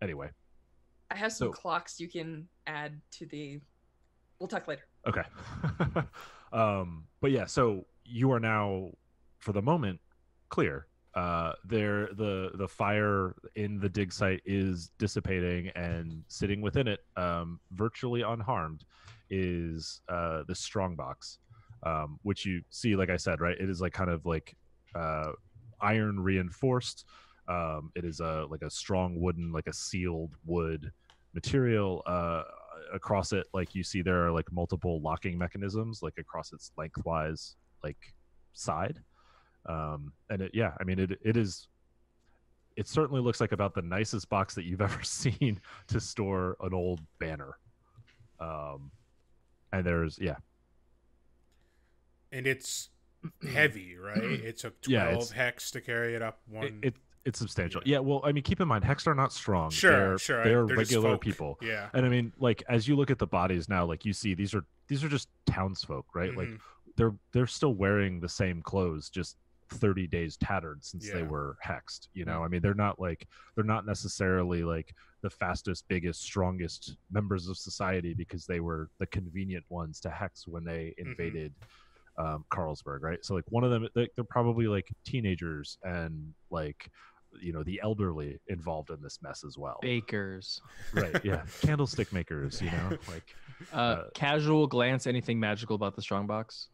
anyway. I have some clocks you can add to the. We'll talk later. Okay. But yeah, so you are now, for the moment, clear. The fire in the dig site is dissipating, and sitting within it, virtually unharmed, is the strong box, which you see, like I said, right? It is like kind of like iron reinforced. It is like a strong wooden, like a sealed wood material. Across it, like you see, there are like multiple locking mechanisms, like across its lengthwise, like side. And it certainly looks like about the nicest box that you've ever seen to store an old banner. And there's and it's heavy, right? It took 12 hex to carry it up one. It's substantial. Yeah, well, I mean, keep in mind, Hex are not strong. Sure. They're regular people. Yeah. And I mean, like, as you look at the bodies now, like you see these are just townsfolk, right? Like they're still wearing the same clothes, just 30 days tattered since they were hexed. You know, I mean, they're not necessarily like the fastest, biggest, strongest members of society because they were the convenient ones to hex when they invaded Carlsberg, right? So like one of them, they're probably like teenagers and like, you know, the elderly involved in this mess as well. Bakers. Right, yeah. Candlestick makers, you know, like casual glance, anything magical about the strongbox?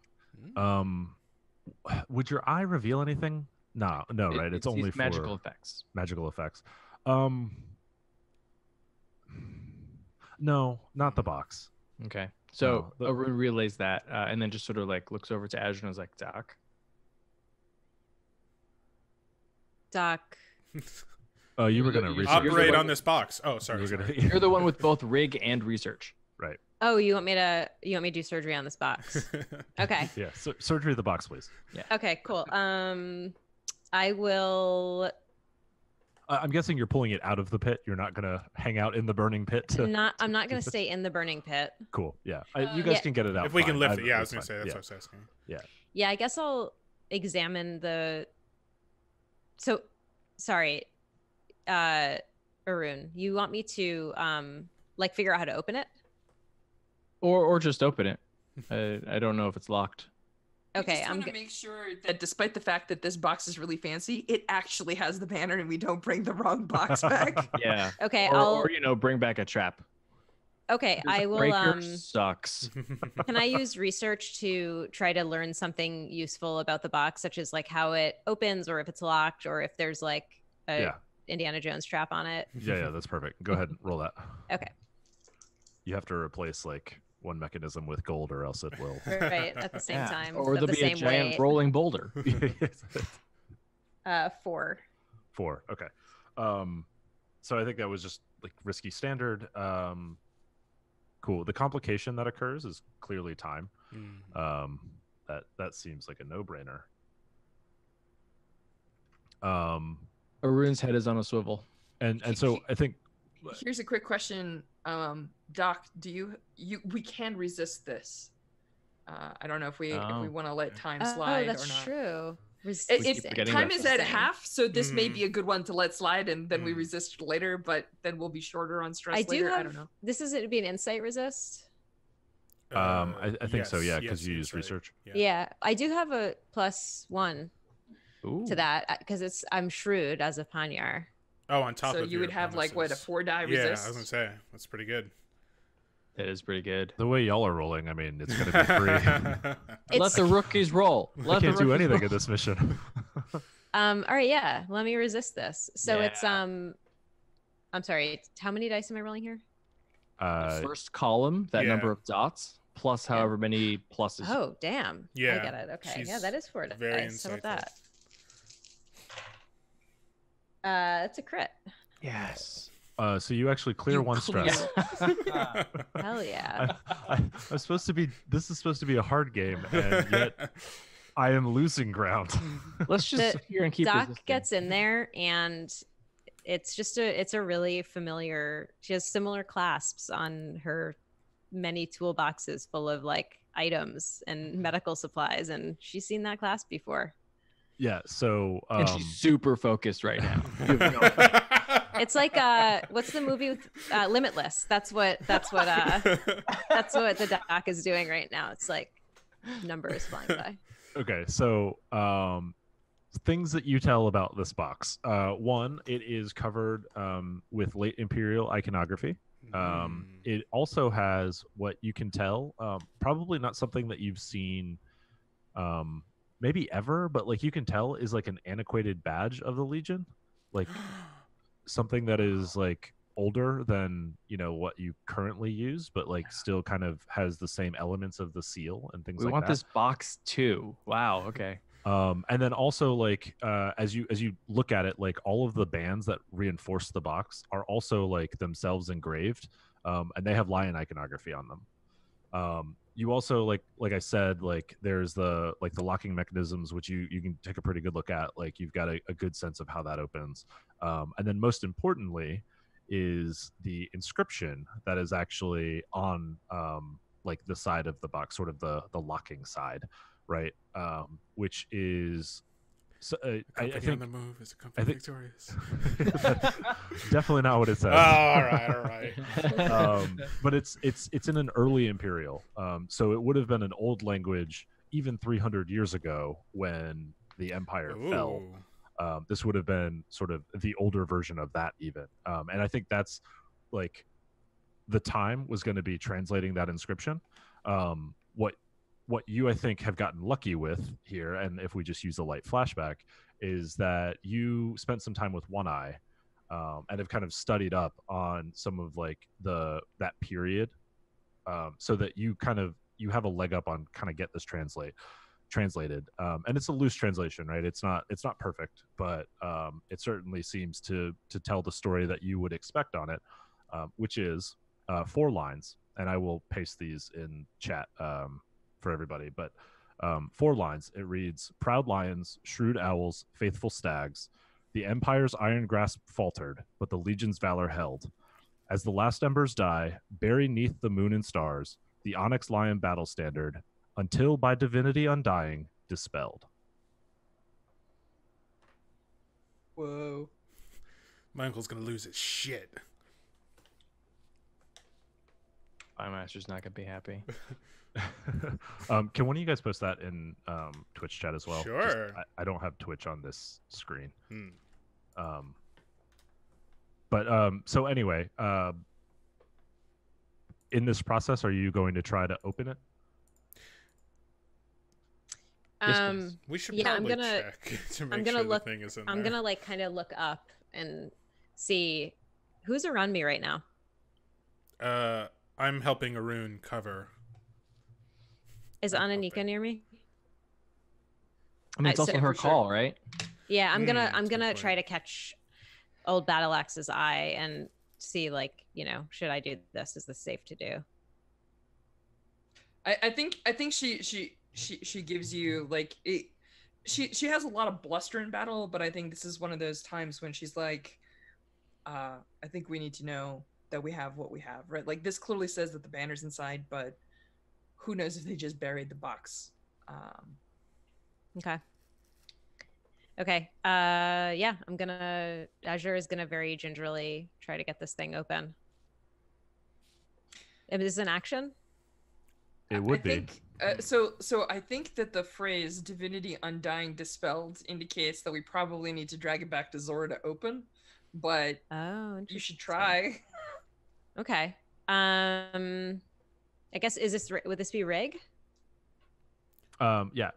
Would your eye reveal anything? No, right? It's only for magical effects. Magical effects. No, not the box. Okay. So Arun relays that, and then just sort of like looks over to Azure and is like, Doc. Oh, you were going to research. Operate on this box. Oh, sorry. You're the one with both rig and research. Right. Oh, you want me to do surgery on this box? Okay. Yeah. So surgery of the box, please. Yeah. Okay. Cool. I will. I'm guessing you're pulling it out of the pit. You're not gonna hang out in the burning pit. I'm not gonna stay in the burning pit. Cool. Yeah. You guys can get it out. If we can lift it. Yeah, I was gonna say that's what I was asking. Yeah. Yeah. I guess I'll examine the. So, sorry, Arun. You want me to like figure out how to open it? Or just open it. I don't know if it's locked. Okay, I'm gonna make sure that despite the fact that this box is really fancy, it actually has the banner, and we don't bring the wrong box back. Yeah. Okay. Or bring back a trap. Okay, I will. Breaker sucks. Can I use research to try to learn something useful about the box, such as like how it opens, or if it's locked, or if there's like a Indiana Jones trap on it? Yeah, that's perfect. Go ahead and roll that. Okay. You have to replace like one mechanism with gold, or else it will. Right at the same time. Or there'll be a giant rolling boulder. 4. 4. Okay. So I think that was just like risky standard. Cool. The complication that occurs is clearly time. That seems like a no-brainer. Arun's head is on a swivel. And so I think here's a quick question. Doc, we can resist this. I don't know if we want to let time slide or not. Oh, that's true. Time is at half, so this may be a good one to let slide, and then we resist later, but then we'll be shorter on stress later. I don't know. This is it'd be an insight resist. I think so, yeah, because you use research. Yeah, I do have a +1 to that because I'm shrewd as a Panyar. Oh, on top of so you would have promises. like what, a 4-die resist? Yeah, I was gonna say that's pretty good. It is pretty good. The way y'all are rolling, I mean, it's gonna be free. Let the rookies roll. I can't do anything in this mission. All right, yeah. Let me resist this. So it's I'm sorry. How many dice am I rolling here? The first column, that number of dots, plus however many pluses. Oh, damn. Yeah, I get it. Okay, yeah, that is 4 dice. Very How about insightful. that? It's a crit. Yes. So you actually clear one stress. Hell yeah. I'm supposed to be. This is supposed to be a hard game, and yet I am losing ground. Let's just sit here and keep. Doc resisting. gets in there, and it's a really familiar. She has similar clasps on her many toolboxes full of like items and medical supplies, and she's seen that class before. Yeah, so And she's super focused right now. It's like what's the movie with Limitless? That's what that's what the doc is doing right now. It's like numbers flying by. okay, so things that you tell about this box. One, it is covered with late Imperial iconography. It also has what you can tell, probably not something that you've seen maybe ever, but like you can tell is like an antiquated badge of the Legion, like something that is like older than, you know, what you currently use, but like still kind of has the same elements of the seal and things We like want that. this box too. Wow. Okay. And then also like as you look at it, like all of the bands that reinforce the box are also like themselves engraved, and they have lion iconography on them. You also like I said, like there's the locking mechanisms, which you can take a pretty good look at. Like you've got a good sense of how that opens. And then most importantly is the inscription that is actually on like the side of the box, sort of the locking side, right? Which is I think on the move is a company victorious. definitely not what it says. All right. But it's in an early Imperial, so it would have been an old language even 300 years ago when the Empire fell. This would have been sort of the older version of that even, and I think that's like the time was going to be translating that inscription. What you, I think, have gotten lucky with here, and if we just use a light flashback, is that you spent some time with One Eye, and have kind of studied up on some of like that period, so that you have a leg up on kind of get this translated. And it's a loose translation, right? It's not perfect, but it certainly seems to tell the story that you would expect on it, which is 4 lines, and I will paste these in chat for everybody, but 4 lines. It reads: proud lions, shrewd owls, faithful stags, the Empire's iron grasp faltered, but the Legion's valor held. As the last embers die, bury 'neath the moon and stars the onyx lion battle standard, until by divinity undying dispelled. Whoa. My uncle's gonna lose his shit. My master's not gonna be happy. Can one of you guys post that in Twitch chat as well? Sure. I don't have Twitch on this screen. So anyway, in this process, are you going to try to open it? We should yeah, probably I'm gonna check to make I'm gonna sure look the thing is in I'm there. gonna like kind of look up and see who's around me right now. I'm helping Arun cover. Is Ananika near me? I mean, it's also her for sure. call, right? Yeah, I'm that's a good gonna point. try to catch old Battle Axe's eye and see, like, you know, should I do this? Is this safe to do? I think she gives you like it. She has a lot of bluster in battle, but I think this is one of those times when she's like, I think we need to know that we have what we have, right? Like this clearly says that the banner's inside, but who knows if they just buried the box. Okay. Yeah, Azure is gonna very gingerly try to get this thing open. Is this an action? It would I be. think, so I think that the phrase "divinity undying dispelled" indicates that we probably need to drag it back to Zora to open, but Oh, you should interesting. try. Okay. I guess would this be Rig? Yeah,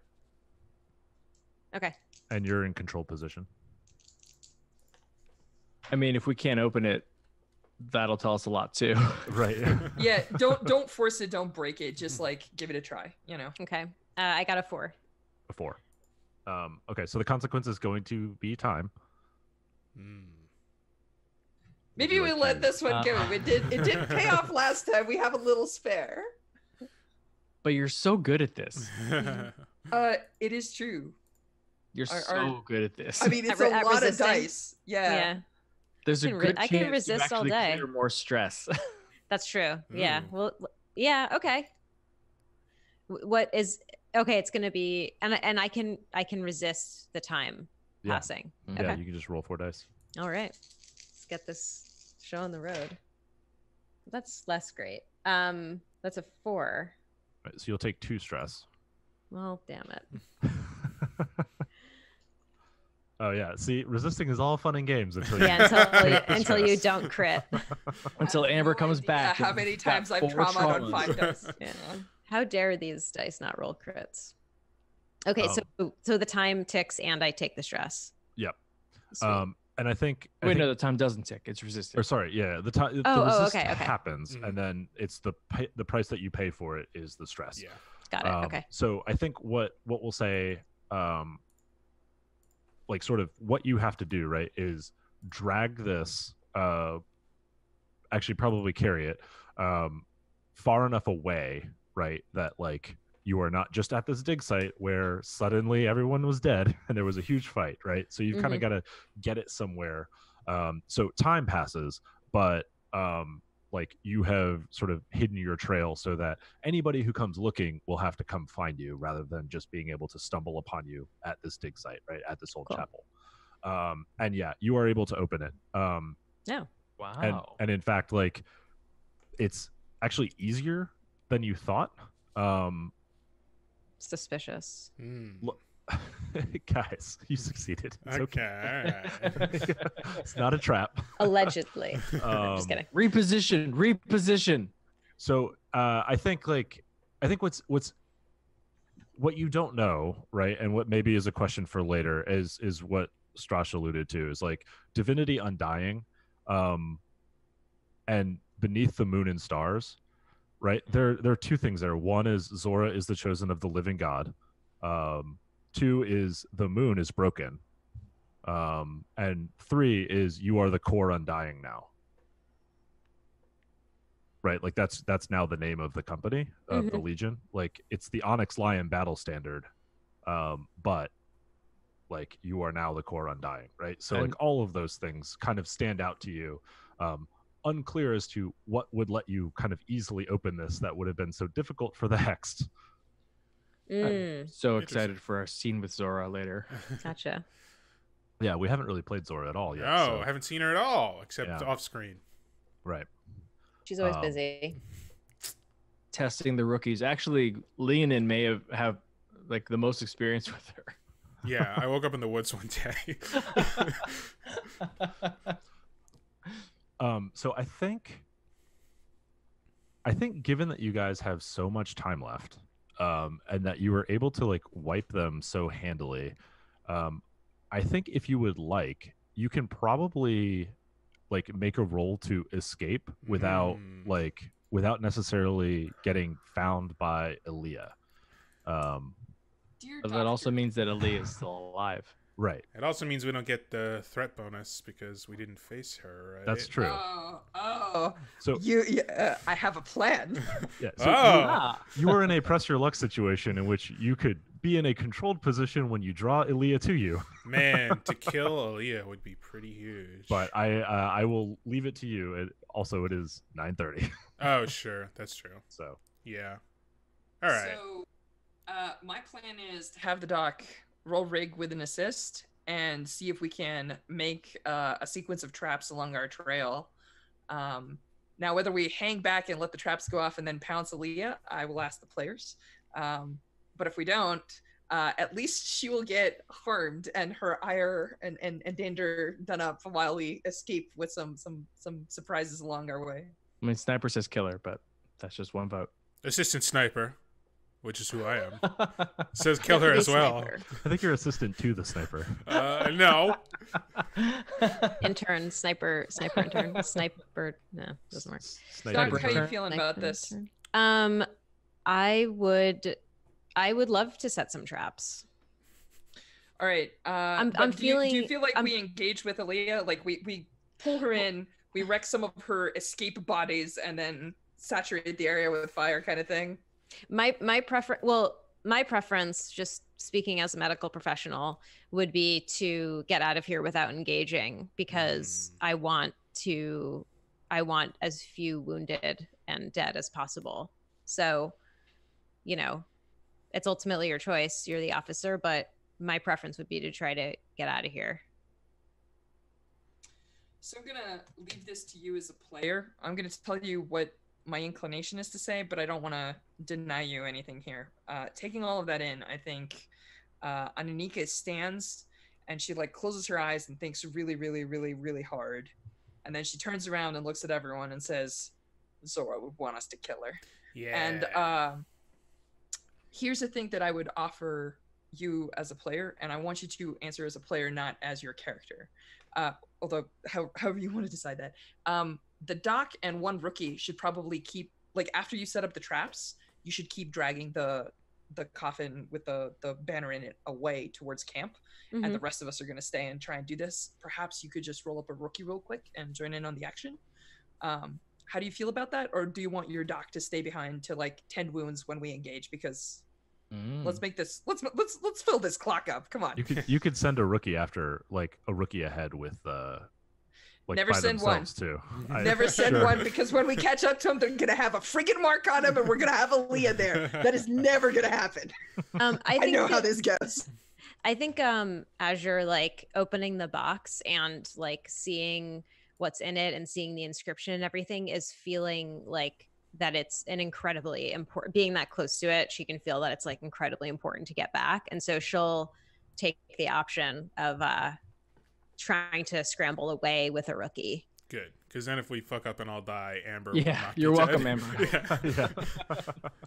Okay. and you're in control position. I mean, if we can't open it, that'll tell us a lot too. Right. Yeah, don't force it, don't break it, just like give it a try, you know. Okay. I got a 4. Before. Okay, so the consequence is going to be time. Maybe you we like let to- this one go. It didn't pay off last time. We have a little spare. But you're so good at this. It is true. You're Are- so good at this. I mean, it's At a lot of resisting? dice. Yeah. there's a I can good I can chance resist you all actually day. clear more stress. That's true. Yeah. Ooh. Well, yeah. Okay. What is okay? It's gonna be, and I can resist the time passing. Yeah, Okay. you can just roll 4 dice. All right. Let's get this show on the road. That's less great. That's a 4. Right, so you'll take 2 stress. Well, damn it. Oh yeah, see, resisting is all fun and games until until you don't crit. Until Amber comes back. How many times I've traumaed on 5 dice. Yeah. How dare these dice not roll crits? Okay, so the time ticks and I take the stress. Yep. Sweet. And I think no, the time doesn't tick. It's resisted. Or sorry, yeah, the time okay. happens, and then it's the price that you pay for it is the stress. Yeah. Got it. Okay. So I think what we'll say, like sort of what you have to do, right, is drag this, actually probably carry it far enough away, right, that like you are not just at this dig site where suddenly everyone was dead and there was a huge fight, right? So you've kind of got to get it somewhere. So time passes, but like you have sort of hidden your trail so that anybody who comes looking will have to come find you rather than just being able to stumble upon you at this dig site, right, at this old chapel. And yeah, you are able to open it. Yeah. Wow. And in fact, like it's actually easier than you thought. Suspicious. Look, guys, you succeeded. It's Okay. All right. It's not a trap. Allegedly. Just kidding. Reposition. So I think what you don't know, right, and what maybe is a question for later is what Strash alluded to, is like Divinity Undying, and Beneath the Moon and Stars, right? There are 2 things there. One is Zora is the chosen of the living God. 2 is the moon is broken. And 3 is you are the Corps Undying now. Right? Like that's now the name of the company, of the Legion. Like it's the Onyx Lion battle standard. But like you are now the Corps Undying, right? So like all of those things kind of stand out to you. Unclear as to what would let you kind of easily open this that would have been so difficult for the Hexed. I'm so excited for our scene with Zora later. Gotcha. Yeah, we haven't really played Zora at all yet. No, so. I haven't seen her at all except off screen. Right. She's always busy. Testing the rookies. Actually, Leonin may have like the most experience with her. Yeah, I woke up in the woods one day. So I think given that you guys have so much time left, and that you were able to like wipe them so handily, I think if you would like, you can probably like make a roll to escape without necessarily getting found by Aaliyah. Dear But that Doctor. also means that Aaliyah is still alive. Right. It also means we don't get the threat bonus because we didn't face her, right? That's true. Oh. So I have a plan. yeah. So you are in a press your luck situation in which you could be in a controlled position when you draw Aaliyah to you. Man, to kill Aaliyah would be pretty huge. But I will leave it to you. It is 9:30. Oh, sure. That's true. So Yeah. All right. So, my plan is to have the doc roll rig with an assist and see if we can make a sequence of traps along our trail. Now, whether we hang back and let the traps go off and then pounce Aaliyah, I will ask the players. But if we don't, at least she will get harmed and her ire and danger done up while we escape with some surprises along our way. I mean, Sniper says killer, but that's just one vote. Assistant Sniper, which is who I am, says kill her as well. I think you're assistant to the sniper. No. Intern, sniper, intern, sniper. No, doesn't work. Doc, how are you intern. feeling about this? I would love to set some traps. All right. I'm but do feeling. you feel like we engage with Aaliyah? Like we pull her in, we wreck some of her escape bodies, and then saturate the area with fire, kind of thing. My preference, just speaking as a medical professional, would be to get out of here without engaging, because I want as few wounded and dead as possible. So, it's ultimately your choice. You're the officer, but my preference would be to try to get out of here. So I'm gonna leave this to you as a player. I'm gonna tell you what my inclination is to say, but I don't want to deny you anything here. Taking all of that in, I think Ananika stands and she like closes her eyes and thinks really, really, really, really hard, and then she turns around and looks at everyone and says, "Zora would want us to kill her." Yeah. And here's the thing that I would offer you as a player, and I want you to answer as a player, not as your character. Although, however you want to decide that. The doc and one rookie should probably keep, like, after you set up the traps, you should keep dragging the coffin with the banner in it away towards camp. Mm-hmm. And the rest of us are going to stay and try and do this. Perhaps you could just roll up a rookie real quick and join in on the action. How do you feel about that? Or do you want your doc to stay behind to like tend wounds when we engage? Because let's make this, let's fill this clock up. Come on. You could send a rookie after, like a rookie ahead with like Never by send themselves too. Never send one, because when we catch up to them, they're gonna have a friggin' mark on them, and we're gonna have Aaliyah there. That is never gonna happen. I know how this goes. I think as you're like opening the box and like seeing what's in it and seeing the inscription and everything is feeling like that it's an incredibly important, being that close to it, she can feel that it's like incredibly important to get back. And so she'll take the option of trying to scramble away with a rookie. Good, because then if we fuck up and all die, Amber. Yeah, will not be you're dead. welcome, Amber. Yeah.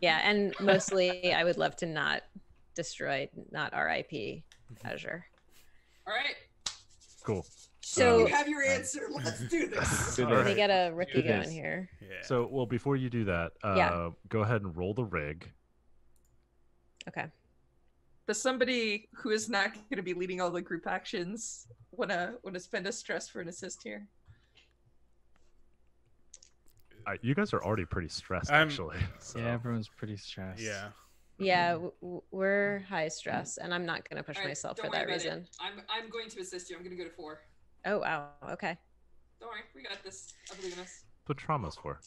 Yeah, and mostly I would love to not destroy, not RIP Azure. All right. Cool. So you have your answer. Let's do this. All let me right. get a rookie Do this. going here. Yeah. So, well, before you do that, Yeah. go ahead and roll the rig. Okay. Does somebody who is not going to be leading all the group actions wanna spend a stress for an assist here? You guys are already pretty stressed, I'm- actually. So. Yeah, everyone's pretty stressed. Yeah. Yeah, we're high stress, and I'm not going to push All right, myself don't for worry that about reason. it. I'm going to assist you. I'm going to go to 4. Oh, wow. Okay. Don't worry, we got this. I believe in us. What traumas for?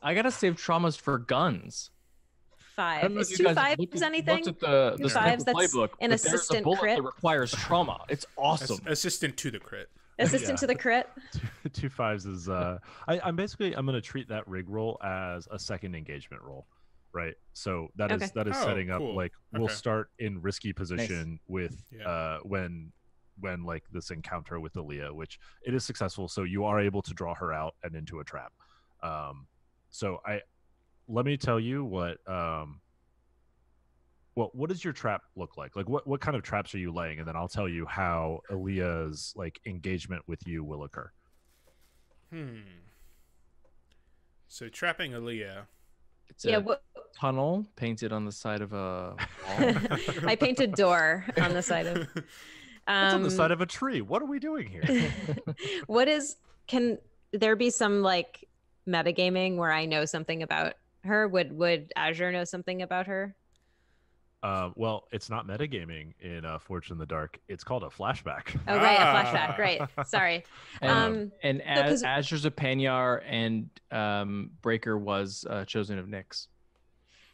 I gotta save traumas for guns. I 5. don't know Is if you 2 guys 5s looked anything? at the Two sniper fives, that's playbook, an but there's a assistant bullet crit. that requires trauma. It's awesome. Assistant to the crit. Assistant Yeah. to the crit? 2 5s is I'm going to treat that rig roll as a second engagement roll, right? So that is Okay. that is Oh, setting up cool. like we'll Okay. start in risky position with Yeah. when like this encounter with Aaliyah, which it is successful, so you are able to draw her out and into a trap. So let me tell you what what does your trap look like? Like what kind of traps are you laying? And then I'll tell you how Aaliyah's like engagement with you will occur. So trapping Aaliyah. It's Yeah, a tunnel painted on the side of a wall. I painted door on the side of... It's on the side of a tree. What are we doing here? Can there be some like metagaming where I know something about her? Would Azure know something about her? Well, it's not metagaming in Forged in the Dark. It's called a flashback. Oh, right, a Ah. flashback. Right. Sorry. And So 'cause- Azure's a Panyar and Breaker was chosen of Nyx.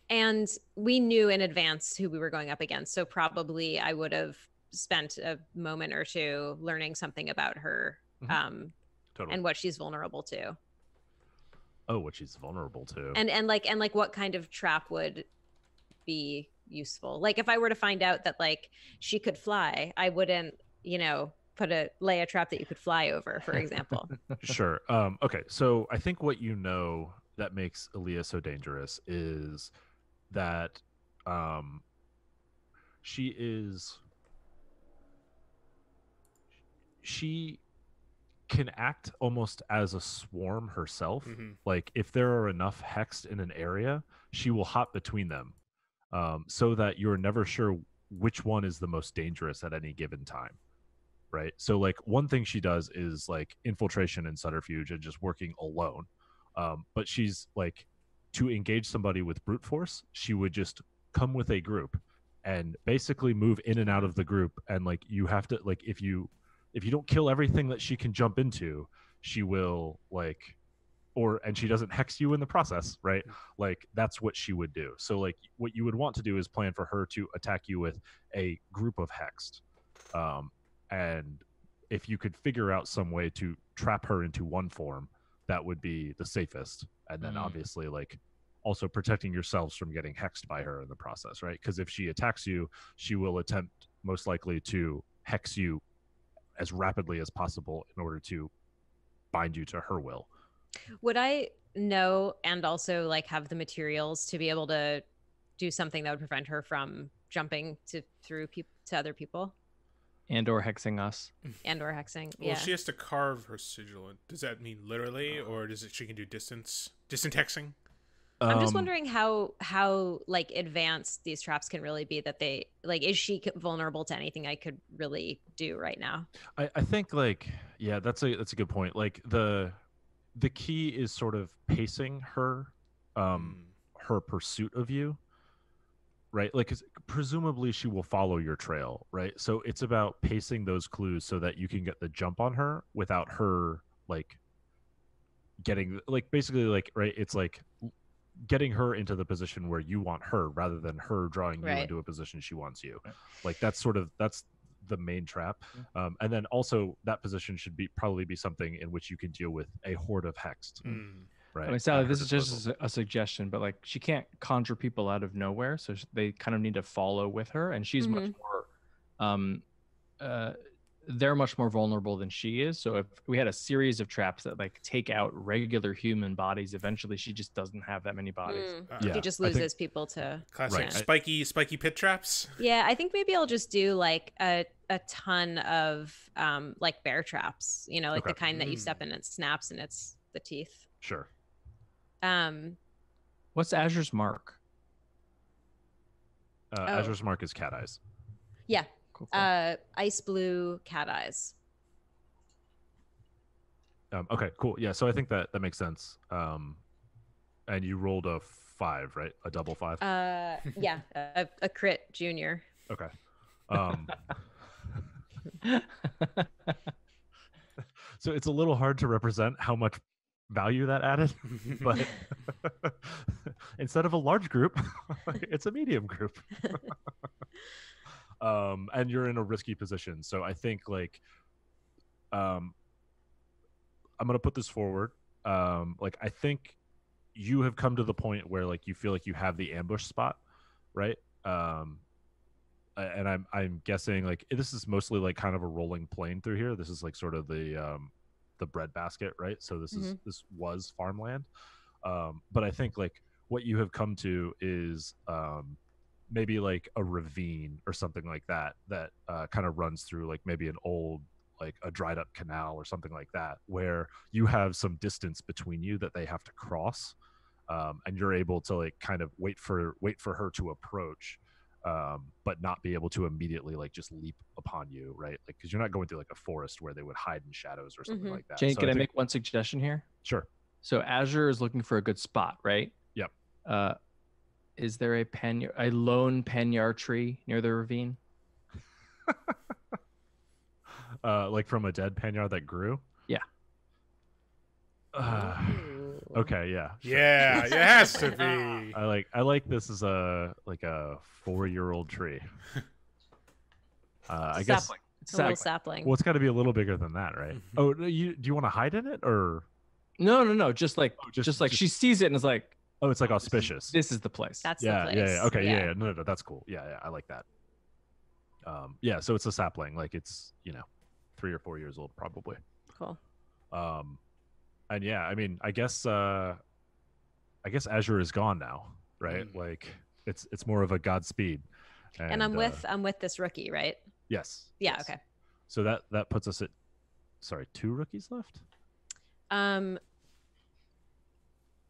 And we knew in advance who we were going up against, so probably I would have spent a moment or two learning something about her, Totally. and what she's vulnerable to, Oh, what she's vulnerable to. and like what kind of trap would be useful. Like if I were to find out that like she could fly, I wouldn't, lay a trap that you could fly over, for example. Sure. Okay. So I think what you know that makes Aaliyah so dangerous is that she can act almost as a swarm herself. Mhm. Like if there are enough hexed in an area, she will hop between them, so that you're never sure which one is the most dangerous at any given time. Right. So like one thing she does is like infiltration and subterfuge and just working alone. But she's like, to engage somebody with brute force, she would just come with a group and basically move in and out of the group. And like, you have to, like, if you don't kill everything that she can jump into, she will like and she doesn't hex you in the process, right? Like that's what she would do. So like what you would want to do is plan for her to attack you with a group of hexed, and if you could figure out some way to trap her into one form, that would be the safest. And then obviously like also protecting yourselves from getting hexed by her in the process, right? Because if she attacks you, she will attempt most likely to hex you as rapidly as possible in order to bind you to her will. Would I know and also like have the materials to be able to do something that would prevent her from jumping to other people And/or hexing us. and/or hexing? Well, Yeah. she has to carve her sigil. Does that mean literally, or she can do distant hexing? I'm just wondering how like advanced these traps can really be, that they like, is she vulnerable to anything I could really do right now? I think like, yeah, that's a good point. Like the key is sort of pacing her her pursuit of you, right? Like 'cause presumably she will follow your trail, right? So it's about pacing those clues so that you can get the jump on her without her like getting like basically like, right, it's like getting her into the position where you want her rather than her drawing you Right. into a position she wants you. Like that's the main trap. And then also that position should probably be something in which you can deal with a horde of hexed. Right. I mean, Sally, at this her is just disposal. a suggestion, but like she can't conjure people out of nowhere, so they kind of need to follow with her, and she's much more, they're much more vulnerable than she is. So if we had a series of traps that like take out regular human bodies, eventually she just doesn't have that many bodies. Yeah, He just I think- loses people to. Classic Right. spiky pit traps. Yeah, I think maybe I'll just do like a ton of like bear traps, you know, like the Okay. kind that you step in and it snaps and it's the teeth. Sure. What's Azure's mark? Azure's mark is cat eyes. Yeah. Cool, cool. Ice blue cat eyes. Okay, cool. Yeah, so I think that makes sense. And you rolled a 5, right? A double 5. Yeah, a crit junior. Okay. So it's a little hard to represent how much value that added, but instead of a large group, it's a medium group. And you're in a risky position. So I think like, I'm going to put this forward. Like, I think you have come to the point where like, you feel like you have the ambush spot, right? And I'm guessing like this is mostly like kind of a rolling plain through here. This is like sort of the breadbasket, right? So this was farmland. But I think like what you have come to is maybe like a ravine or something like that kind of runs through like maybe an old like a dried up canal or something like that, where you have some distance between you that they have to cross, and you're able to like kind of wait for her to approach, but not be able to immediately like just leap upon you, right? Like because you're not going through like a forest where they would hide in shadows or something like that. Jane, So can I think- make one suggestion here? Sure. So Azure is looking for a good spot, right? Yep. Is there a lone penyar tree near the ravine? Like from a dead panyard that grew. Yeah. Okay, yeah. Sure. Yeah, it has to be. I like this as a 4-year-old tree. I guess. Sapling. It's A little sapling. sapling. Well, it's got to be a little bigger than that, right? Oh, do you want to hide in it or? No. Just like just- she sees it and is like, Oh, it's like auspicious. this is the place. That's yeah, the place. yeah. Okay, yeah. No, that's cool. Yeah, I like that. Yeah. So it's a sapling, like it's 3 or 4 years old, probably. Cool. And yeah, I mean, I guess Azure is gone now, right? Like it's more of a Godspeed. And I'm with this rookie, right? Yes. Yeah. yes. Okay. So that puts us at 2 rookies left.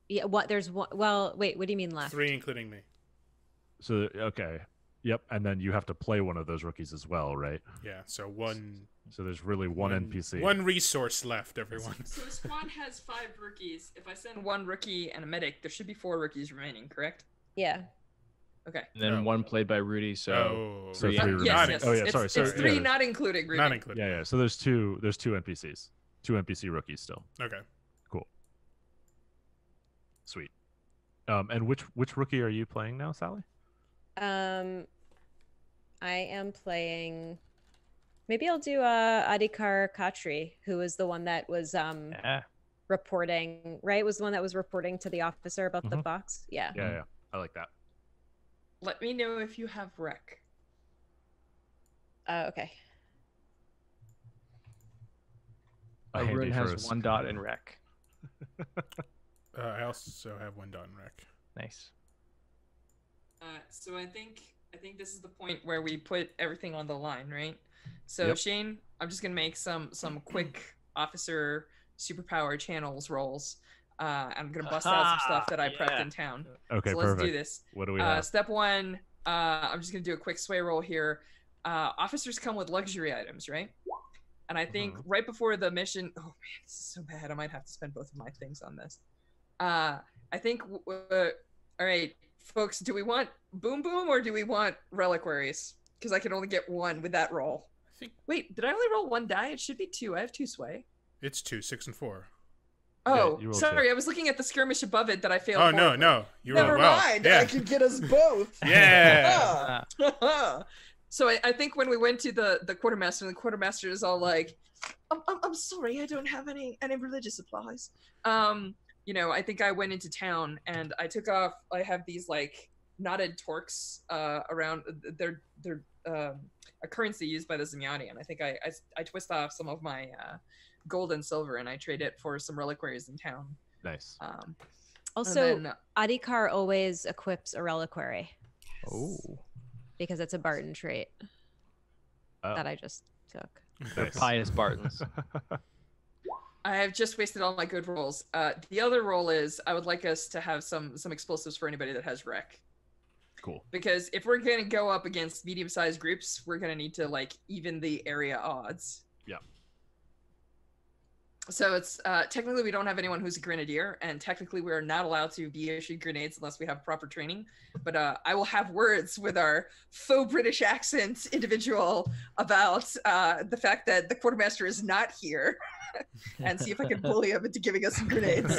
Yeah. What? There's one. Well, wait. What do you mean left? 3 including me. So okay. Yep. And then you have to play one of those rookies as well, right? Yeah, so one So there's really one NPC. One resource left, everyone. So the squad has 5 rookies. If I send 1 rookie and a medic, there should be 4 rookies remaining, correct? Yeah. Okay. And then one played by Rudy. So So three. 3 Yes, remaining. yes. Oh yeah, It's, sorry. it's So 3 yeah, not including Rudy. Not included. yeah. So there's two NPCs, 2 NPC rookies still. Okay. Sweet. And which rookie are you playing now, Sally? I am playing. Maybe I'll do Adhikar Khatri, who was the one that was reporting. Right, was the one that was reporting to the officer about the box. Yeah. Yeah. I like that. Let me know if you have rec. Okay. Arun has 1 dot in rec. I also have 1 dot in rec. Nice. So I think this is the point where we put everything on the line, right? So Shane, I'm just gonna make some quick officer superpower channels rolls. I'm gonna bust out some stuff that I prepped in town. Okay, so let's do this. What do we have? Step 1, I'm just gonna do a quick sway roll here. Officers come with luxury items, right? And I think right before the mission, oh man, this is so bad. I might have to spend both of my things on this. I think, all right, folks, do we want boom boom or do we want reliquaries? Because I can only get 1 with that roll. Wait, did I only roll 1 die? It should be 2. I have 2 sway. It's 2, 6, and 4. Oh, Yeah, sorry. I was looking at the skirmish above it that I failed. Oh, no. You rolled Never well. mind. Yeah. I could get us both. Yeah. So I think when we went to the quartermaster, and the quartermaster is all like, I'm sorry, I don't have any religious supplies. I think I went into town and I took off. I have these like knotted torques around. They're a currency used by the Zemyani, and I think I twist off some of my gold and silver and I trade it for some reliquaries in town. Nice. Also, then, Adhikar always equips a reliquary. Oh. Because it's a Barton trait that I just took. They're pious Bartons. I have just wasted all my good rolls. The other roll is I would like us to have some explosives for anybody that has rec. Cool. Because if we're going to go up against medium-sized groups, we're going to need to like even the area odds. Yeah. So it's technically we don't have anyone who's a grenadier, and technically we are not allowed to be issued grenades unless we have proper training. But I will have words with our faux British accent individual about the fact that the quartermaster is not here, and see if I can bully him into giving us some grenades.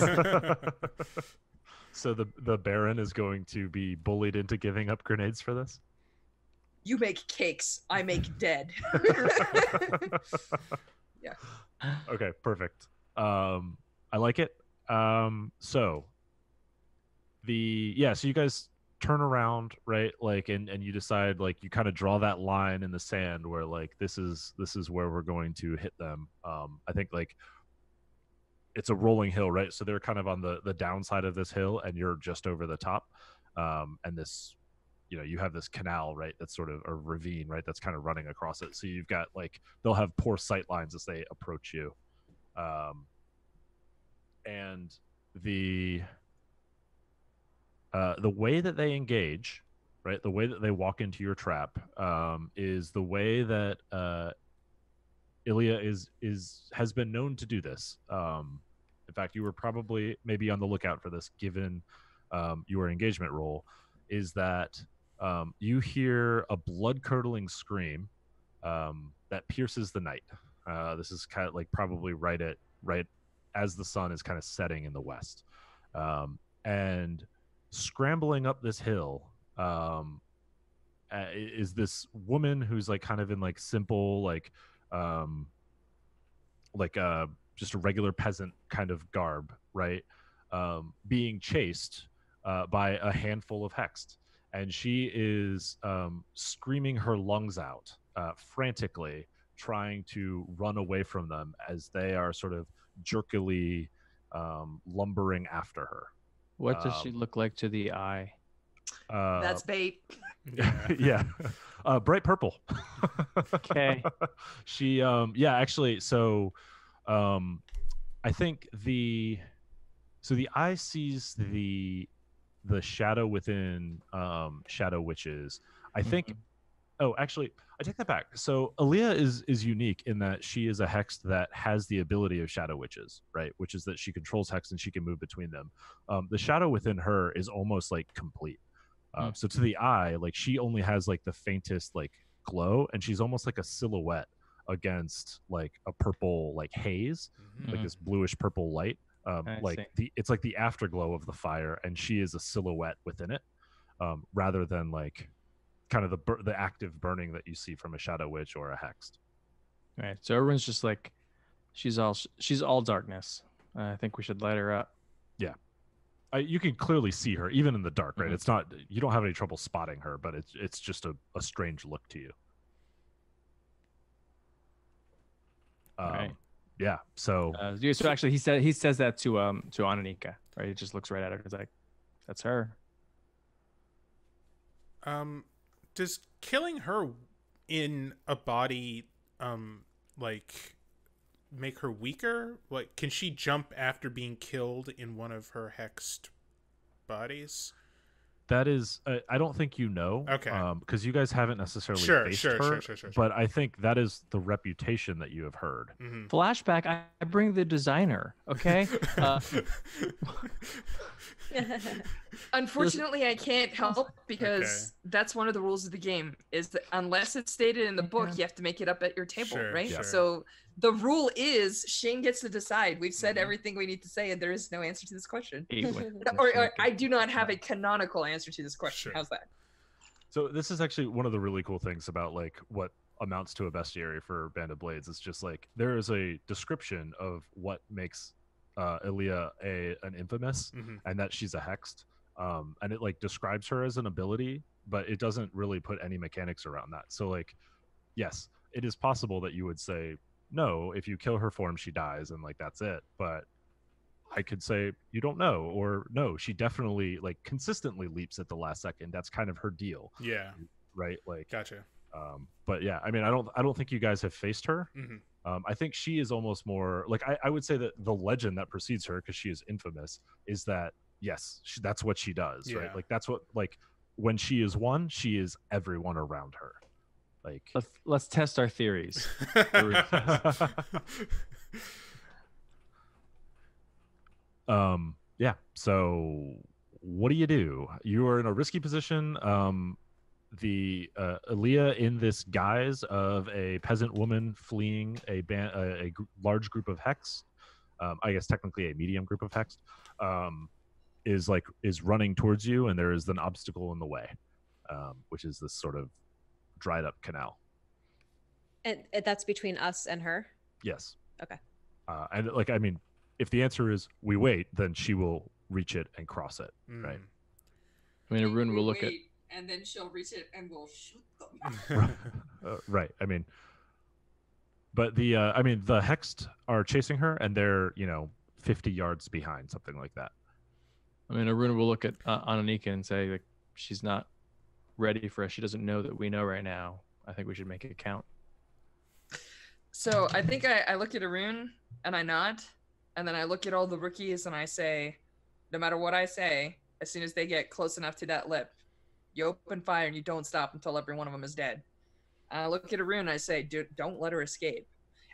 So the Baron is going to be bullied into giving up grenades for this? You make cakes, I make dead. Yeah. Okay, perfect. I like it. So you guys turn around, right? Like, and you decide, like, you kind of draw that line in the sand where, like, this is where we're going to hit them. I think, like, it's a rolling hill, right? So they're kind of on the downside of this hill, and you're just over the top. And this, you have this canal, right? That's sort of a ravine, right? That's kind of running across it. So you've got, like, they'll have poor sight lines as they approach you. And the way that they engage, right? The way that they walk into your trap, is the way that Ilya has been known to do this. In fact, you were probably maybe on the lookout for this, given your engagement role. Is that you hear a blood-curdling scream that pierces the night. This is kind of like probably right as the sun is kind of setting in the west, and scrambling up this hill is this woman who's like kind of in like simple just a regular peasant kind of garb, right? Being chased by a handful of hexed, and she is screaming her lungs out frantically, trying to run away from them as they are sort of jerkily lumbering after her. What does she look like to the eye? That's bait. Yeah. Bright purple. Okay. She actually, so I think the eye sees the shadow within shadow witches. I think oh, actually, I take that back. So Aaliyah is unique in that she is a hex that has the ability of shadow witches, right? Which is that she controls hex and she can move between them. The shadow within her is almost like complete. So to the eye, like she only has like the faintest like glow, and she's almost like a silhouette against like a purple like haze, like this bluish purple light. like it's like the afterglow of the fire, and she is a silhouette within it, rather than like kind of the active burning that you see from a shadow witch or a hexed. Right. So everyone's just like, she's all darkness. I think we should light her up. Yeah. You can clearly see her even in the dark, right? It's not, you don't have any trouble spotting her, but it's just a strange look to you. Right. Yeah. So so actually he says that to Ananika, right? He just looks right at her. He's like, that's her. Does killing her in a body like make her weaker? Like, can she jump after being killed in one of her hexed bodies? That is, I don't think you know. Okay. Because you guys haven't necessarily faced her. Sure. But I think that is the reputation that you have heard. Mm-hmm. Flashback, I bring the designer, okay? Unfortunately, I can't help because that's one of the rules of the game, is that unless it's stated in the book, you have to make it up at your table, right? Sure. So the rule is Shane gets to decide. We've said everything we need to say, and there is no answer to this question. or I do not have a canonical answer to this question. How's that? So this is actually one of the really cool things about like what amounts to a bestiary for Band of Blades. It's just like there is a description of what makes Elia an infamous, and that she's a hexed, and it like describes her as an ability, but it doesn't really put any mechanics around that. So like, yes, it is possible that you would say, no, if you kill her form, she dies, and like that's it. But I could say you don't know, or no, she definitely like consistently leaps at the last second. That's kind of her deal. Yeah. Right. Like. Gotcha. But yeah, I mean, I don't think you guys have faced her. I think she is almost more like I would say that the legend that precedes her, because she is infamous, is that yes, that's what she does, right? Like that's what, like when she is one, she is everyone around her. Like let's test our theories. Yeah. So what do? You are in a risky position. The Elia, in this guise of a peasant woman fleeing a large group of hex, I guess technically a medium group of hex, is running towards you, and there is an obstacle in the way, which is this sort of dried up canal. And that's between us and her? Yes. Okay. And like, I mean, if the answer is we wait, then she will reach it and cross it, right? I mean, Arun will look at. And then she'll reach it and we'll shoot them. Right. I mean, but the hexed are chasing her, and they're 50 yards behind, something like that. I mean, Arun will look at Ananika and say, like, she's not ready for us. She doesn't know that we know right now. I think we should make it count. So I think I look at Arun and I nod, and then I look at all the rookies and I say, no matter what I say, as soon as they get close enough to that lip, you open fire and you don't stop until every one of them is dead. I look at Arun and I say, dude, don't let her escape.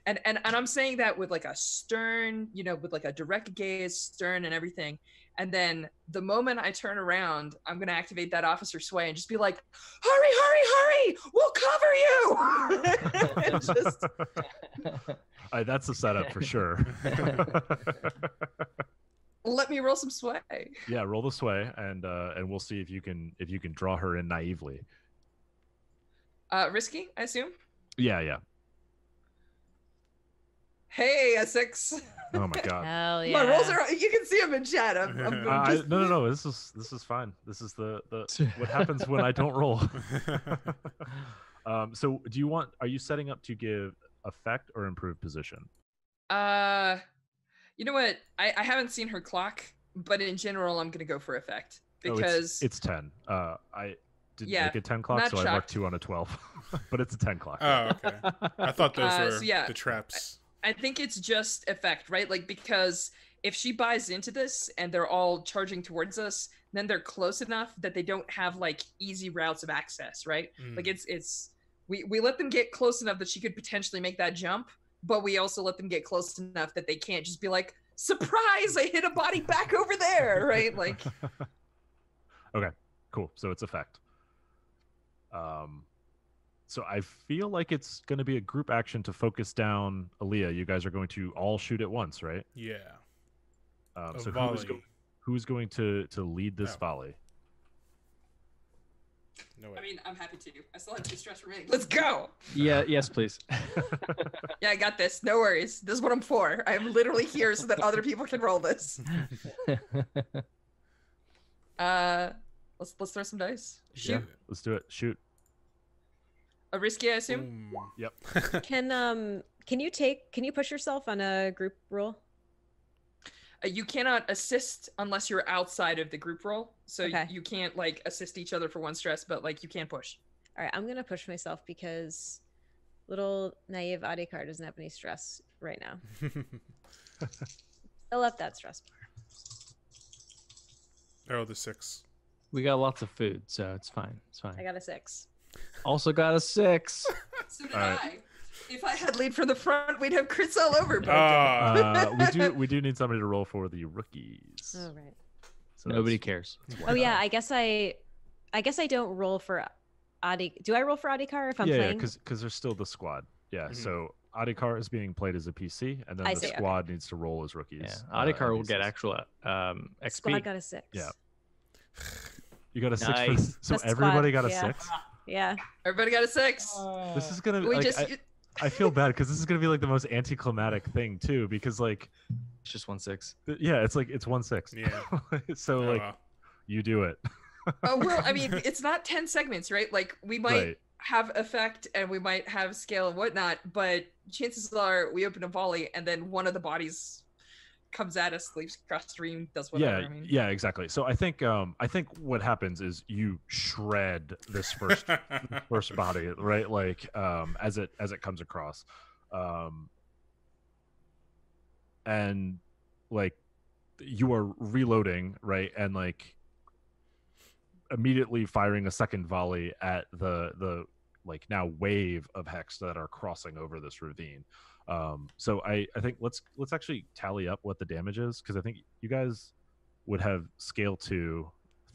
And I'm saying that with like a stern, with like a direct gaze, stern and everything. And then the moment I turn around, I'm going to activate that officer sway and just be like, hurry, hurry, hurry, we'll cover you. And just... That's the setup for sure. Let me roll some sway. Yeah, roll the sway, and we'll see if you can draw her in naively. Risky, I assume. Yeah. Hey, a 6. Oh my god. Hell yeah. My rolls are. You can see them in chat. No. This is fine. This is the what happens when I don't roll. So are you setting up to give effect or improve position? You know what? I haven't seen her clock, but in general, I'm gonna go for effect because it's 10. I didn't make a 10 clock, so I marked 2 on a 12. But it's a 10 clock. Oh, okay. I thought those were the traps. I think it's just effect, right? Like, because if she buys into this and they're all charging towards us, then they're close enough that they don't have like easy routes of access, right? Like we let them get close enough that she could potentially make that jump, but we also let them get close enough that they can't just be like, surprise, I hit a body back over there, right? Like. Okay, cool. So it's effect. So I feel like it's going to be a group action to focus down Aaliyah. You guys are going to all shoot at once, right? Yeah. So volley. who's going to lead this volley? No way. I mean, I'm happy to. I still have 2 stress remaining. Let's go. Yeah. Yes, please. Yeah, I got this. No worries. This is what I'm for. I'm literally here so that other people can roll this. Let's throw some dice. Shoot. Yeah, let's do it. Shoot. A risky, I assume. Boom. Yep. Can you push yourself on a group roll? You cannot assist unless you're outside of the group roll. So Okay. you can't like assist each other for 1 stress, but like you can push. All right, I'm gonna push myself because little naive Adhikar doesn't have any stress right now. Fill up that stress bar. Oh, the 6. We got lots of food, so it's fine. It's fine. I got a 6. Also got a 6. So did All right. I. If I had lead from the front, we'd have crits all over. We do need somebody to roll for the rookies. Oh right. So Nobody that's- cares. that's Oh one yeah, die. I guess I don't roll for Adi. Do I roll for Adhikar if I'm yeah, playing? because there's still the squad. Yeah, Mhm. So Adhikar is being played as a PC, and then I the see, okay. squad needs to roll as rookies. Yeah. Adhikar will get NPCs. actual XP. Squad got a 6. Yeah. You got a 6 Nice. so That's everybody squad, got a yeah. 6. Yeah. Everybody got a 6. This is gonna We like, just I feel bad because this is gonna be like the most anticlimactic thing too, because like It's just 1/6. yeah, it's like it's 1/6. Yeah. So Oh, like well. you do it. oh well, I mean, it's not 10 segments, right? Like we might Right. have effect and we might have scale and whatnot, but chances are we open a volley and then one of the bodies comes at us, leaves cross stream, does whatever. Yeah, I mean, yeah, exactly. So I think what happens is you shred this first body, right? Like as it comes across. And like you are reloading, right? And like immediately firing a second volley at the like now wave of hex that are crossing over this ravine. So I think let's actually tally up what the damage is, because I think you guys would have scale 2,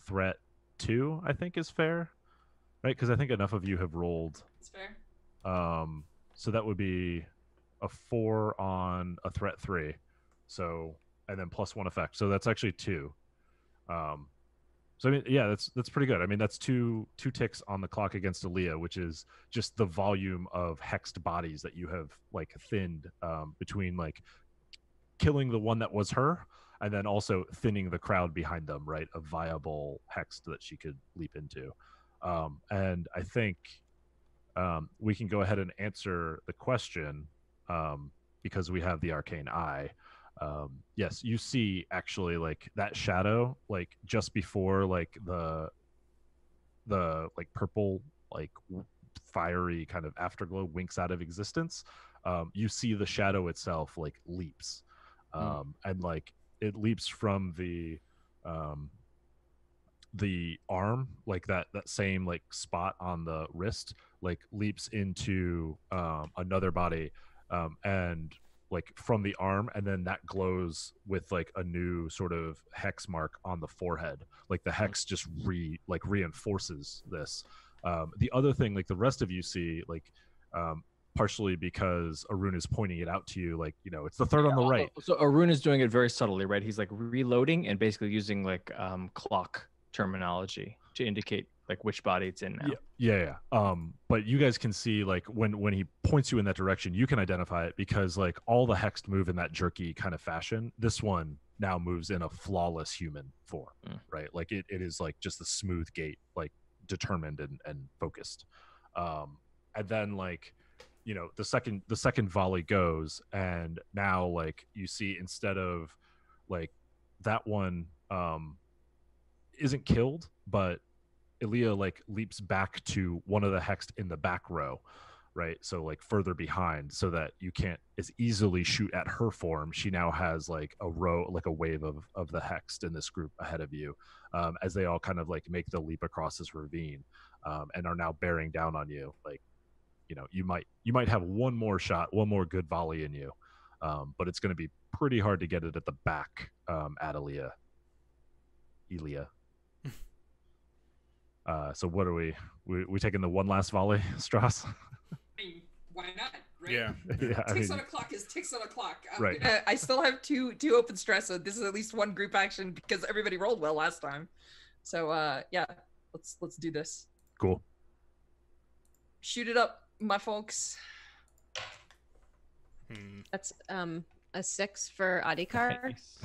threat 2, I think is fair, right? Because I think enough of you have rolled. it's fair. So that would be a 4 on a threat 3, so and then +1 effect. So that's actually 2. So I mean, yeah, that's pretty good. I mean, that's two ticks on the clock against Aaliyah, which is just the volume of hexed bodies that you have like thinned between like killing the one that was her and then also thinning the crowd behind them, right? A viable hex that she could leap into. And I think we can go ahead and answer the question because we have the arcane eye. Yes, you see actually like that shadow, like just before like the like purple like fiery kind of afterglow winks out of existence. You see the shadow itself like leaps, and like it leaps from the arm, like that same like spot on the wrist, like leaps into another body, and like from the arm, and then that glows with like a new sort of hex mark on the forehead. Like the hex just reinforces this. The other thing, like the rest of you see, like partially because Arun is pointing it out to you, like, you know, it's the third on the right. So Arun is doing it very subtly, right? He's like reloading and basically using like clock terminology to indicate like which body it's in now. Yeah. But you guys can see like when he points you in that direction, you can identify it because like all the hexed move in that jerky kind of fashion. This one now moves in a flawless human form, right? Like it is like just the smooth gait, like determined and focused. And then like, you know, the second volley goes, and now like you see instead of like that one isn't killed, but Elia like leaps back to one of the hexed in the back row, right? So like further behind, so that you can't as easily shoot at her form. She now has like a row, like a wave of the hexed in this group ahead of you, as they all kind of like make the leap across this ravine, and are now bearing down on you. Like, you know, you might have one more shot, one more good volley in you, but it's going to be pretty hard to get it at the back at Elia. So what are we taking the one last volley, Strauss? I mean, why not? right? Yeah. Yeah, I Ticks mean, on a clock is ticks on a clock. Right. I still have two open stress, so this is at least one group action because everybody rolled well last time. So yeah, let's do this. cool. Shoot it up, my folks. That's a 6 for Adhikar Nice.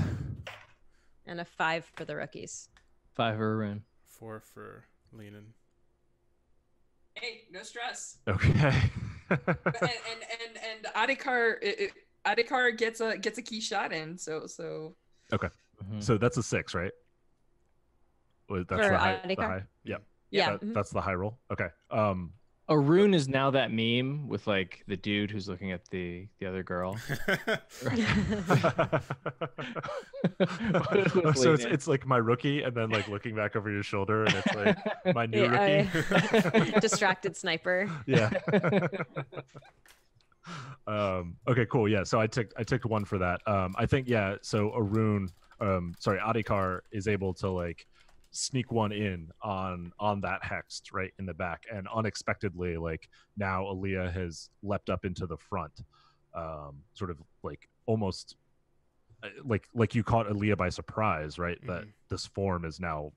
and a 5 for the rookies. 5 for Arun. 4 for Lenin. Hey, no stress. Okay. and Adhikar gets a key shot in. So Mhm. So that's a 6, right? That's For the high. Adhikar? Yep. Yeah. That's the high roll. Okay. Arun is now that meme with like the dude who's looking at the other girl. So it's like my rookie, and then like looking back over your shoulder, and it's like my new Yeah, rookie. Distracted sniper. Yeah. Okay, cool. Yeah. So I took 1 for that. I think, yeah. So Arun, Adhikar is able to like sneak one in on that hext right in the back, and unexpectedly, like now Aaliyah has leapt up into the front, sort of like almost like you caught Aaliyah by surprise, right? That this form is now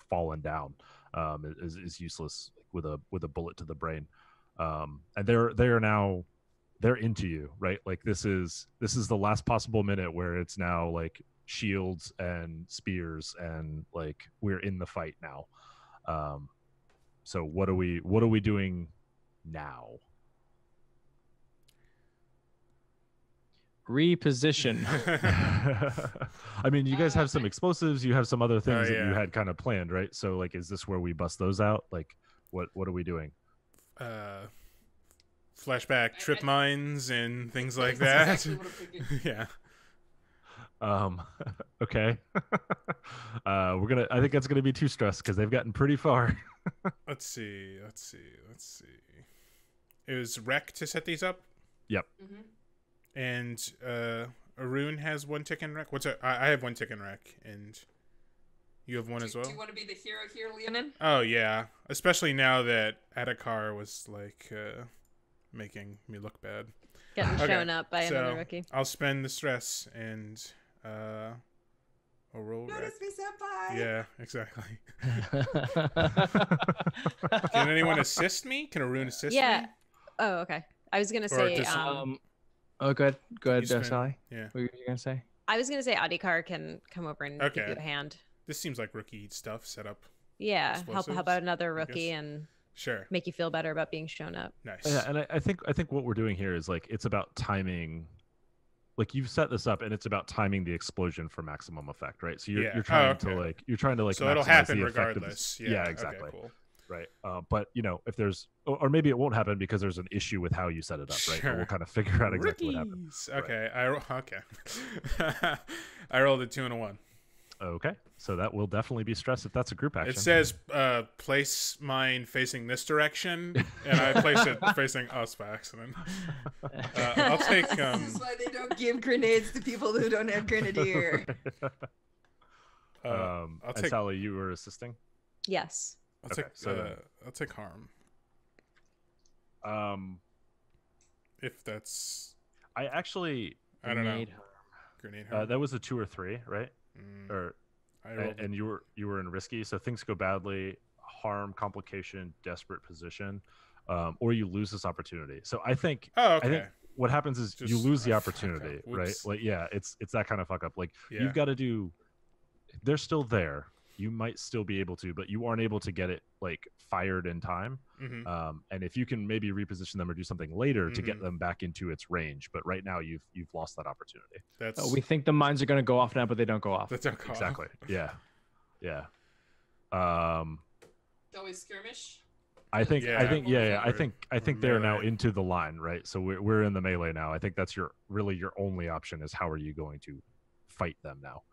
fallen down, is useless with a bullet to the brain, and they're into you, right? Like this is the last possible minute where it's now like shields and spears, and like we're in the fight now. So what are we doing now? Reposition. I mean, you guys have some explosives, you have some other things that you yeah. had kind of planned, right? So like, is this where we bust those out? Like what are we doing? Flashback trip mines and things like That's that. exactly what I'm thinking. Yeah. Okay. I think that's gonna be too stressed because they've gotten pretty far. Let's see. It was Rec to set these up, Yep. and Arun has 1 tick in Rec. I have 1 tick in Rec, and you have 1 as well. Do you want to be the hero here, Leonin? Oh yeah, especially now that Adhikar was like making me look bad. Getting Okay, shown up by so another rookie. I'll spend the stress and I'll roll Rec. Notice me, senpai. Yeah, exactly. Can anyone assist me? Can Arun assist Yeah. me? Oh, okay. I was gonna Or say. does- Oh, go ahead, You spend- Sally. Yeah. What were you gonna say? I was gonna say Adhikar can come over and give you Okay. a hand. This seems like rookie stuff set up. Yeah, Explosives, help out another I rookie guess. and Sure. make you feel better about being shown up. Nice. Yeah, and I think what we're doing here is like it's about timing. Like you've set this up, and it's about timing the explosion for maximum effect, right? So you're Yeah. trying Oh, to like so it'll maximize happen the effectiveness. regardless. Yeah, Okay, exactly. cool. Right. But if there's, or maybe it won't happen because there's an issue with how you set it up, right? But Sure. we'll kind of figure out exactly what happened. Rookies. Okay. Okay. I rolled a 2 and a 1. Okay, so that will definitely be stress if that's a group action. It says place mine facing this direction, and I placed it facing us by accident. I'll take. This is why they don't give grenades to people who don't have grenadier. I'll and take. Sally, you were assisting. Yes. I'll Okay, take. so I'll take harm. If that's. I actually, I don't know. Grenade. Grenade harm. that was a 2 or 3, right? Or I rolled. and you were in risky, so things go badly, harm, complication, desperate position, or you lose this opportunity. So I think Oh, okay. I think what happens is you Just lose the a fuck up. opportunity, right? Whoops. Like yeah, it's that kind of fuck up. Like Yeah. you've got to do. They're still there. You might still be able to, but you aren't able to get it like fired in time. Mhm. And if you can maybe reposition them or do something later to get Mhm. them back into its range, but right now you've lost that opportunity. That's. Oh, we think the mines are gonna go off now, but they don't go off. That's okay. Exactly. Yeah. Yeah. Always skirmish. I think Yeah. I think they're now Melee. into the line, right? So we're in the melee now. I think that's your only option is how are you going to fight them now?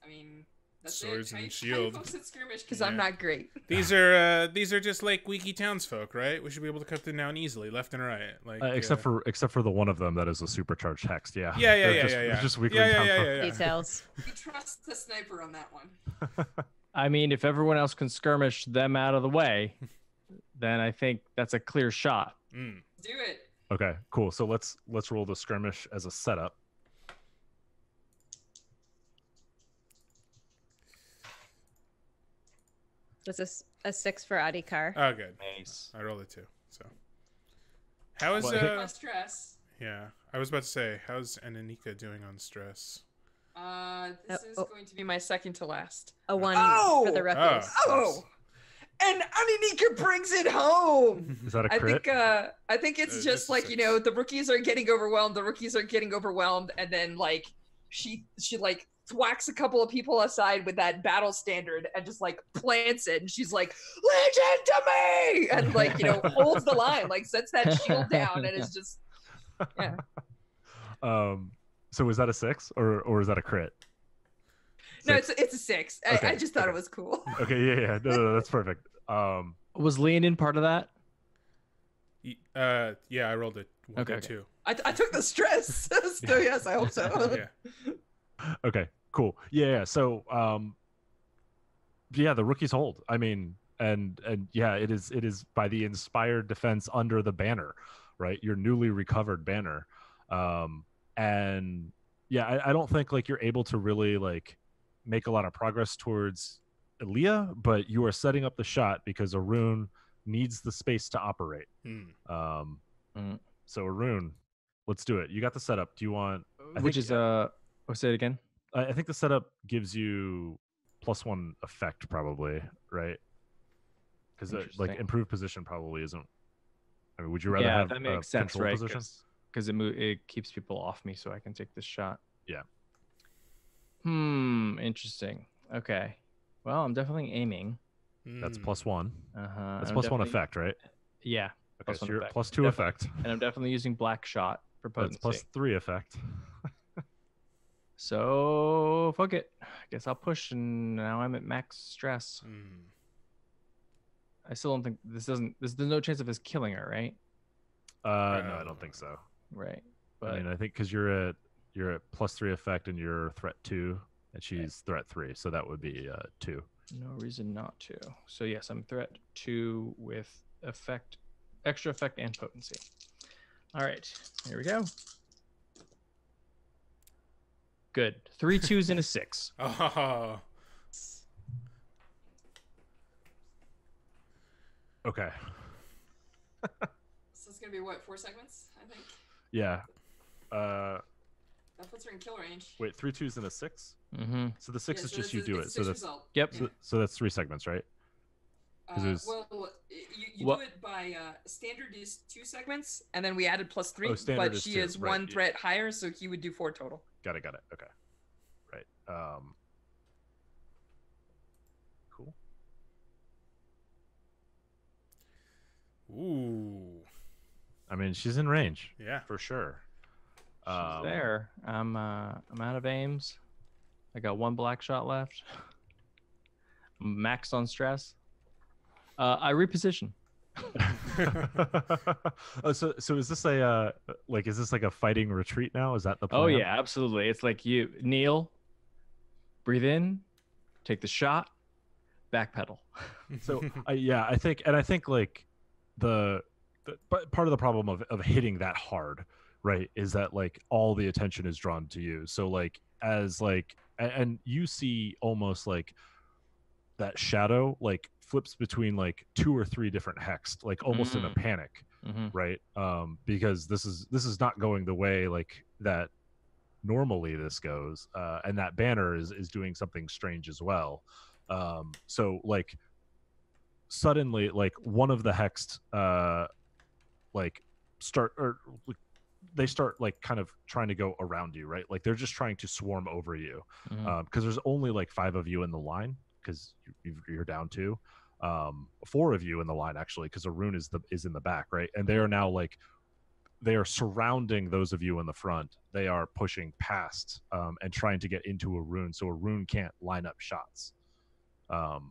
I mean, that's Swords it. and How shield. you folks at skirmish? Because I'm not great. These are just like weaky townsfolk, right? We should be able to cut them down easily, left and right. Like Except for the one of them that is a supercharged hext. Yeah. Yeah, yeah, They're yeah, just, yeah, they're yeah. just weakling Yeah. townsfolk. Details. We trust the sniper on that one. I mean, if everyone else can skirmish them out of the way, then I think that's a clear shot. do it. Okay, cool. So let's roll the skirmish as a setup. This is a 6 for Adhikar. Oh, good. Nice. I rolled a 2. So, how is My stress. Yeah, I was about to say, how's Ananika doing on stress? This is going to be my second to last. A 1 Oh! for the rookies. Oh, and Ananika brings it home. Is that a crit? I think it's just just a like 6. the rookies are getting overwhelmed. The rookies are getting overwhelmed, and then like she like thwacks a couple of people aside with that battle standard and just like plants it. And she's like, "Legion to me!" and like holds the line, like sets that shield down, and it's just yeah. So is that a 6 or is that a crit? No, 6. it's a 6. Okay, I just thought it was cool. Okay, yeah. No, that's perfect. Was Leonin part of that? Yeah, I rolled a 1 Okay, and okay. 2. I took the stress. So yes, I hope so. Yeah. Okay, cool. Yeah. So, the rookies hold. I mean, and yeah, it is by the inspired defense under the banner, right? Your newly recovered banner. And yeah, I don't think like you're able to really like make a lot of progress towards Elia, but you are setting up the shot because Arun needs the space to operate. So Arun, let's do it. You got the setup. Do you want? Say it again. I think the setup gives you +1 effect, probably, right? Because like improved position probably isn't. I mean, would you rather have that a makes sense, control right? position? Because it keeps people off me, so I can take this shot. Yeah. Interesting. Okay. Well, I'm definitely aiming. That's +1. That's I'm +1 effect, right? Yeah. Okay, so +1 you're effect. +2 effect. And I'm definitely using black shot for potency. That's +3 effect. So fuck it. I guess I'll push, and now I'm at max stress. I still don't think there's no chance of us killing her, right? No, I don't think so. Right. But I mean, I think because you're at +3 effect and you're threat 2, and she's threat 3, so that would be 2. no reason not to. So yes, I'm threat 2 with effect, extra effect, and potency. All right, here we go. Good. 3 2s and a 6. Oh. Okay. So it's gonna be what, 4 segments, I think. Yeah. That puts her in kill range. Wait, 3 2s and a 6. Mm-hmm. So the 6 Yeah, is so just you it's do a it. So 6 that's result. Yep. so that's 3 segments, right? Well, you do it by standard is 2 segments, and then we added +3. Oh, standard but is she 2, is right, 1 yeah. threat higher, so he would do 4 total. Got it. Okay. Right. Cool. Ooh. I mean, she's in range. Yeah. For sure. She's there. I'm out of aims. I got 1 black shot left. I'm maxed on stress. I reposition. So is this a is this like a fighting retreat now? Is that the plan? Oh yeah, absolutely. It's like you kneel, breathe in, take the shot, backpedal. So I think like but part of the problem of hitting that hard, right, is that like all the attention is drawn to you. So like as like and you see almost like that shadow like flips between like 2 or 3 different hexed, like almost in a panic, right? Because this is not going the way like that normally this goes, and that banner is doing something strange as well. So like suddenly like one of the hexed they start like kind of trying to go around you, right? Like they're just trying to swarm over you, because there's only like 5 of you in the line because you're down 2. 4 of you in the line actually, because Arun is in the back, right? And they are now like they are surrounding those of you in the front. They are pushing past and trying to get into Arun, so Arun can't line up shots. What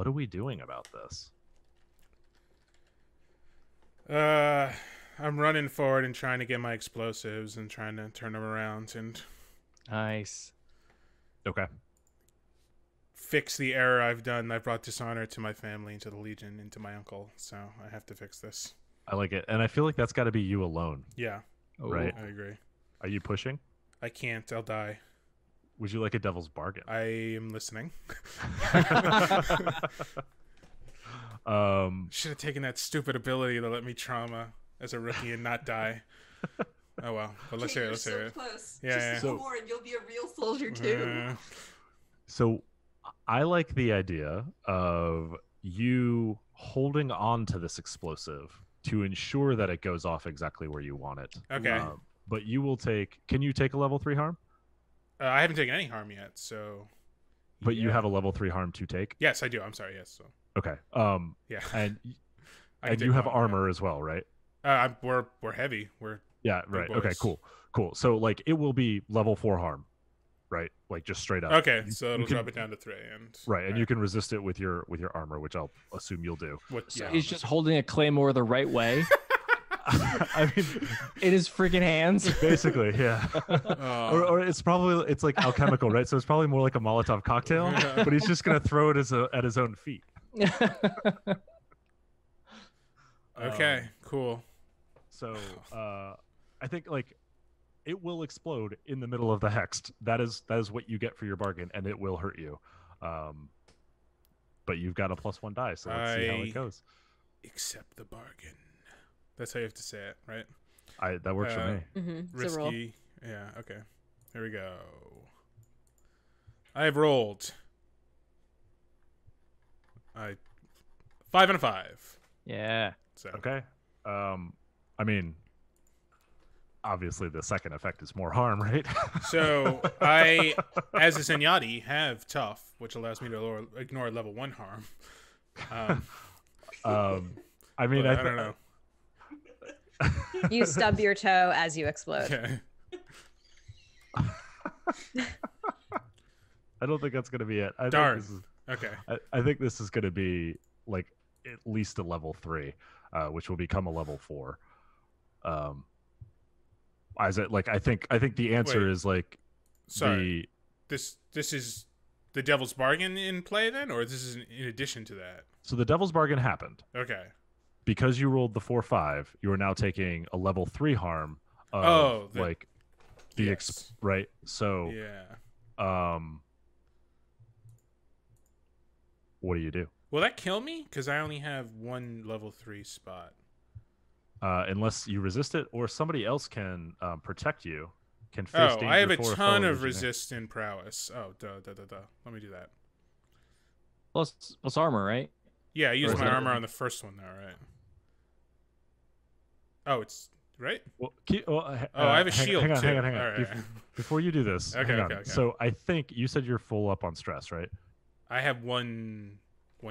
are we doing about this? I'm running forward and trying to get my explosives and trying to turn them around and Nice. Okay. fix the error I've done. I brought dishonor to my family, to the Legion, and to my uncle. So I have to fix this. I like it, and I feel like that's got to be you alone. Yeah, Oh. Right. I agree. Are you pushing? I can't. I'll die. Would you like a devil's bargain? I am listening. Should have taken that stupid ability to let me trauma as a rookie and not die. Oh well, but let's hear it. Let's hear it. Close. Yeah, Just yeah. a little more, and you'll be a real soldier too. So I like the idea of you holding on to this explosive to ensure that it goes off exactly where you want it. Okay. But you will take. Can you take a level 3 harm? I haven't taken any harm yet, so. But you yeah. have a level 3 harm to take. Yes, I do. I'm sorry. Yes. So. Okay. Yeah. And I can and take you have one, armor as well, right? Yeah. We're heavy. We're Yeah. Right. Okay. boys. Cool. So like it will be level 4 harm, right? Like just straight up. okay. So it'll can- drop it down to 3, and Right, and you can resist it with your armor, which I'll assume you'll do. What? So Yeah. he's just holding a claymore the right way I mean, in his freaking hands. basically, yeah. Or it's like alchemical, right? So it's probably more like a Molotov cocktail, but he's just gonna throw it at his own feet. Okay. Cool. So I think like it will explode in the middle of the hex. That is what you get for your bargain, and it will hurt you. But you've got a +1 die, so let's see how it goes. Accept the bargain. That's how you have to say it, right? That works for me. It's a roll. Risky. Yeah. Okay. Here we go. I have rolled. 5 and a 5. Yeah. So. Okay. I mean, obviously the second effect is more harm, right? So I, as a Zenyatta, have tough, which allows me to ignore level 1 harm. I mean, But I don't know. You stub your toe as you explode. Okay. I don't think that's gonna be it. Darn. Okay. I think this is gonna be like at least a level 3, which will become a level 4. As it like, I think the answer Wait. is like Sorry. This is the devil's bargain in play then, or this is in addition to that? So the devil's bargain happened Okay. because you rolled the 4/5. You are now taking a level 3 harm. Of, like the yes. right. So Yeah. what do you do? Will that kill me? Because I only have 1 level 3 spot. Unless you resist it, or somebody else can protect you. Can face danger I have a for ton fellow of legionnaire. resistant prowess. Oh, duh. Let me do that. Plus armor, right? Yeah, I used is my that- armor on the first one, though, right? Oh, it's right. Well, I have a shield, Hang on. too. Hang on. All right. Before you do this, Okay, hang on. okay. So I think you said you're full up on stress, right? I have one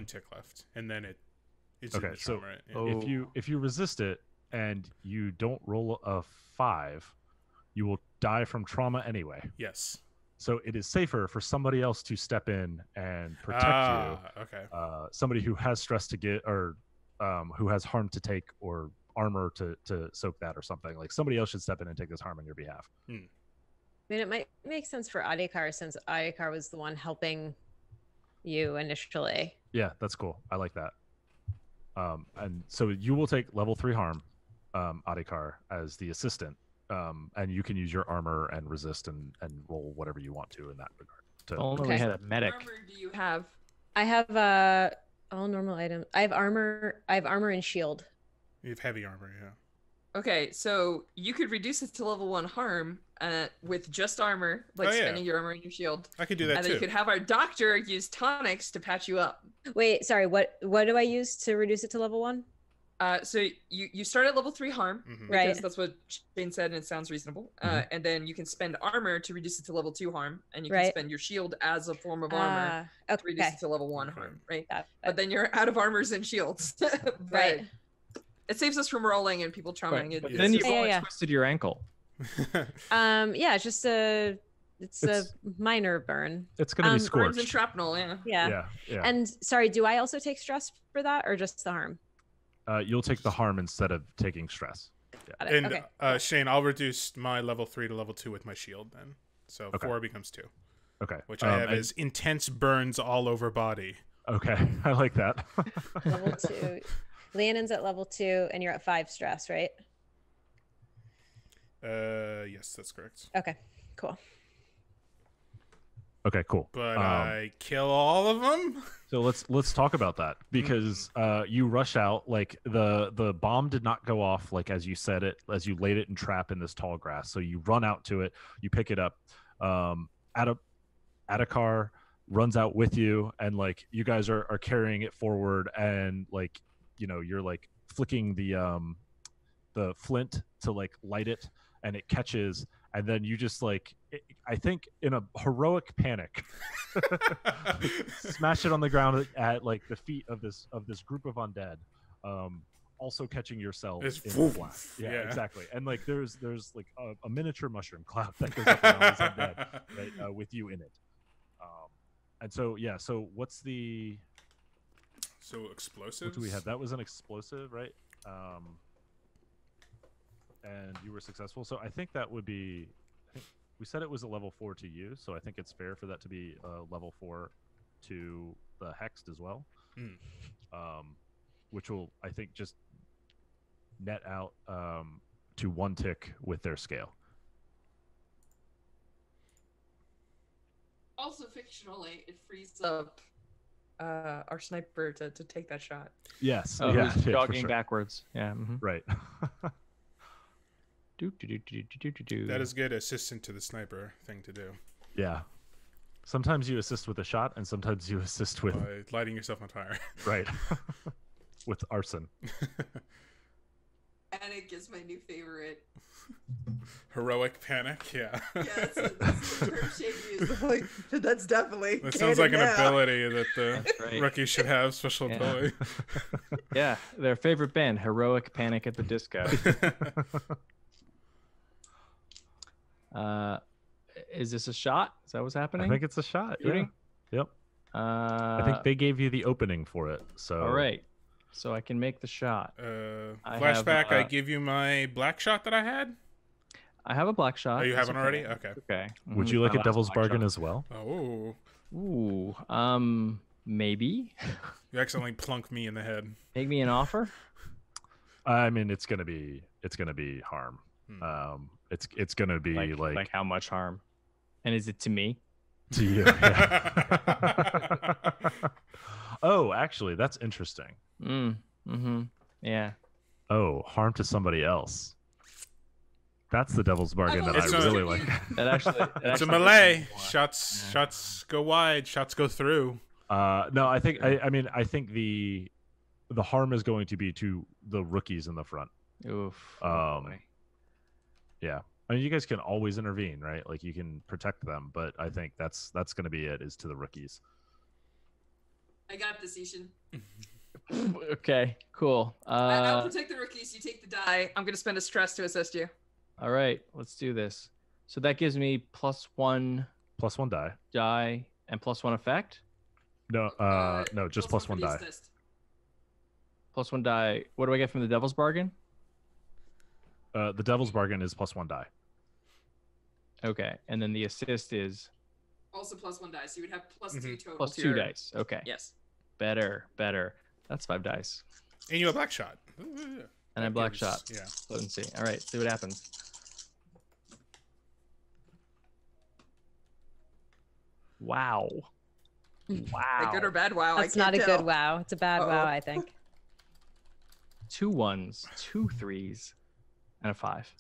tick left, and then it's in Okay, the so trauma, right? Yeah. if you resist it and you don't roll a 5, you will die from trauma anyway. Yes. So it is safer for somebody else to step in and protect you. Okay. Somebody who has stress to get, or who has harm to take, or armor to soak that, or something. Like somebody else should step in and take this harm on your behalf. I mean, it might make sense for Adhikar, since Adhikar was the one helping you initially. Yeah, that's cool. I like that. And so you will take level 3 harm, Adhikar, as the assistant. And you can use your armor and resist and roll whatever you want to in that regard. If only we Okay. had a medic. What armor do you have? I have all normal items. I have armor and shield. You have heavy armor, yeah. Okay, so you could reduce it to level 1 harm with just armor, like Oh, yeah. spending your armor and your shield. I could do that And then you too. could have our doctor use tonics to patch you up. Wait, sorry. What do I use to reduce it to level 1? So you start at level 3 harm, Mhm. Right. because that's what Shane said, and it sounds reasonable. And then you can spend armor to reduce it to level 2 harm, and you can Right. spend your shield as a form of armor to reduce Okay. it to level 1 Okay. harm, right? Got it. But then you're out of armors and shields. But Right. it saves us from rolling and people traumaing it. But Yeah. then you've Yeah, only yeah. twisted your ankle. Yeah, it's just a It's- minor burn. It's going to be Burns and scorched. shrapnel, yeah. Yeah. Yeah. And sorry, do I also take stress for that, or just the harm? You'll take the harm instead of taking stress. Got it. And Okay. Shane, I'll reduce my level 3 to level 2 with my shield then. So Okay. 4 becomes 2, Okay. which I have and- is intense burns all over body. Okay, I like that. Level 2. Leonин's at level 2, and you're at 5 stress, right? Yes, that's correct. Okay, cool. Okay, cool. But I kill all of them. So let's talk about that, because you rush out, like the bomb did not go off like as you said it, as you laid it in trap in this tall grass. So you run out to it, you pick it up. Attakar runs out with you, and like you guys are carrying it forward, and like you're like flicking the flint to like light it, and it catches, and then you just like I think in a heroic panic smash it on the ground at like the feet of this group of undead, also catching yourself in the blast. Yeah, exactly. And like there's like a miniature mushroom cloud that goes up around this undead, right, with you in it. And so so what's the explosives? What do we have? That was an explosive, right? And you were successful. So I think that would be, we said it was a level 4 to you, so I think it's fair for that to be a level 4 to the hexed as well. Which will, I think, just net out to 1 tick with their scale. Also, fictionally, it frees up our sniper to take that shot. Yes. Oh, yeah, who's for jogging sure. backwards. Yeah. Right. That is good assistant to the sniper thing to do. Yeah. Sometimes you assist with a shot, and sometimes you assist with lighting yourself on fire. Right. With arson. Panic is my new favorite. Heroic panic, yeah. Yeah, that's the term Shane used. Like, that's definitely. That sounds like an ability that the right. rookies should have. Special ability. Yeah, their favorite band, Heroic Panic at the Disco. Is this a shot? Is that what's happening? I think it's a shot. Shooting? Yeah. Yep. I think they gave you the opening for it. So. All right. So I can make the shot. Flashback, I give you my black shot that I had. I have a black shot. Oh, you That's haven't already? Okay. Okay. Would you like a devil's bargain as well? Oh. Ooh. Maybe. You accidentally plunk me in the head. Make me an offer. I mean, it's gonna be harm. It's gonna be like how much harm? And is it to me? To you. Yeah. Oh, actually, that's interesting. Yeah. Oh, harm to somebody else. That's the devil's bargain that I really like. It's a melee. Shots go wide. Shots go through. No, I think I think the harm is going to be to the rookies in the front. Oof. Yeah. I mean, you guys can always intervene, right? Like you can protect them, but I think that's going to be it, is to the rookies. I got this, Ishin. Okay, cool. I'll protect the rookies. You take the die. I'm going to spend a stress to assist you. All right, let's do this. So that gives me +1 die and +1 effect. No, no, just +1 die. Assist. +1 die. What do I get from the devil's bargain? The devil's bargain is +1 die. Okay, and then the assist is Also +1 die, so you would have +2 total. +2 dice. Okay. Yes. Better. That's 5 dice. And you have black shot. And I black shot. Yeah. Potency. All right, see what happens. Wow. A good or bad wow? That's I can't not a tell. good wow. It's a bad wow, I think. 2 1s, 2 3s, and a 5.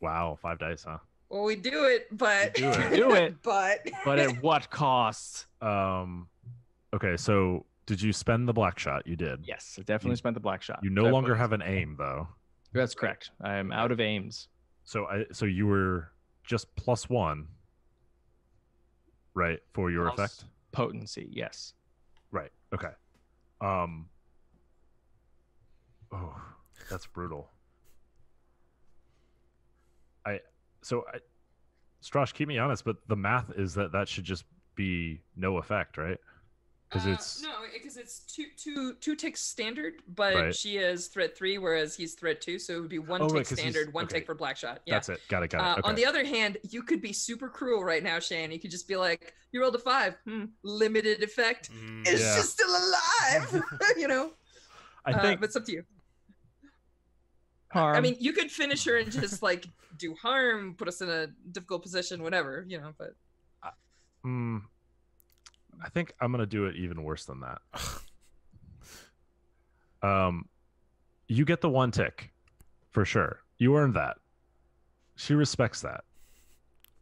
Wow, 5 dice, huh? Well, we do it, but You do it. Do it. but At what cost? Okay, so did you spend the black shot? You did. Yes, I definitely spent the black shot. You no longer have an aim, though. That's correct. I am out of aims. So you were just +1, right, for your Plus effect? Potency, yes. Right. Okay. Oh, that's brutal. Strash, keep me honest, but the math is that should just be no effect, right? Because it's two ticks standard, but Right. she is threat 3, whereas he's threat 2, so it would be 1 Oh, tick right, 'cause he's- standard, 1 okay. tick for black shot. Yeah. That's it. Got it. Okay. On the other hand, you could be super cruel right now, Shane. You could just be like, "You rolled a 5, limited effect. It's yeah. just still alive," you know. I think but it's up to you. Harm. I mean, you could finish her and just like do harm, put us in a difficult position, whatever, you know. But I think I'm gonna do it even worse than that. You get the 1 tick for sure. You earned that. She respects that.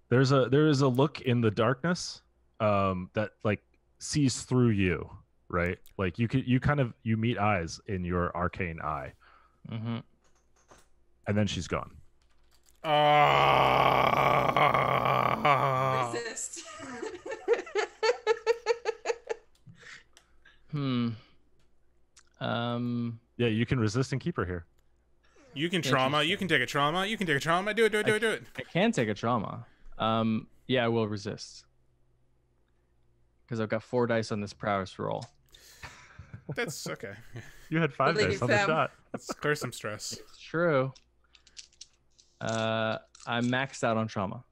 There is a look in the darkness that like sees through you, right? Like you meet eyes in your arcane eye. Mm-hmm. And then she's gone. resist. Yeah, you can resist and keep her here. You can trauma. You can take a trauma. You can take a trauma. Do it. I can take a trauma. Yeah, I will resist. Because I've got 4 dice on this prowess roll. That's okay. You had 5 Believe dice on the them. shot. Let's clear some stress. It's true. I'm maxed out on trauma.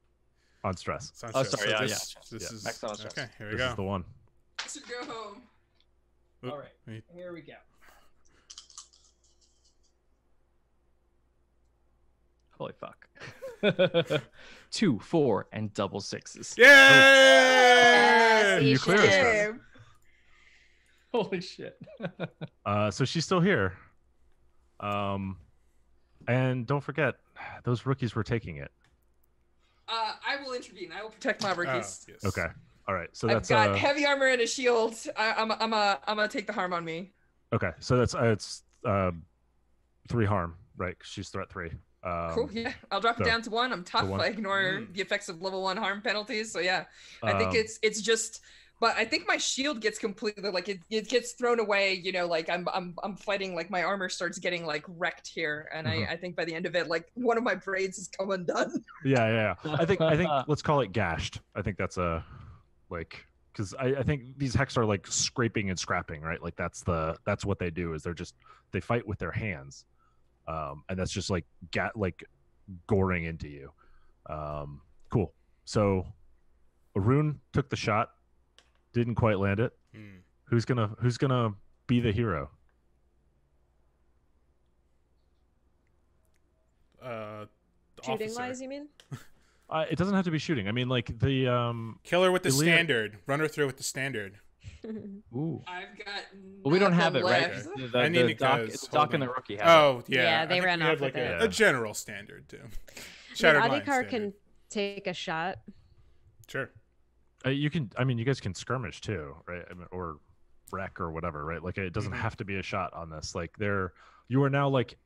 On stress. It's on Oh, stress. sorry, yeah, This yeah. is Maxed out on stress. okay. Here we This go. is the one. I should go home. Oop, All right. wait. Here we go. Holy fuck. 2, 4, and double 6s. Yay! You clear the stress. Yeah. Holy shit. So she's still here. And don't forget, those rookies were taking it. I will intervene. I will protect my rookies. Yes. Okay. All right. So I've that's got heavy armor and a shield. I'm gonna take the harm on me. okay. So that's it's 3 harm, right? 'Cause she's threat 3. Cool. Yeah, I'll drop it so- down to 1. I'm tough. 1. I ignore the effects of level 1 harm penalties. So yeah, I think Um, it's just. But I think my shield gets completely like it gets thrown away. You know, like I'm fighting. Like my armor starts getting like wrecked here, and I think by the end of it, like one of my braids has come undone. Yeah. I think let's call it gashed. I think that's a like because I think these hexs are like scraping and scrapping, right? Like that's what they do is they fight with their hands, and that's just like goring into you. Cool. So Arun took the shot, didn't quite land it. Who's gonna be the hero? Shooting Officer. wise, you mean? It doesn't have to be shooting. I mean, like the Kill her with the Ilya- standard. Run her through with the standard. ooh. I've got. Well, we don't have nothing it, right? left. Okay. The I mean, doc, because doc and the holding- rookie have it. Oh yeah. Yeah, I they think ran we off have like with a, it. a general standard too. I mean, Shattered Mind Adhikar standard. can take a shot. Sure. You can. I mean, you guys can skirmish too, right? I mean, or wreck or whatever, right? Like it doesn't have to be a shot on this. Like you are now like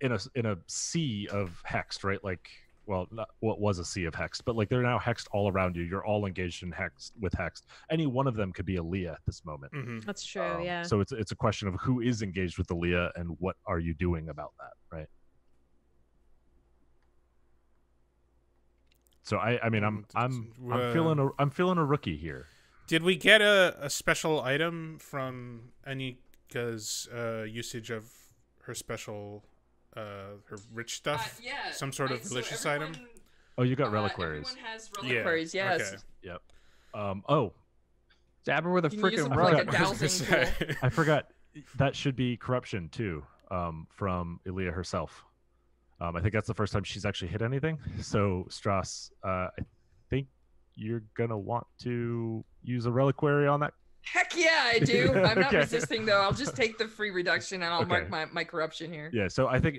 in a sea of hexed, right? Like, well, not what was a sea of hexed, but like they're now hexed all around you. You're all engaged in hexed. Any one of them could be a Leah at this moment. That's true, yeah. So it's a question of who is engaged with the Leah and what are you doing about that, right? So I mean I'm feeling a rookie here. Did we get a special item from Anika's usage of her special her rich stuff? Yeah. Some sort of so religious everyone- item? Oh, you got reliquaries. Everyone has Yeah, reliquaries. Yes. okay. Yep. Oh, Dab her with a You can use freaking them for like a rock. dowsing tool. I forgot. That should be corruption too, from Ilya herself. I think that's the first time she's actually hit anything. So Strauss, I think you're gonna want to use a reliquary on that. Heck yeah, I do. I'm not Okay. resisting though. I'll just take the free reduction and I'll Okay. mark my corruption here. Yeah. So I think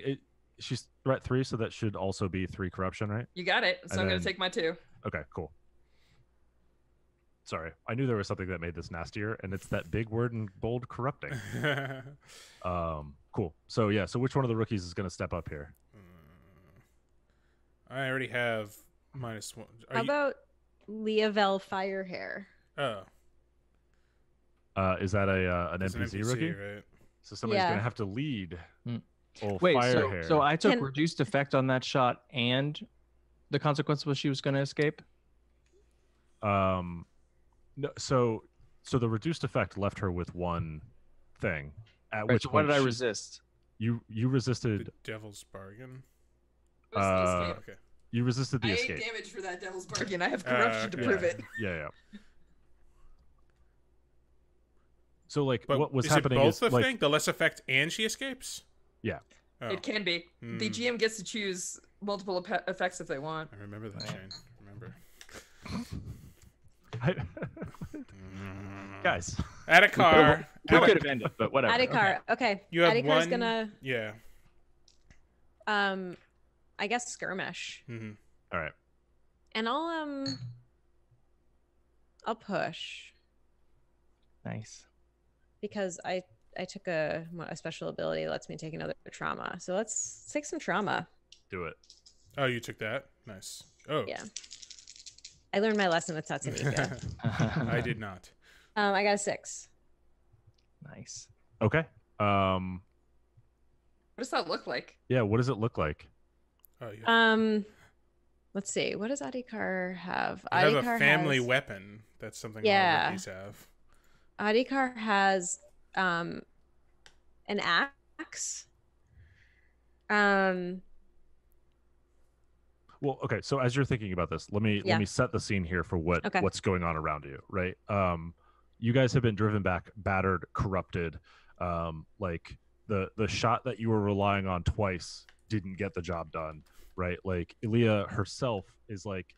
she's threat 3, so that should also be 3 corruption, right? You got it. So And I'm gonna then- take my 2. Okay. Cool. Sorry, I knew there was something that made this nastier, and it's that big word in bold, corrupting. Cool. So yeah. So which one of the rookies is gonna step up here? I already have -1. How about Leavel Firehair? Oh, Is that an it's an NPC, NPC, rookie? right? So somebody's Yeah. gonna have to lead. Old Wait, fire hair. so I took Can- reduced effect on that shot, and the consequence was she was going to escape. No, so the reduced effect left her with 1 thing. At Right, which so what point did I she- resist? You resisted. The Devil's Bargain. What's the escape? Okay. You resisted the I escape. ate damage for that devil's bargain. I have corruption to yeah. prove it. Yeah. So like, But what was is happening it both is the like, thing? The less effect and she escapes? yeah. Oh. It can be. The GM gets to choose multiple effects if they want. I remember that, Shane. Remember. Guys, Adhikar. We could have ended, but whatever. Adhikar. Okay. You have Adhikar's one. gonna Yeah. I guess skirmish. Mm-hmm. all right. And I'll push Nice. because I took a special ability that lets me take another trauma. So let's take some trauma. Do it. Oh, you took that? Nice. Oh. Yeah. I learned my lesson with Tatsunika. I did not. I got a 6. Nice. Okay. What does that look like? Yeah. What does it look like? Oh, yeah. Let's see. What does Adhikar have? I have Adhikar a family has, weapon. That's something Yeah. all rookies have. Adhikar has an axe. Well, okay. So as you're thinking about this, let me set the scene here for what's going on around you, right? You guys have been driven back, battered, corrupted. Like the shot that you were relying on twice didn't get the job done, right? Like Ilya herself is like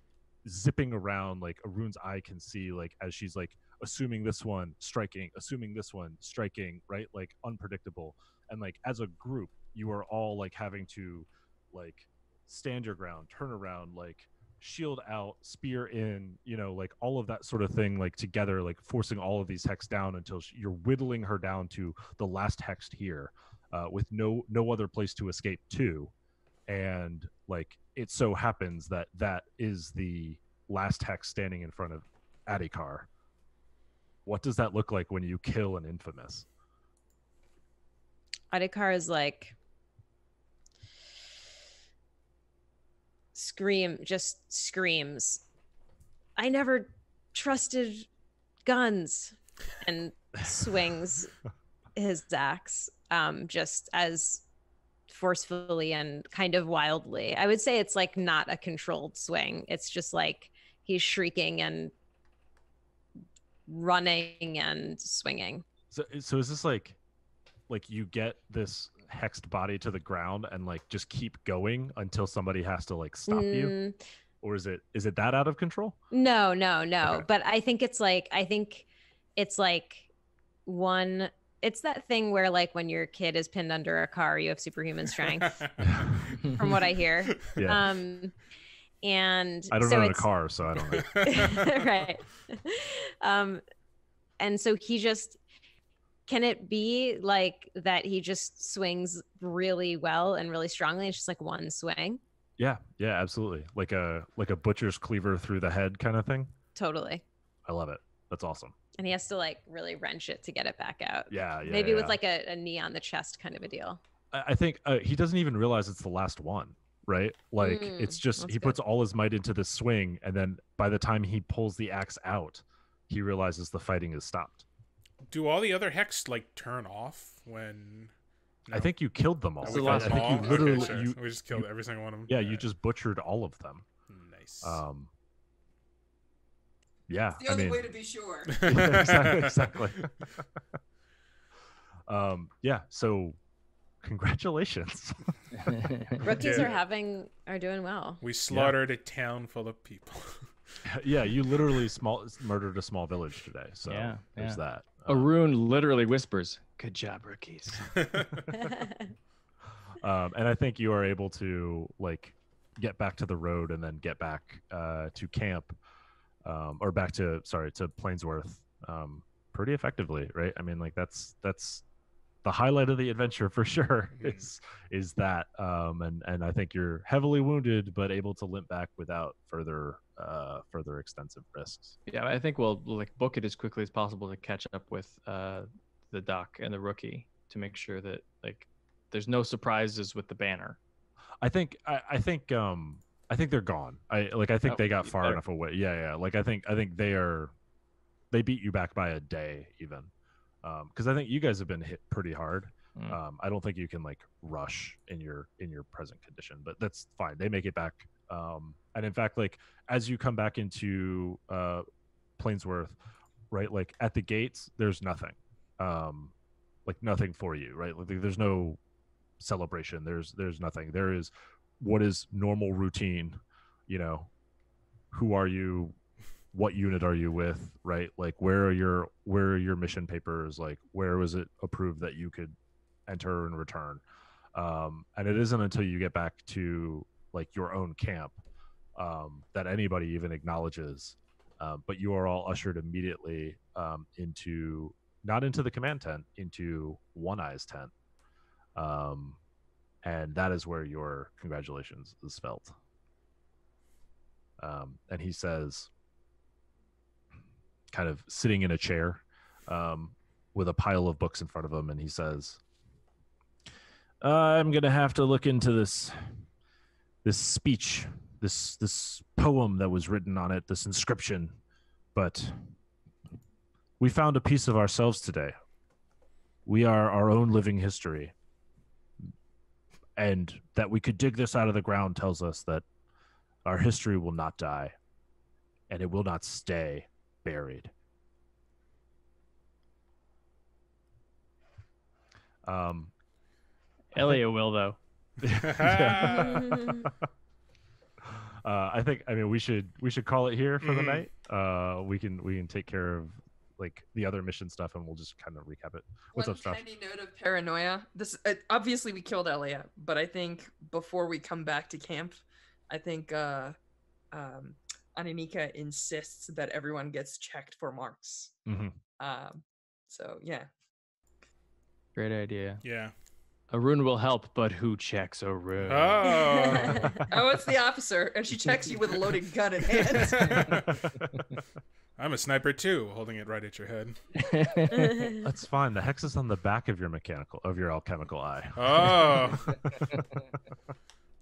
zipping around, like Arun's eye can see, like as she's like assuming this one, striking, assuming this one, striking, right? Like unpredictable. And like as a group, you are all like having to like stand your ground, turn around, like shield out, spear in, you know, like all of that sort of thing, like together, like forcing all of these hex down until you're whittling her down to the last hex here, with no other place to escape to. And like it so happens that is the last hex standing in front of Adhikar. What does that look like when you kill an infamous? Adhikar is like just screams, I never trusted guns, and swings his axe just as forcefully and kind of wildly. I would say it's like not a controlled swing. It's just like he's shrieking and running and swinging. So is this like you get this hexed body to the ground and like just keep going until somebody has to like stop you, or is it that out of control? No. Okay. But I think it's like one. It's that thing where like when your kid is pinned under a car, you have superhuman strength. From what I hear. Yeah. And I don't so own a car, so I don't know. Right. And so he just, can it be like that he just swings really well and really strongly? It's just like one swing. Yeah, absolutely. Like a butcher's cleaver through the head kind of thing. Totally. I love it. That's awesome. And he has to like really wrench it to get it back out. Yeah. Maybe with like a knee on the chest kind of a deal. I think he doesn't even realize it's the last one, right? Like it's just he puts all his might into this swing, and then by the time he pulls the axe out, he realizes the fighting is stopped. Do all the other hex like turn off when? No. I think you killed them all. We killed them all? You literally Okay, sure. We just killed every single one of them. Yeah, you just butchered all of them. Nice. Yeah, It's the only way to be sure. exactly. Yeah. So, congratulations. Rookies are doing well. We slaughtered a town full of people. Yeah, you literally murdered a small village today. So there's that. Arun literally whispers, "Good job, rookies." And I think you are able to like get back to the road and then get back to camp, or back to Plainsworth, pretty effectively, right? I mean, like that's the highlight of the adventure for sure. Is that, and I think you're heavily wounded but able to limp back without further extensive risks. Yeah, I think we'll like book it as quickly as possible to catch up with the doc and the rookie to make sure that like there's no surprises with the banner. I think they're gone. I think they got far enough away. Yeah. Like I think they beat you back by a day even. Because I think you guys have been hit pretty hard. I don't think you can like rush in your present condition, but that's fine. They make it back. And in fact, like as you come back into Plainsworth, right, like at the gates, there's nothing. like nothing for you, right? Like there's no celebration. There's nothing. There is what is normal routine, you know. Who are you? What unit are you with, right? Like where are your mission papers? Like where was it approved that you could enter and return? And it isn't until you get back to like your own camp that anybody even acknowledges. But you are all ushered immediately into not into the command tent, into One Eye's tent, and that is where your congratulations is felt. And he says, kind of sitting in a chair with a pile of books in front of him, and he says, I'm gonna have to look into this speech, this poem that was written on it, this inscription, but we found a piece of ourselves today. We are our own living history, and that we could dig this out of the ground tells us that our history will not die, and it will not stay buried. Elliot will, though. I mean we should call it here for the night. We can take care of like the other mission stuff, and we'll just kind of recap it. What's up, Josh? One tiny note of paranoia. This obviously we killed Elliot, but I think before we come back to camp, I think Ananika insists that everyone gets checked for marks. Mm-hmm. So yeah. Great idea. Yeah. Arun will help, but who checks Arun? Oh. Oh, it's the officer, and she checks you with a loaded gun in hand. I'm a sniper too, holding it right at your head. That's fine. The hex is on the back of your alchemical eye. Oh.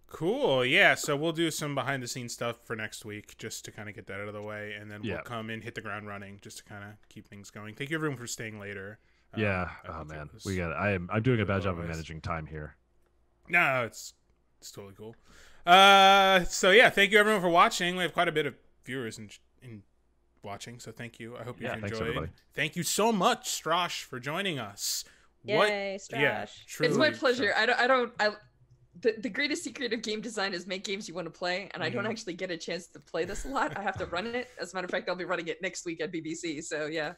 Cool. Yeah, so we'll do some behind the scenes stuff for next week just to kind of get that out of the way, and then we'll come in, hit the ground running just to kind of keep things going. Thank you everyone for staying later. Yeah. Oh man, we got it. I'm doing a bad job of managing time here. No, it's totally cool. So yeah, thank you everyone for watching. We have quite a bit of viewers in watching, so thank you. I hope you enjoyed. Everybody. Thank you so much, Strash, for joining us. Yay, Strash. Yeah, truly, It's my pleasure. Strash. The greatest secret of game design is make games you want to play, and I don't actually get a chance to play this a lot. I have to run it. As a matter of fact, I'll be running it next week at BBC. So yeah.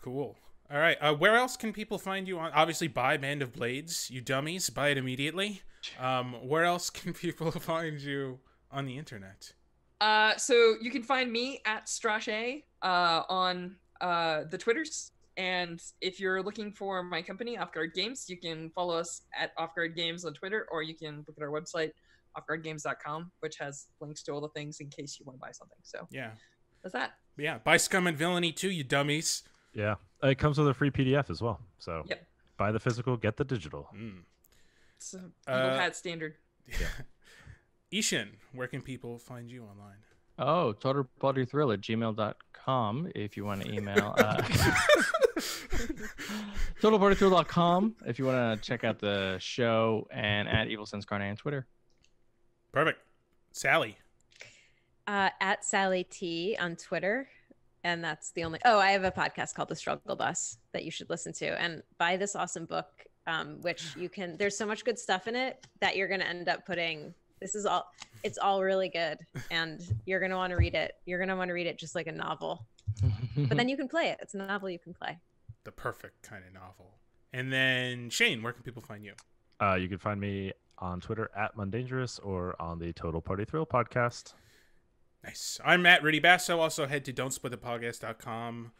Cool. All right. Where else can people find you on? Obviously, buy Band of Blades, you dummies. Buy it immediately. Where else can people find you on the internet? So you can find me at Strash on the Twitters. And if you're looking for my company, Off Guard Games, you can follow us at Off Guard Games on Twitter, or you can look at our website, offguardgames.com, which has links to all the things in case you want to buy something. So yeah, that's that. Yeah, buy Scum and Villainy too, you dummies. Yeah, it comes with a free PDF as well. So Yep. Buy the physical, get the digital. It's a Eagle Hat standard. Yeah. I-Hsien, where can people find you online? Oh, totalpartythrill@gmail.com if you want to email. Totalpartythrill.com if you want to check out the show, and at EvilSensCarne on Twitter. Perfect. Sally. At Sally T on Twitter. And that's the only. Oh, I have a podcast called The Struggle Bus that you should listen to, and buy this awesome book, which you can. There's so much good stuff in it that you're going to end up putting. It's all really good, and you're going to want to read it. You're going to want to read it just like a novel, but then you can play it. It's a novel you can play. The perfect kind of novel. And then Shane, where can people find you? You can find me on Twitter at Mundangerous or on the Total Party Thrill podcast. Nice. I'm Matt Rudy Basso. Also head to don'tsplitthepodcast.com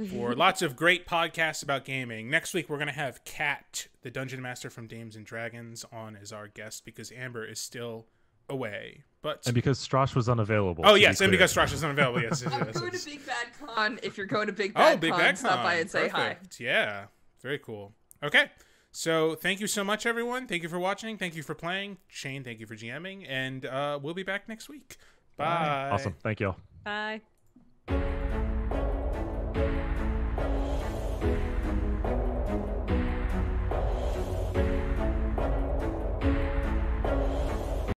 for lots of great podcasts about gaming. Next week, we're going to have Kat, the Dungeon Master from Dames and Dragons, on as our guest because Amber is still away. And because Strash was unavailable. Oh, yes, and because Strash was unavailable, yes. I'm going to Big Bad Con. If you're going to Big Bad Con, stop by and say hi. Yeah, very cool. Okay, so thank you so much, everyone. Thank you for watching. Thank you for playing. Shane, thank you for GMing. And we'll be back next week. Bye. Awesome. Thank you all. Bye.